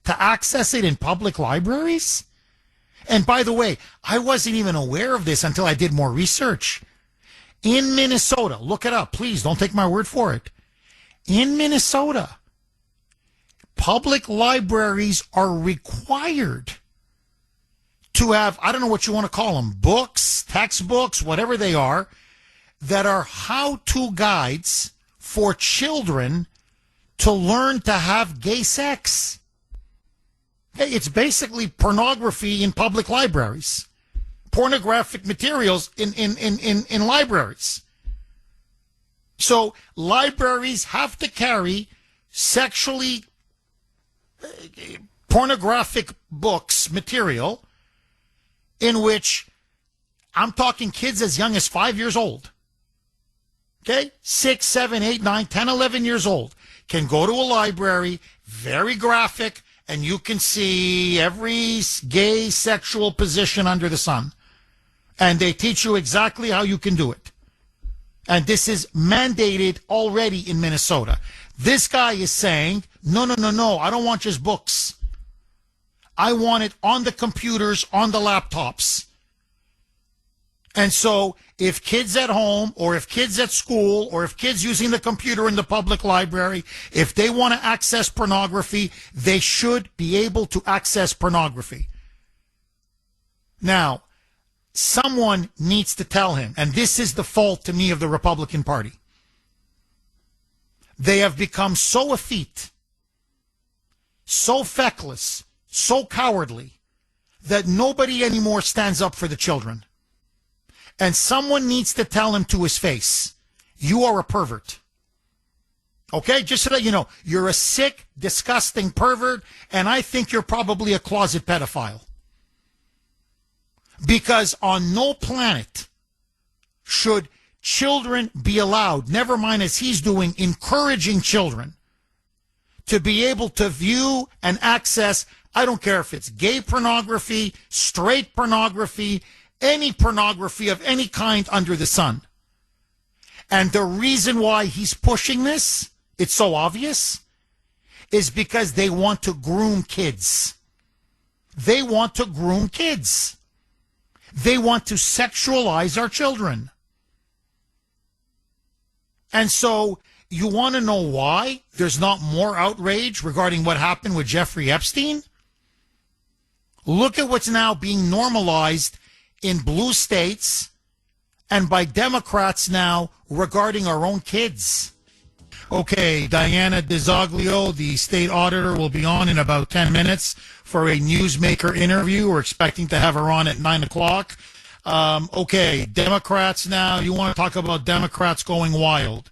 to access it in public libraries? And by the way, I wasn't even aware of this until I did more research. In Minnesota, look it up, please, don't take my word for it. In Minnesota, public libraries are required to have, I don't know what you want to call them, books, textbooks, whatever they are, that are how-to guides for children to learn to have gay sex. Hey, it's basically pornography in public libraries, pornographic materials in libraries. So libraries have to carry sexually pornographic books, material, in which I'm talking kids as young as 5 years old. Okay? 6, 7, 8, 9, 10, 11 years old can go to a library, very graphic, and you can see every gay sexual position under the sun. And they teach you exactly how you can do it. And this is mandated already in Minnesota. This guy is saying, no, I don't want just books. I want it on the computers, on the laptops. And so if kids at home or if kids at school or if kids using the computer in the public library, if they want to access pornography, they should be able to access pornography. Now, someone needs to tell him, and this is the fault to me of the Republican Party. They have become so effete, so feckless, so cowardly, that nobody anymore stands up for the children. And someone needs to tell him to his face, you are a pervert. Okay? Just so that you know, you're a sick, disgusting pervert, and I think you're probably a closet pedophile. Because on no planet should children be allowed, never mind as he's doing, encouraging children to be able to view and access, I don't care if it's gay pornography, straight pornography, any pornography of any kind under the sun. And the reason why he's pushing this, it's so obvious, is because they want to groom kids. They want to groom kids. They want to sexualize our children. And so you want to know why there's not more outrage regarding what happened with Jeffrey Epstein? Look at what's now being normalized in blue states and by Democrats now regarding our own kids. Okay, Diana DiZoglio, the state auditor, will be on in about 10 minutes for a newsmaker interview. We're expecting to have her on at 9 o'clock. Okay, Democrats now. You want to talk about Democrats going wild.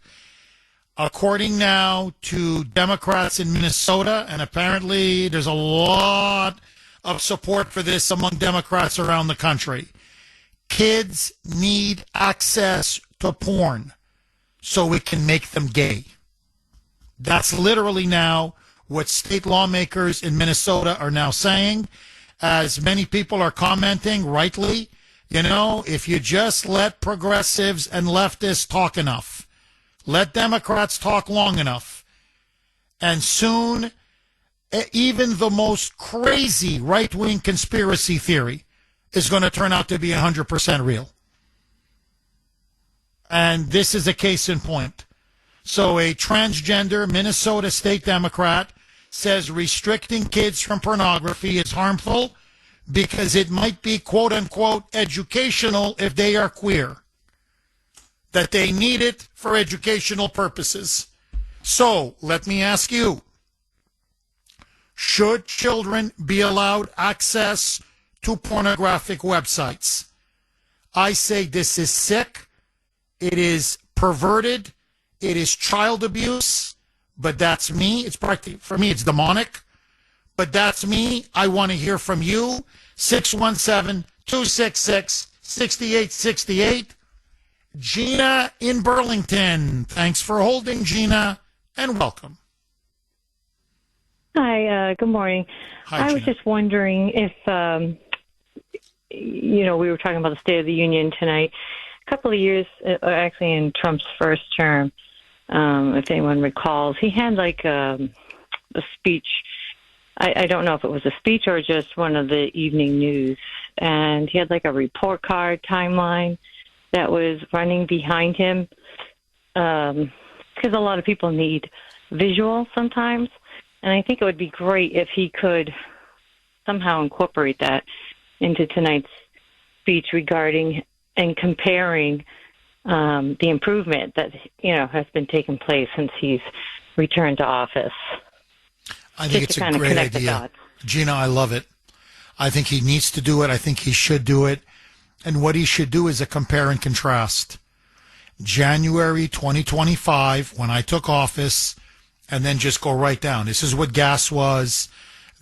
According now to Democrats in Minnesota, and apparently there's a lot of support for this among Democrats around the country, kids need access to porn so we can make them gay. That's literally now what state lawmakers in Minnesota are now saying, as many people are commenting rightly. You know, if you just let progressives and leftists talk enough, let Democrats talk long enough, and soon even the most crazy right-wing conspiracy theory is going to turn out to be 100% real. And this is a case in point. So a transgender Minnesota state Democrat says restricting kids from pornography is harmful because it might be, quote unquote, educational if they are queer. That they need it for educational purposes. So let me ask you, should children be allowed access to pornographic websites? I say this is sick. It is perverted. It is child abuse. But that's me. It's for me, it's demonic. But that's me. I want to hear from you. 617-266-6868. Gina in Burlington. Thanks for holding, Gina, and welcome. Hi, good morning. Hi, I was just wondering if, we were talking about the State of the Union tonight. A couple of years, actually in Trump's first term, if anyone recalls, he had like a speech. I don't know if it was a speech or just one of the evening news. And he had like a report card timeline that was running behind him. Because a lot of people need visual sometimes. And I think it would be great if he could somehow incorporate that into tonight's speech regarding and comparing the improvement that, has been taking place since he's returned to office. I think it's a great idea. Gina, I love it. I think he needs to do it. I think he should do it. And what he should do is a compare and contrast. January 2025, when I took office, and then just go right down. This is what gas was.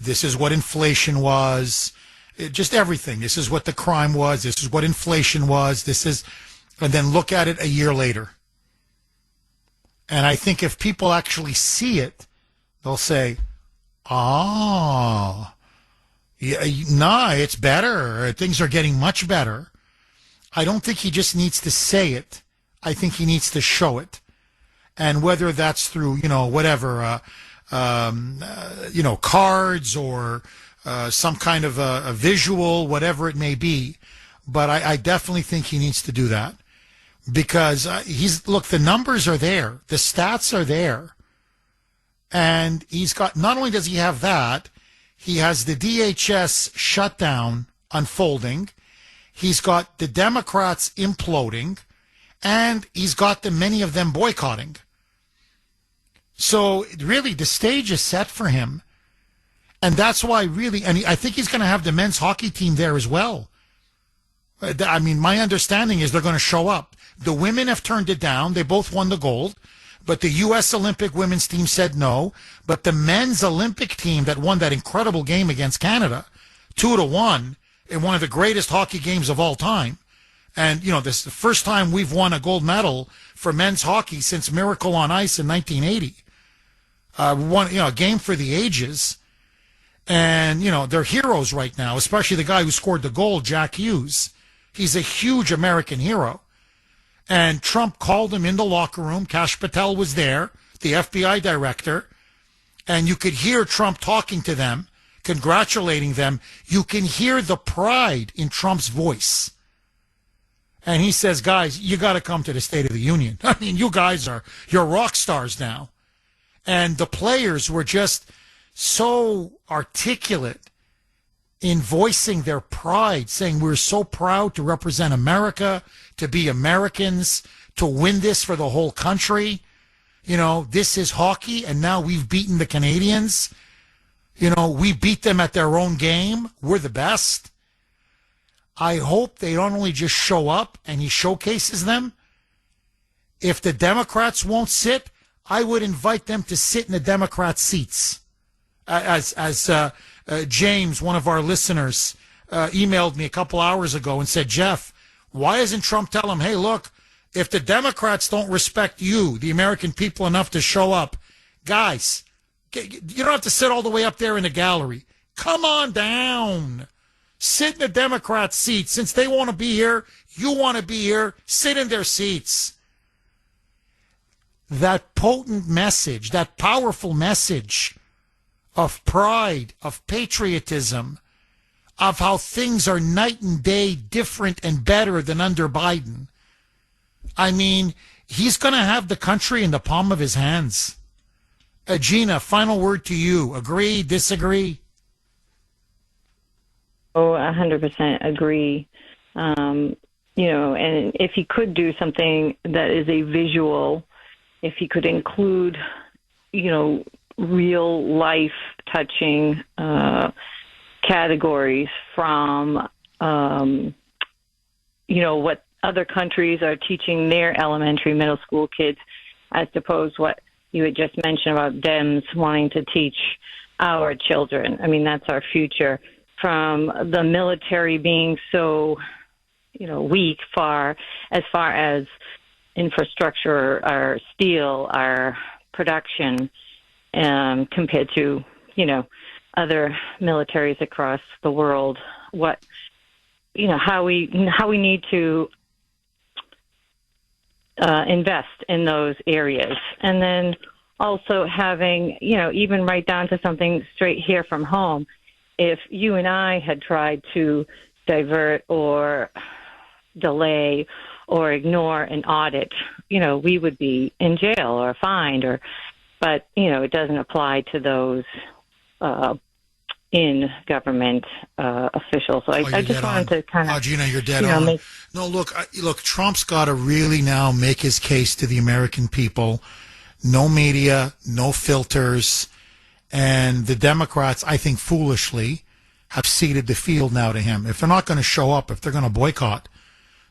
This is what inflation was. Just everything. This is what the crime was. This is what inflation was. And then look at it a year later. And I think if people actually see it, they'll say, it's better. Things are getting much better. I don't think he just needs to say it. I think he needs to show it. And whether that's through, cards or some kind of a visual, whatever it may be. But I definitely think he needs to do that because the numbers are there. The stats are there. And not only does he have that, he has the DHS shutdown unfolding. He's got the Democrats imploding. And he's got many of them boycotting. So really, the stage is set for him. And that's why I think he's going to have the men's hockey team there as well. I mean, my understanding is they're going to show up. The women have turned it down. They both won the gold. But the U.S. Olympic women's team said no. But the men's Olympic team that won that incredible game against Canada, 2-1, in one of the greatest hockey games of all time. And, this is the first time we've won a gold medal for men's hockey since Miracle on Ice in 1980. Won, a game for the ages. And, they're heroes right now, especially the guy who scored the goal, Jack Hughes. He's a huge American hero. And Trump called him in the locker room. Kash Patel was there, the FBI director. And you could hear Trump talking to them, congratulating them. You can hear the pride in Trump's voice. And he says, guys, you got to come to the State of the Union. I mean, you're rock stars now. And the players were just so articulate in voicing their pride, saying we're so proud to represent America, to be Americans, to win this for the whole country. You know, this is hockey, and now we've beaten the Canadians. You know, we beat them at their own game. We're the best. I hope they don't only just show up and he showcases them. If the Democrats won't sit, I would invite them to sit in the Democrat seats. As James, one of our listeners, emailed me a couple hours ago and said, Jeff, why doesn't Trump tell him, hey, look, if the Democrats don't respect you, the American people, enough to show up, guys, you don't have to sit all the way up there in the gallery. Come on down. Sit in the Democrat seats. Since they want to be here, you want to be here, sit in their seats. That potent message, that powerful message of pride, of patriotism, of how things are night and day different and better than under Biden. I mean, he's going to have the country in the palm of his hands. Gina, final word to you. Agree, disagree? Oh, 100% agree. You know, and if he could do something that is a visual, if he could include, you know, real life touching categories from, you know, what other countries are teaching their elementary, middle school kids, as opposed to what you had just mentioned about Dems wanting to teach our children. I mean, that's our future. From the military being so, you know, weak as far as infrastructure, our steel, our production, compared to, you know, other militaries across the world, what, you know, how we need to invest in those areas. And then also having, you know, even right down to something straight here from home. If you and I had tried to divert or delay or ignore an audit, you know, we would be in jail or fined, but, you know, it doesn't apply to those in government officials. So I just wanted to kind of... Gina, you're dead on. No, look, Trump's got to really now make his case to the American people. No media, no filters. And the Democrats, I think foolishly, have ceded the field now to him. If they're not going to show up, if they're going to boycott,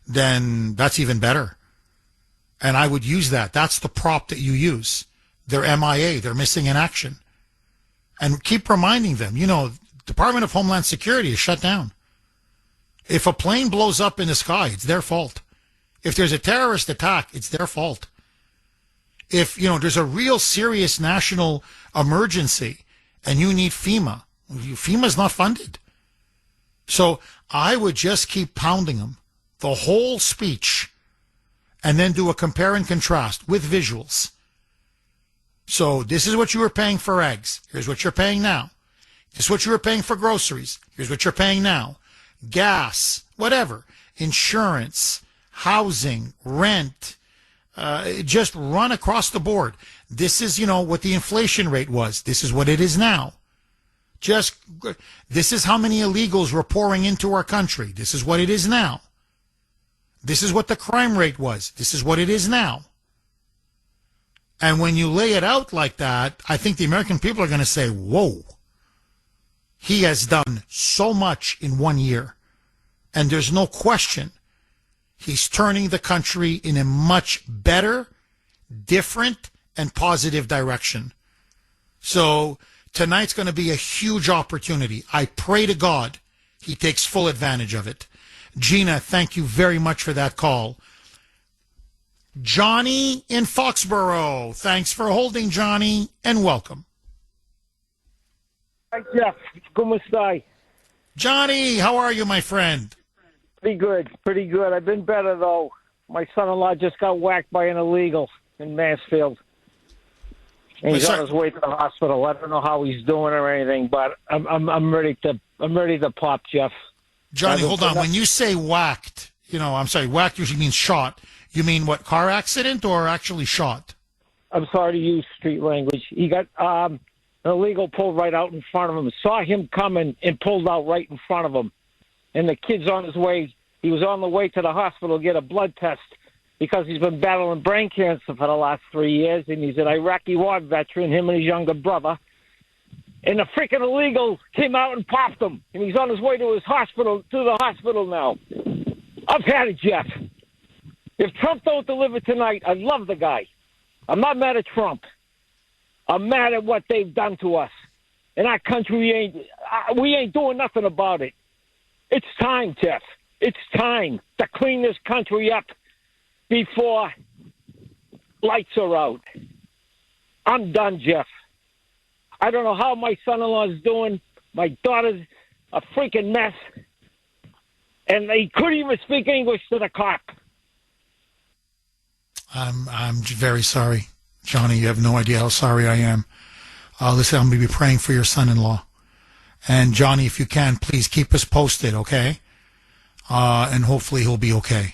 then that's even better. And I would use that. That's the prop that you use. They're MIA. They're missing in action. And keep reminding them, you know, Department of Homeland Security is shut down. If a plane blows up in the sky, it's their fault. If there's a terrorist attack, it's their fault. If, you know, there's a real serious national emergency and you need FEMA, FEMA's not funded. So I would just keep pounding them the whole speech and then do a compare and contrast with visuals. So this is what you were paying for eggs. Here's what you're paying now. This is what you were paying for groceries. Here's what you're paying now. Gas, whatever, insurance, housing, rent, just run across the board. This is, you know, what the inflation rate was. This is what it is now. This is how many illegals were pouring into our country. This is what it is now. This is what the crime rate was. This is what it is now. And when you lay it out like that, I think the American people are going to say, whoa, he has done so much in 1 year. And there's no question he's turning the country in a much better, different, and positive direction. So tonight's going to be a huge opportunity. I pray to God he takes full advantage of it. Gina, thank you very much for that call. Johnny in Foxborough. Thanks for holding, Johnny, and welcome. Hi, Jeff. ¿Cómo está? Johnny, how are you, my friend? Pretty good. I've been better, though. My son-in-law just got whacked by an illegal in Mansfield. And he's on his way to the hospital. I don't know how he's doing or anything, but I'm ready to pop, Jeff. Johnny, hold on. When you say whacked, I'm sorry, whacked usually means shot. You mean what, car accident or actually shot? I'm sorry to use street language. He got an illegal pulled right out in front of him. Saw him coming and pulled out right in front of him. And the kid's on his way. He was on the way to the hospital to get a blood test because he's been battling brain cancer for the last 3 years. And he's an Iraqi war veteran, him and his younger brother. And the freaking illegal came out and popped him. And he's on his way to the hospital now. I've had it, Jeff. If Trump don't deliver tonight, I love the guy. I'm not mad at Trump. I'm mad at what they've done to us. In our country, we ain't doing nothing about it. It's time, Jeff. It's time to clean this country up before lights are out. I'm done, Jeff. I don't know how my son-in-law is doing. My daughter's a freaking mess. And they couldn't even speak English to the cop. I'm very sorry, Johnny. You have no idea how sorry I am. Listen, I'm going to be praying for your son-in-law. And Johnny, if you can, please keep us posted, okay? And hopefully he'll be okay.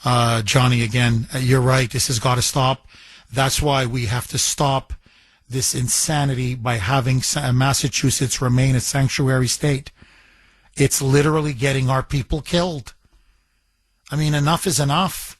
Johnny, again, you're right. This has got to stop. That's why we have to stop this insanity by having Massachusetts remain a sanctuary state. It's literally getting our people killed. I mean, enough is enough.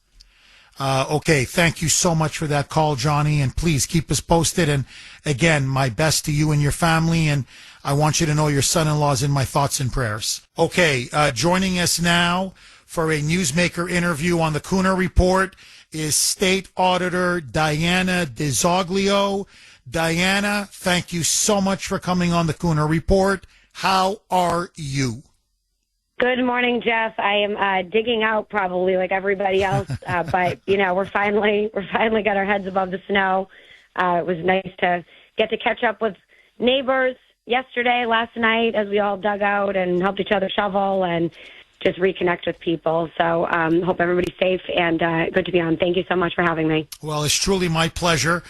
Okay, thank you so much for that call, Johnny, and please keep us posted. And again, my best to you and your family, and I want you to know your son-in-law's in my thoughts and prayers. Okay, joining us now for a newsmaker interview on the Kuhner Report is State Auditor Diana DiZoglio. Diana, thank you so much for coming on the Kuhner Report. How are you? Good morning, Jeff. I am digging out probably like everybody else, but we're finally got our heads above the snow. It was nice to get to catch up with neighbors last night as we all dug out and helped each other shovel and just reconnect with people. So hope everybody's safe and good to be on. Thank you so much for having me. Well, it's truly my pleasure.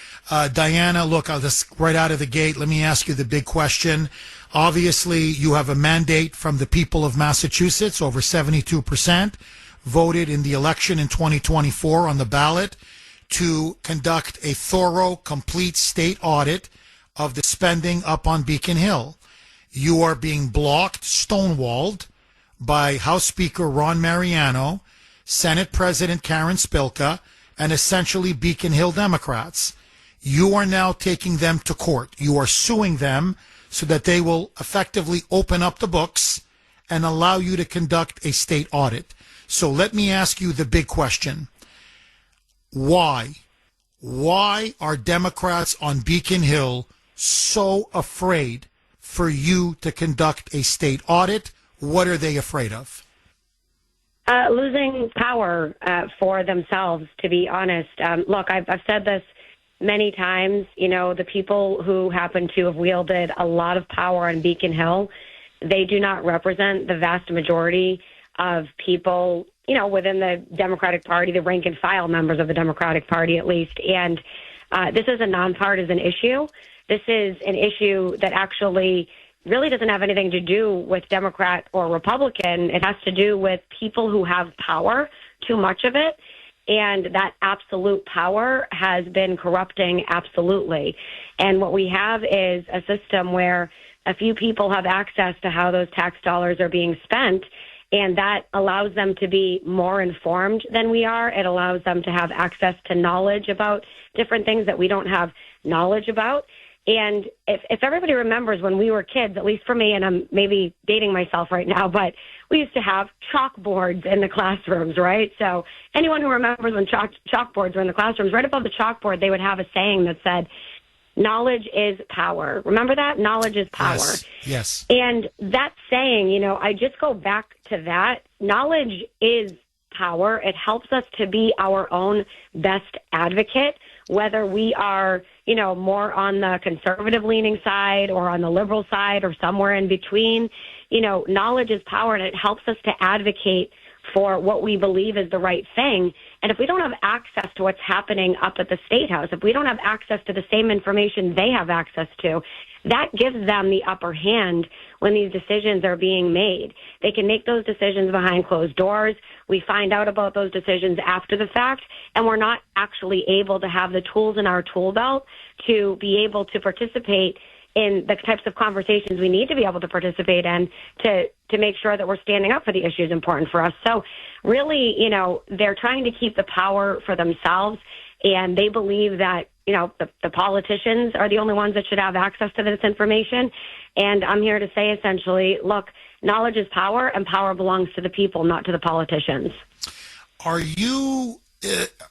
Diana, look, I'll just right out of the gate, let me ask you the big question. Obviously, you have a mandate from the people of Massachusetts. Over 72% voted in the election in 2024 on the ballot to conduct a thorough, complete state audit of the spending up on Beacon Hill. You are being blocked, stonewalled, by House Speaker Ron Mariano, Senate President Karen Spilka, and essentially Beacon Hill Democrats. You are now taking them to court. You are suing them so that they will effectively open up the books and allow you to conduct a state audit. So let me ask you the big question. Why? Why are Democrats on Beacon Hill so afraid for you to conduct a state audit? What are they afraid of? Losing power for themselves, to be honest. Look, I've said this many times. The people who happen to have wielded a lot of power on Beacon Hill, they do not represent the vast majority of people, within the Democratic Party, the rank and file members of the Democratic Party at least. And this is a nonpartisan issue. This is an issue that actually really doesn't have anything to do with Democrat or Republican. It has to do with people who have power, too much of it, and that absolute power has been corrupting absolutely. And what we have is a system where a few people have access to how those tax dollars are being spent, and that allows them to be more informed than we are. It allows them to have access to knowledge about different things that we don't have knowledge about. And if everybody remembers when we were kids, at least for me, and I'm maybe dating myself right now, but we used to have chalkboards in the classrooms, right? So anyone who remembers when chalkboards were in the classrooms, right above the chalkboard, they would have a saying that said, knowledge is power. Remember that? Knowledge is power. Yes. And that saying, I just go back to that. Knowledge is power. It helps us to be our own best advocate, whether we are, more on the conservative leaning side or on the liberal side or somewhere in between. Knowledge is power, and it helps us to advocate for what we believe is the right thing. And if we don't have access to what's happening up at the State House, if we don't have access to the same information they have access to, that gives them the upper hand when these decisions are being made. They can make those decisions behind closed doors. We find out about those decisions after the fact, and we're not actually able to have the tools in our tool belt to be able to participate in the types of conversations we need to be able to participate in to make sure that we're standing up for the issues important for us. So really, you know, they're trying to keep the power for themselves, and they believe that, you know, the politicians are the only ones that should have access to this information. And I'm here to say essentially, look, knowledge is power, and power belongs to the people, not to the politicians. Are you,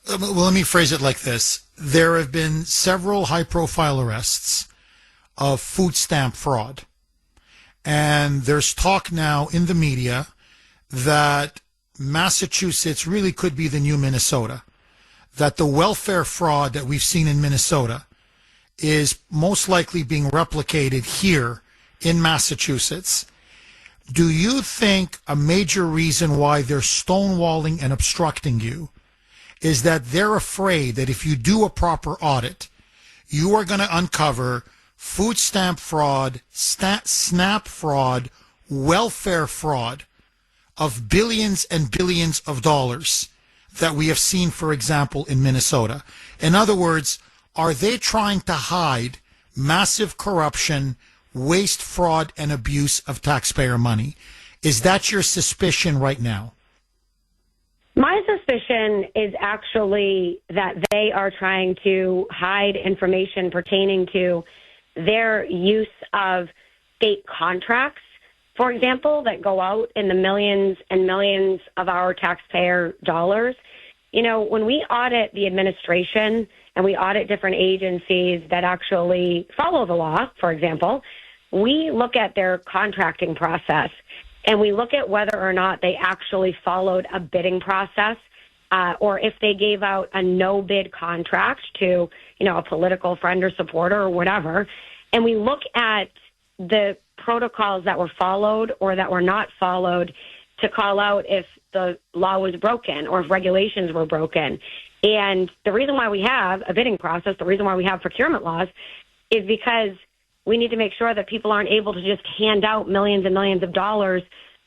well, let me phrase it like this. There have been several high-profile arrests of food stamp fraud. And there's talk now in the media that Massachusetts really could be the new Minnesota, that the welfare fraud that we've seen in Minnesota is most likely being replicated here in Massachusetts. Do you think a major reason why they're stonewalling and obstructing you is that they're afraid that if you do a proper audit, you are going to uncover food stamp fraud, SNAP fraud, welfare fraud of billions and billions of dollars that we have seen, for example, in Minnesota? In other words, are they trying to hide massive corruption, waste, fraud, and abuse of taxpayer money? Is that your suspicion right now? My suspicion is actually that they are trying to hide information pertaining to their use of state contracts, for example, that go out in the millions and millions of our taxpayer dollars. You know, when we audit the administration and we audit different agencies that actually follow the law, for example, we look at their contracting process and we look at whether or not they actually followed a bidding process, or if they gave out a no-bid contract to, you know, a political friend or supporter or whatever. And we look at the protocols that were followed or that were not followed to call out if the law was broken or if regulations were broken. And the reason why we have a bidding process, the reason why we have procurement laws, is because we need to make sure that people aren't able to just hand out millions and millions of dollars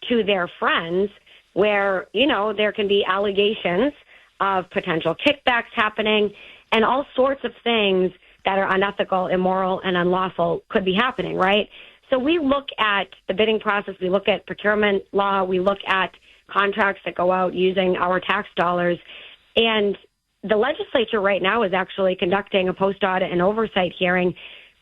to their friends where, you know, there can be allegations of potential kickbacks happening and all sorts of things that are unethical, immoral, and unlawful could be happening, right? So we look at the bidding process, we look at procurement law, we look at contracts that go out using our tax dollars, and the legislature right now is actually conducting a post-audit and oversight hearing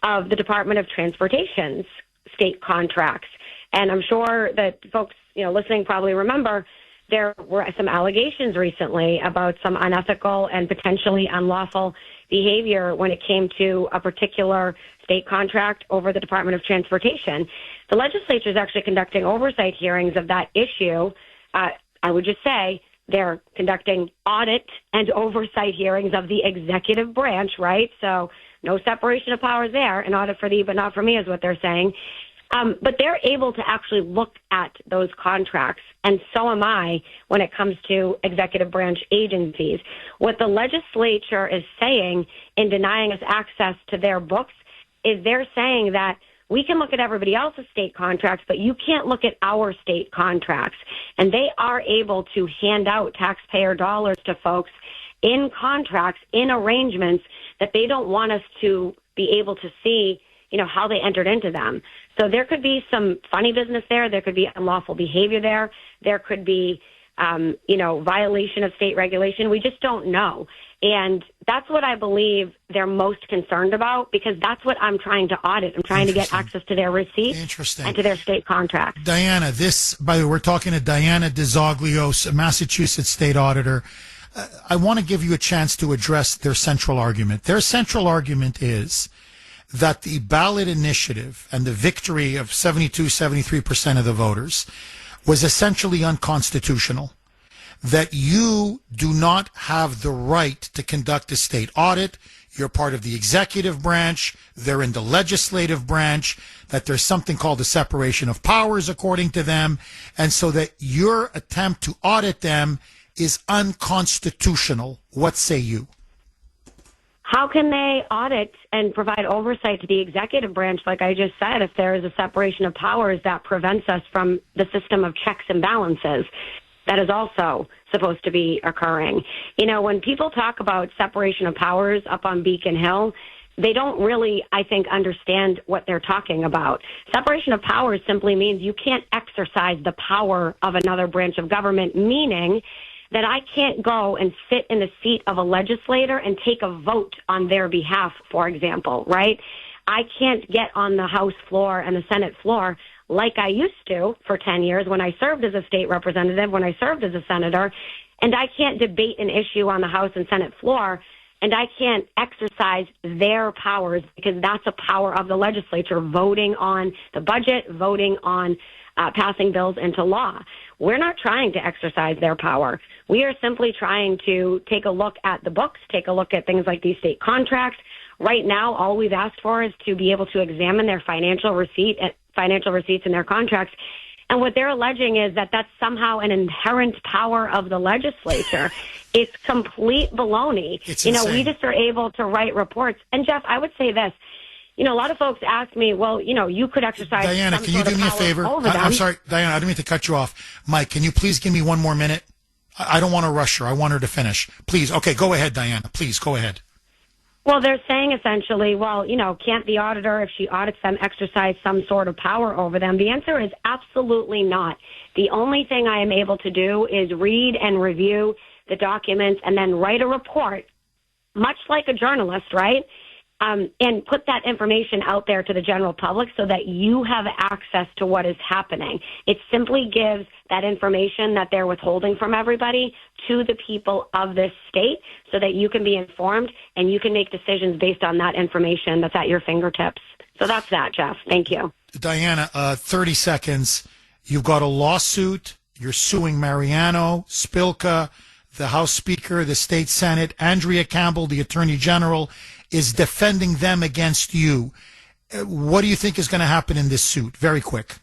of the Department of Transportation's state contracts. And I'm sure that folks, you know, listening probably remember there were some allegations recently about some unethical and potentially unlawful behavior when it came to a particular state contract over the Department of Transportation. The legislature is actually conducting oversight hearings of that issue. I would just say they're conducting audit and oversight hearings of the executive branch, right? So no separation of powers there. An audit for thee, but not for me is what they're saying. But they're able to actually look at those contracts, and so am I when it comes to executive branch agencies. What the legislature is saying in denying us access to their books is they're saying that we can look at everybody else's state contracts, but you can't look at our state contracts. And they are able to hand out taxpayer dollars to folks in contracts, in arrangements that they don't want us to be able to see, you know, how they entered into them. So there could be some funny business there. There could be unlawful behavior there. There could be, you know, violation of state regulation. We just don't know. And that's what I believe they're most concerned about, because that's what I'm trying to audit. I'm trying to get access to their receipts and to their state contracts. Diana, this, by the way, we're talking to Diana DiZoglio, Massachusetts state auditor. I want to give you a chance to address their central argument. Their central argument is that the ballot initiative and the victory of 73% of the voters was essentially unconstitutional, that you do not have the right to conduct a state audit, you're part of the executive branch, they're in the legislative branch, that there's something called the separation of powers according to them, and so that your attempt to audit them is unconstitutional. What say you? How can they audit and provide oversight to the executive branch, like I just said, if there is a separation of powers that prevents us from the system of checks and balances that is also supposed to be occurring? You know, when people talk about separation of powers up on Beacon Hill, they don't really, I think, understand what they're talking about. Separation of powers simply means you can't exercise the power of another branch of government, meaning that I can't go and sit in the seat of a legislator and take a vote on their behalf, for example, right? I can't get on the House floor and the Senate floor like I used to for 10 years when I served as a state representative, when I served as a senator, and I can't debate an issue on the House and Senate floor, and I can't exercise their powers because that's a power of the legislature, voting on the budget, voting on passing bills into law. We're not trying to exercise their power. We are simply trying to take a look at the books, take a look at things like these state contracts. Right now, all we've asked for is to be able to examine their financial receipts in their contracts. And what they're alleging is that that's somehow an inherent power of the legislature. It's complete baloney. It's you know, insane. we just are able to write reports. And Jeff, I would say this. You know, a lot of folks ask me, well, you know, you could exercise Diana, some can you sort do of me a power favor? over them. I'm sorry, Diana, I don't mean to cut you off. Mike, can you please give me one more minute? I don't want to rush her. I want her to finish. Please. Okay, go ahead, Diana. Please, go ahead. Well, they're saying essentially, well, you know, can't the auditor, if she audits them, exercise some sort of power over them? The answer is absolutely not. The only thing I am able to do is read and review the documents and then write a report, much like a journalist, right? And put that information out there to the general public so that you have access to what is happening. It simply gives that information that they're withholding from everybody to the people of this state so that you can be informed and you can make decisions based on that information that's at your fingertips. So that's that, Jeff. Thank you. Diana, 30 seconds. You've got a lawsuit. You're suing Mariano, Spilka, the House Speaker, the State Senate. Andrea Campbell, the Attorney General, is defending them against you. What do you think is going to happen in this suit? Very quick.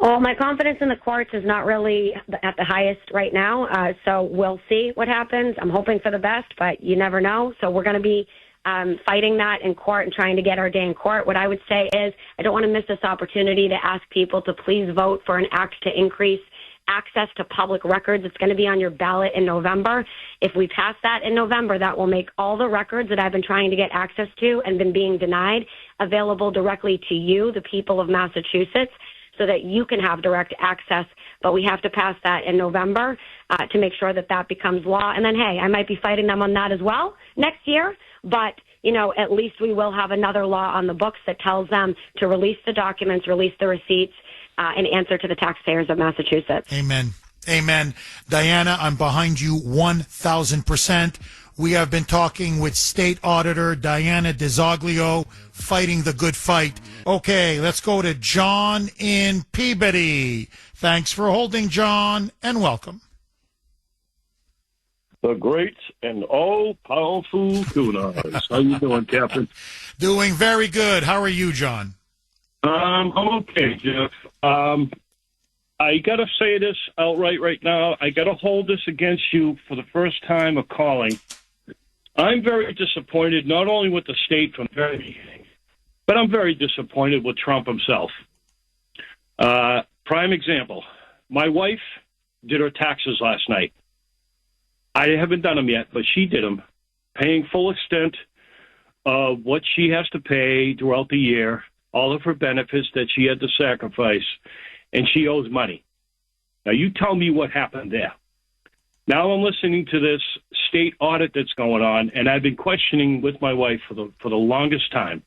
Well, my confidence in the courts is not really at the highest right now, so we'll see what happens. I'm hoping for the best, but you never know. So we're going to be fighting that in court and trying to get our day in court. What I would say is I don't want to miss this opportunity to ask people to please vote for an act to increase access to public records. It's going to be on your ballot in November. If we pass that in November, that will make all the records that I've been trying to get access to and been being denied available directly to you, the people of Massachusetts, so that you can have direct access. But we have to pass that in November to make sure that that becomes law. And then, hey, I might be fighting them on that as well next year. But, you know, at least we will have another law on the books that tells them to release the documents, release the receipts, in answer to the taxpayers of Massachusetts. Amen. Amen. Diana, I'm behind you 1,000%. We have been talking with State Auditor Diana DiZoglio, fighting the good fight. Okay, let's go to John in Peabody. Thanks for holding, John, and welcome. The great and all-powerful Kuhner. How you doing, Captain? Doing very good. How are you, John? I'm okay, Jeff. I got to say this outright right now. I got to hold this against you for the first time of calling. I'm very disappointed, not only with the state from the very beginning, but I'm very disappointed with Trump himself. Prime example, my wife did her taxes last night. I haven't done them yet, but she did them, paying full extent of what she has to pay throughout the year, all of her benefits that she had to sacrifice, and she owes money. Now, you tell me what happened there. Now I'm listening to this state audit that's going on, and I've been questioning with my wife for the longest time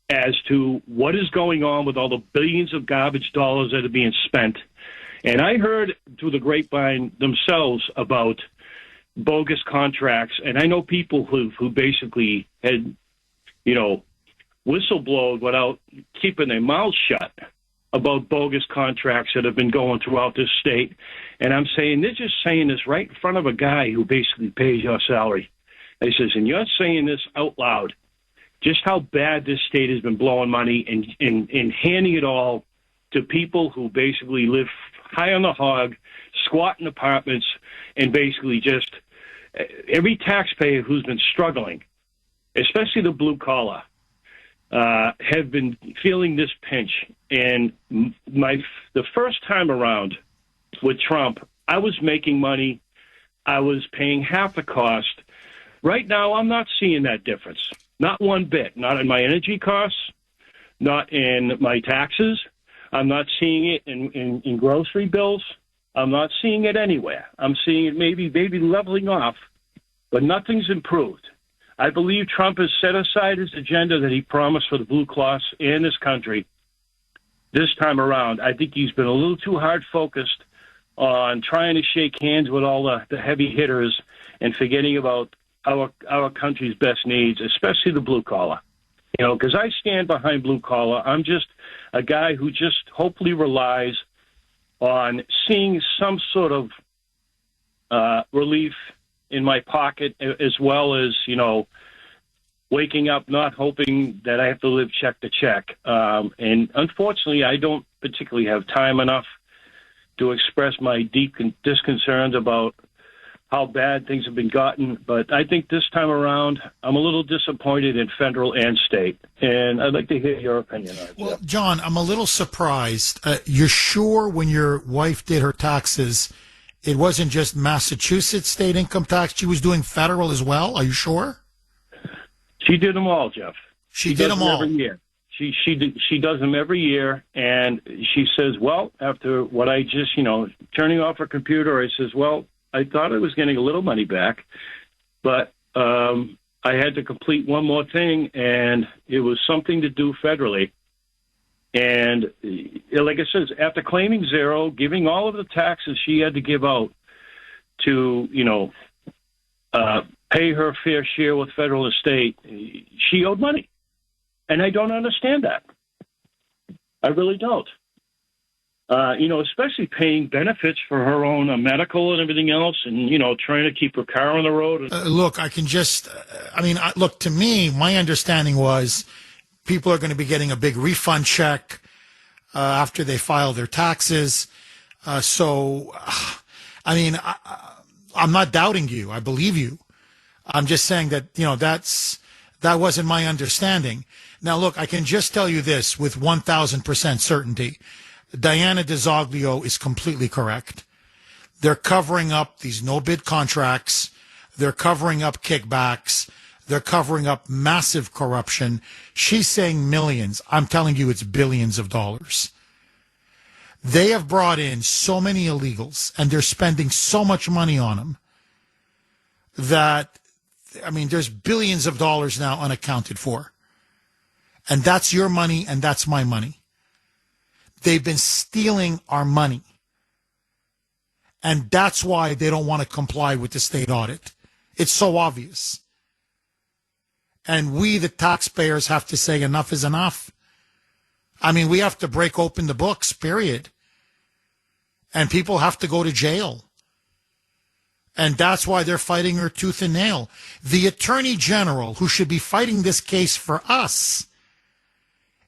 as to what is going on with all the billions of garbage dollars that are being spent. And I heard through the grapevine themselves about bogus contracts, and I know people who basically had, whistleblowed without keeping their mouths shut about bogus contracts that have been going throughout this state. And I'm saying they're just saying this right in front of a guy who basically pays your salary. I says, and you're saying this out loud, just how bad this state has been blowing money and handing it all to people who basically live high on the hog, squat in apartments, and basically just every taxpayer who's been struggling, especially the blue collar, have been feeling this pinch. And the first time around with Trump, I was making money. I was paying half the cost. Right now, I'm not seeing that difference. Not one bit. Not in my energy costs, not in my taxes. I'm not seeing it in grocery bills. I'm not seeing it anywhere. I'm seeing it maybe leveling off, but nothing's improved. I believe Trump has set aside his agenda that he promised for the blue class and this country this time around. I think he's been a little too hard focused on trying to shake hands with all the heavy hitters and forgetting about our country's best needs, especially the blue collar. You know, because I stand behind blue collar. I'm just a guy who just hopefully relies on seeing some sort of relief in my pocket, as well as, you know, waking up not hoping that I have to live check to check. And unfortunately, I don't particularly have time enough to express my deep disconcerns about how bad things have been gotten. But I think this time around, I'm a little disappointed in federal and state. And I'd like to hear your opinion on it. Well, John, I'm a little surprised. You're sure when your wife did her taxes, it wasn't just Massachusetts state income tax? She was doing federal as well? Are you sure? She did them all, Jeff. She did them all? Every year. She does them every year, and she says, well, after what I just, turning off her computer, I says, well, I thought I was getting a little money back, but I had to complete one more thing, and it was something to do federally. And like I says, after claiming zero, giving all of the taxes she had to give out to, pay her fair share with federal and state, she owed money. And I don't understand that. I really don't. Especially paying benefits for her own medical and everything else, and, trying to keep her car on the road. Look, I can just, look, to me, my understanding was people are going to be getting a big refund check after they file their taxes. I'm not doubting you. I believe you. I'm just saying that, that wasn't my understanding. Now, look, I can just tell you this with 1,000% certainty. Diana DiZoglio is completely correct. They're covering up these no-bid contracts. They're covering up kickbacks. They're covering up massive corruption. She's saying millions. I'm telling you, it's billions of dollars. They have brought in so many illegals, and they're spending so much money on them that, there's billions of dollars now unaccounted for. And that's your money, and that's my money. They've been stealing our money. And that's why they don't want to comply with the state audit. It's so obvious. And we, the taxpayers, have to say enough is enough. We have to break open the books, period. And people have to go to jail. And that's why they're fighting her tooth and nail. The Attorney General, who should be fighting this case for us,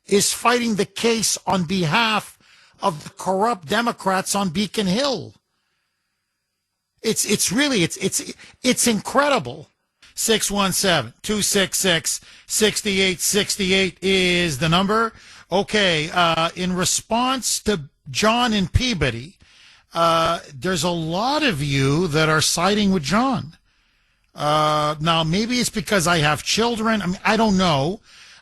is fighting the case on behalf of the corrupt Democrats on Beacon Hill. It's incredible. 617-266-6868 is the number. Okay, in response to John in Peabody, there's a lot of you that are siding with John. Now, maybe it's because I have children. I don't know.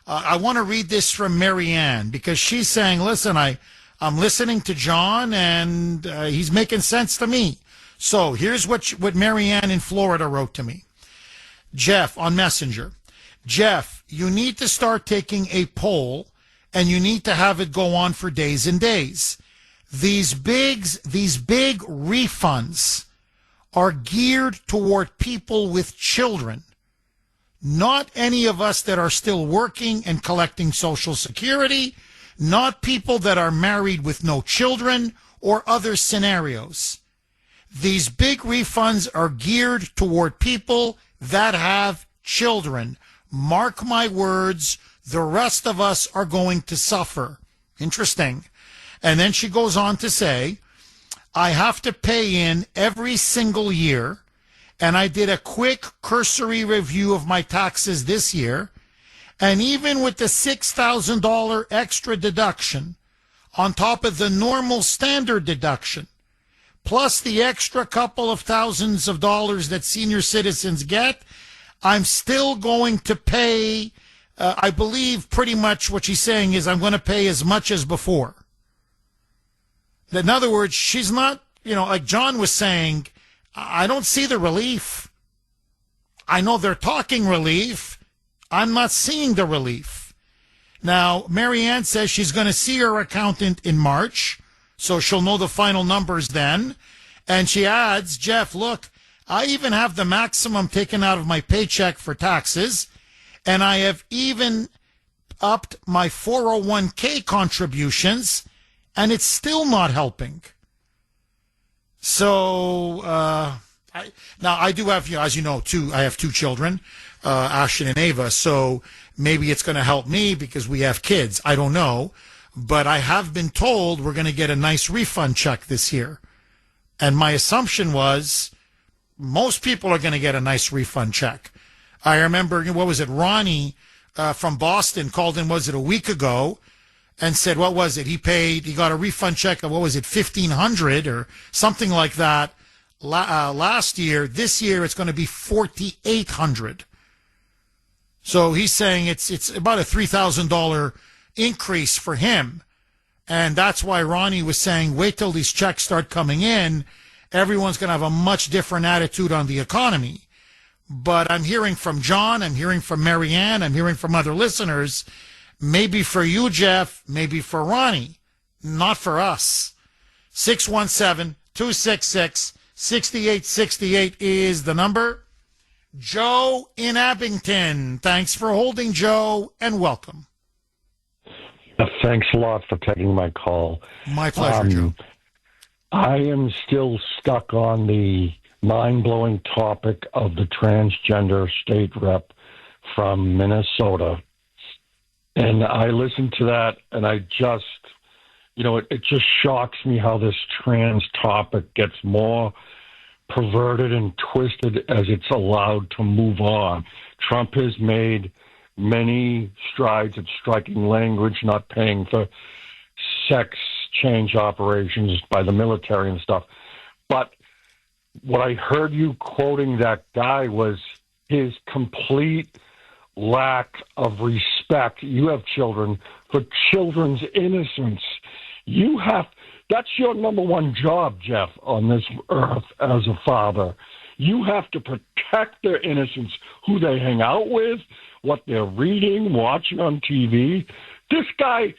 I want to read this from Marianne because she's saying, listen, I'm listening to John and he's making sense to me. So here's what Marianne in Florida wrote to me. Jeff, on Messenger. Jeff, you need to start taking a poll and you need to have it go on for days and days. These big refunds are geared toward people with children. Not any of us that are still working and collecting Social Security, not people that are married with no children or other scenarios. These big refunds are geared toward people that have children. Mark my words, the rest of us are going to suffer. Interesting. And then she goes on to say, I have to pay in every single year, and I did a quick cursory review of my taxes this year, and even with the $6,000 extra deduction on top of the normal standard deduction, plus the extra couple of thousands of dollars that senior citizens get, I'm still going to pay, I believe pretty much what she's saying is I'm going to pay as much as before. In other words, she's not, like John was saying, I don't see the relief. I know they're talking relief. I'm not seeing the relief. Now, Marianne says she's going to see her accountant in March, so she'll know the final numbers then. And she adds, Jeff, look, I even have the maximum taken out of my paycheck for taxes, and I have even upped my 401k contributions, and it's still not helping. So, now I do have, as you know, I have two children, Ashton and Ava, so maybe it's going to help me because we have kids. I don't know. But I have been told we're going to get a nice refund check this year. And my assumption was most people are going to get a nice refund check. I remember, what was it, Ronnie from Boston called in, was it a week ago, and said, what was it? He got a refund check of, $1,500 or something like that last year. This year it's going to be $4,800. So he's saying it's about a $3,000 increase for him. And that's why Ronnie was saying, wait till these checks start coming in. Everyone's going to have a much different attitude on the economy. But I'm hearing from John, I'm hearing from Marianne, I'm hearing from other listeners, maybe for you, Jeff, maybe for Ronnie, not for us. 617-266-6868 is the number. Joe in Abington. Thanks for holding, Joe, and welcome. Thanks a lot for taking my call. My pleasure, Joe. I am still stuck on the mind-blowing topic of the transgender state rep from Minnesota. And I listened to that, and I just, it just shocks me how this trans topic gets more perverted and twisted as it's allowed to move on. Trump has made many strides at striking language, not paying for sex change operations by the military and stuff. But what I heard you quoting that guy was his complete lack of respect. You have children, for children's innocence. That's your number one job, Jeff, on this earth as a father. You have to protect their innocence, who they hang out with, what they're reading, watching on TV. This guy,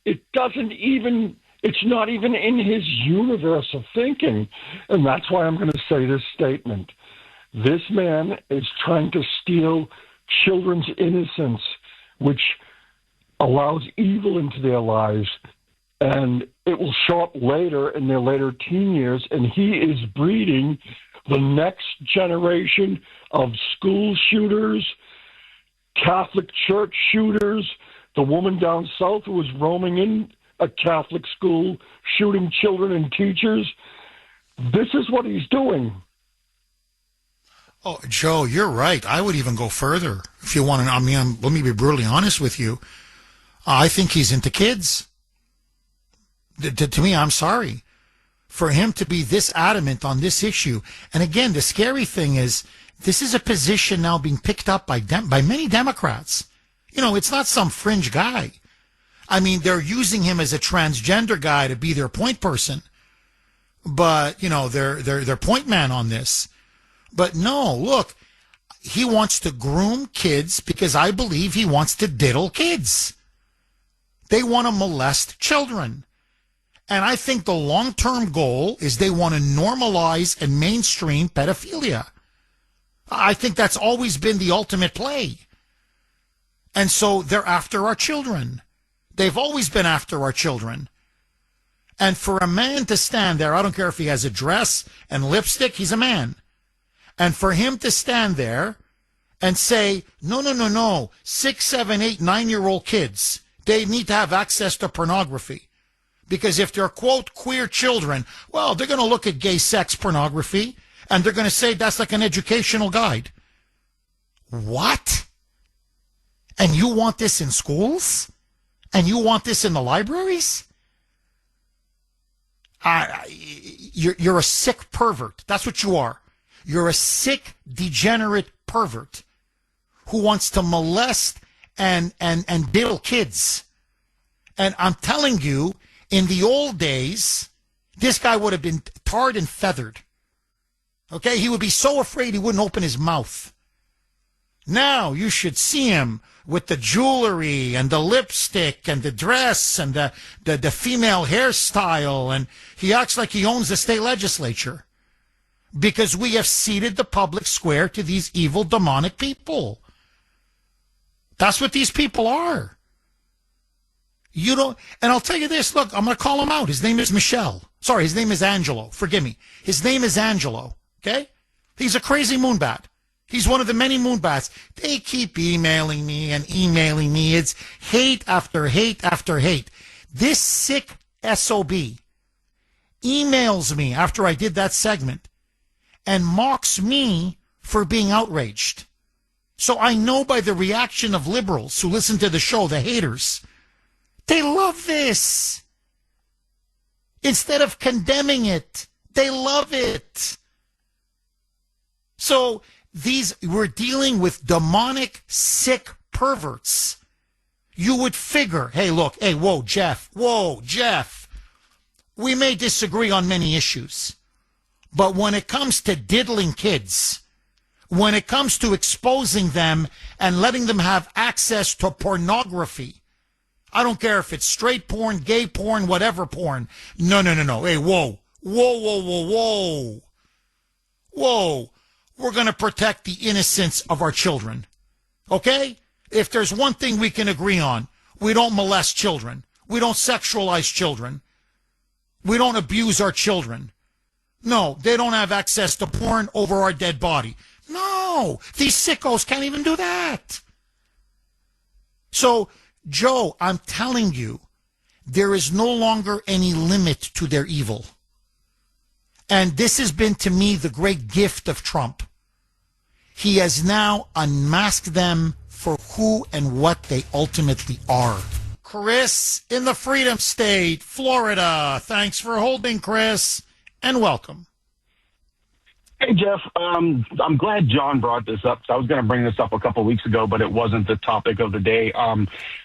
it's not even in his universe of thinking. And that's why I'm going to say this statement. This man is trying to steal children's innocence, which allows evil into their lives. And it will show up later in their later teen years. And he is breeding the next generation of school shooters, Catholic church shooters, the woman down south who was roaming in a Catholic school, shooting children and teachers. This is what he's doing. Oh, Joe, you're right. I would even go further. If you want to, let me be brutally honest with you. I think he's into kids. To me, I'm sorry. For him to be this adamant on this issue. And again, the scary thing is, this is a position now being picked up by many Democrats. It's not some fringe guy. They're using him as a transgender guy to be their point person. But, they're point man on this. But no, look, he wants to groom kids because I believe he wants to diddle kids. They want to molest children. And I think the long-term goal is they want to normalize and mainstream pedophilia. I think that's always been the ultimate play. And so they're after our children. They've always been after our children. And for a man to stand there, I don't care if he has a dress and lipstick, he's a man. And for him to stand there and say, no, 6, 7, 8, 9-year-old kids, they need to have access to pornography. Because if they're, quote, queer children, well, they're going to look at gay sex pornography, and they're going to say that's like an educational guide. What? And you want this in schools? And you want this in the libraries? You're a sick pervert. That's what you are. You're a sick, degenerate pervert who wants to molest and diddle kids. And I'm telling you, in the old days, this guy would have been tarred and feathered. Okay? He would be so afraid he wouldn't open his mouth. Now you should see him with the jewelry and the lipstick and the dress and the female hairstyle, and he acts like he owns the state legislature because we have ceded the public square to these evil, demonic people. That's what these people are. You don't, and I'll tell you this, look, I'm going to call him out. His name is Michelle. Sorry, his name is Angelo. Forgive me. His name is Angelo, okay? He's a crazy moonbat. He's one of the many moonbats. They keep emailing me and emailing me. It's hate after hate after hate. This sick SOB emails me after I did that segment and mocks me for being outraged. So I know by the reaction of liberals who listen to the show, the haters, they love this. Instead of condemning it, they love it. So we're dealing with demonic, sick perverts. You would figure, hey, look, hey, whoa, Jeff, we may disagree on many issues, but when it comes to diddling kids, when it comes to exposing them and letting them have access to pornography, I don't care if it's straight porn, gay porn, whatever porn. No. Hey, whoa. We're going to protect the innocence of our children. Okay? If there's one thing we can agree on, we don't molest children. We don't sexualize children. We don't abuse our children. No, they don't have access to porn over our dead body. No, these sickos can't even do that. So, Joe, I'm telling you, there is no longer any limit to their evil. And this has been, to me, the great gift of Trump. He has now unmasked them for who and what they ultimately are. Chris in the Freedom State, Florida. Thanks for holding, Chris, and welcome. Hey, Jeff. I'm glad John brought this up. I was going to bring this up a couple of weeks ago, but it wasn't the topic of the day.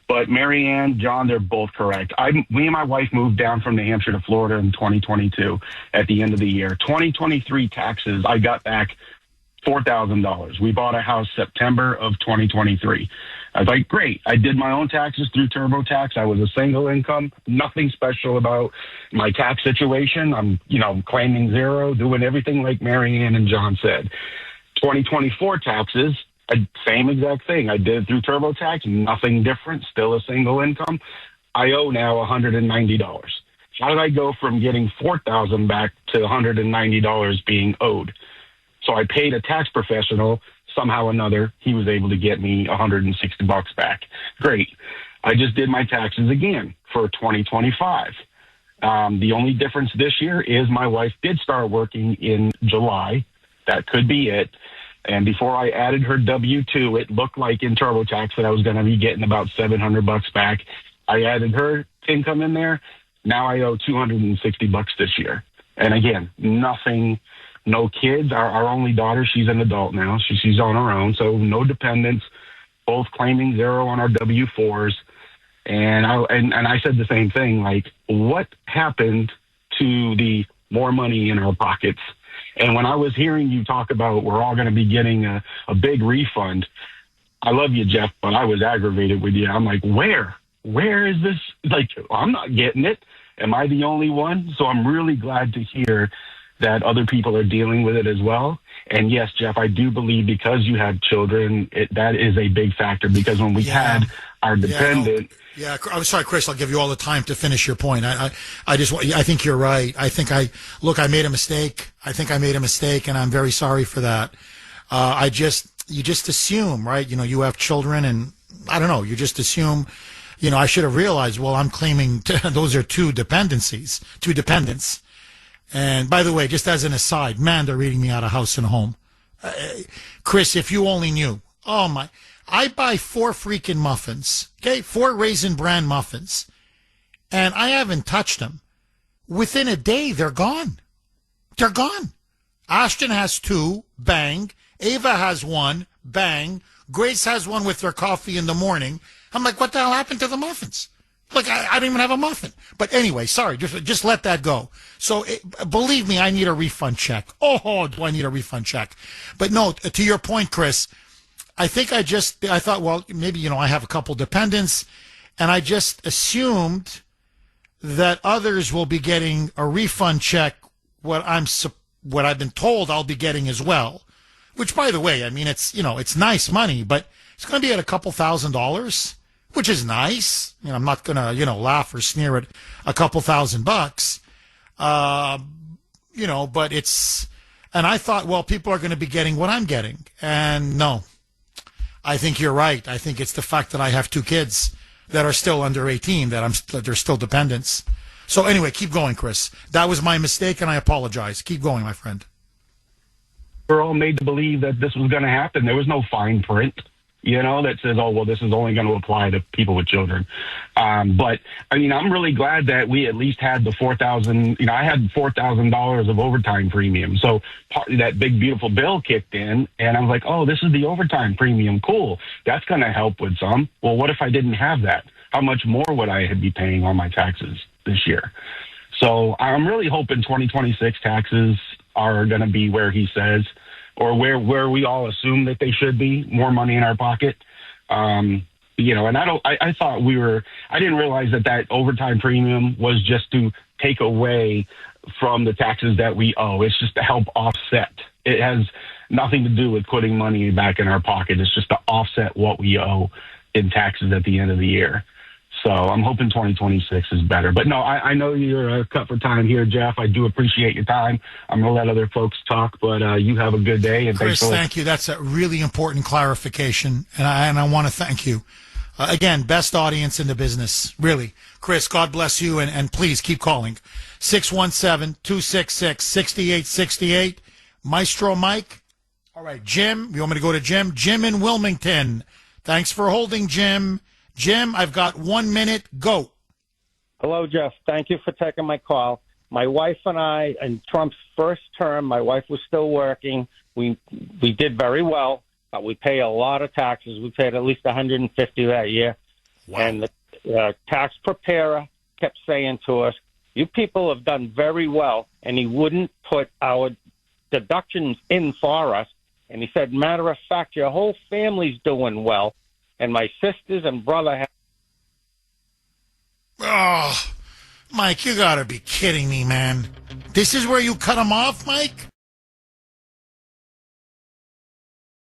But Marianne, John, they're both correct. We and my wife moved down from New Hampshire to Florida in 2022 at the end of the year. 2023 taxes, I got back $4,000. We bought a house September of 2023. I was like, great. I did my own taxes through TurboTax. I was a single income, nothing special about my tax situation. I'm, claiming zero, doing everything like Marianne and John said. 2024 taxes, same exact thing. I did it through TurboTax, nothing different, still a single income. I owe now $190. How did I go from getting $4,000 back to $190 being owed? So I paid a tax professional. Somehow or another, he was able to get me $160 back. Great. I just did my taxes again for 2025. The only difference this year is my wife did start working in July. That could be it. And before I added her W-2, it looked like in TurboTax that I was going to be getting about $700 back. I added her income in there. Now I owe $260 this year. And again, nothing. No kids. Our only daughter, she's an adult now. She's on her own, so no dependents. Both claiming zero on our W-4s. And I said the same thing, like, what happened to the more money in our pockets? And when I was hearing you talk about we're all going to be getting a big refund, I love you, Jeff, but I was aggravated with you. I'm like, where? Where is this? Like, I'm not getting it. Am I the only one? So I'm really glad to hear that other people are dealing with it as well. And yes, Jeff, I do believe because you have children, that is a big factor, because when we had our dependent... Yeah, I'm sorry, Chris, I'll give you all the time to finish your point. I think you're right. I made a mistake. I think I made a mistake, and I'm very sorry for that. you just assume, right? You know, you have children, and I don't know, you just assume, you know, I should have realized, well, I'm claiming those are two dependents. And by the way, just as an aside, man, they're reading me out of house and home. Chris, if you only knew. Oh, my. I buy 4 freaking muffins, okay? 4 Raisin Bran muffins. And I haven't touched them. Within a day, they're gone. They're gone. Ashton has 2, bang. Ava has 1, bang. Grace has 1 with her coffee in the morning. I'm like, what the hell happened to the muffins? Look, I don't even have a muffin. But anyway, sorry, just let that go. So believe me, I need a refund check. Oh, do I need a refund check? But no, to your point, Chris, I thought, well, maybe, you know, I have a couple dependents, and I just assumed that others will be getting a refund check, what I've been told I'll be getting as well. Which, by the way, I mean, it's, you know, it's nice money, but it's going to be at a couple $1,000s. Which is nice. You know, I'm not going to, you know, laugh or sneer at a couple $1,000. You know, but it's, and I thought, well, people are going to be getting what I'm getting. And no, I think you're right. I think it's the fact that I have 2 kids that are still under 18, that they're still dependents. So anyway, keep going, Chris. That was my mistake, and I apologize. Keep going, my friend. We're all made to believe that this was going to happen. There was no fine print, you know, that says, oh, well, this is only going to apply to people with children. But, I mean, I'm really glad that we at least had the $4,000, you know, I had $4,000 of overtime premium. So that big, beautiful bill kicked in, and I was like, oh, this is the overtime premium. Cool. That's going to help with some. Well, what if I didn't have that? How much more would I be paying on my taxes this year? So I'm really hoping 2026 taxes are going to be where he says, or where we all assume that they should be, more money in our pocket. You know, and I thought I didn't realize that overtime premium was just to take away from the taxes that we owe. It's just to help offset. It has nothing to do with putting money back in our pocket. It's just to offset what we owe in taxes at the end of the year. So I'm hoping 2026 is better. But no, I know you're cut for time here, Jeff. I do appreciate your time. I'm going to let other folks talk, but you have a good day. And Chris, thank you. That's a really important clarification, and I want to thank you. Again, best audience in the business, really. Chris, God bless you, and please keep calling. 617-266-6868. Maestro Mike. All right, Jim. You want me to go to Jim? Jim in Wilmington. Thanks for holding, Jim. Jim, I've got 1 minute. Go. Hello, Jeff. Thank you for taking my call. My wife and I, in Trump's first term, my wife was still working. We did very well, but we pay a lot of taxes. We paid at least $150 that year. Wow. And the tax preparer kept saying to us, you people have done very well, and he wouldn't put our deductions in for us. And he said, matter of fact, your whole family's doing well. And my sisters and brother have... Oh, Mike, you got to be kidding me, man. This is where you cut him off, Mike?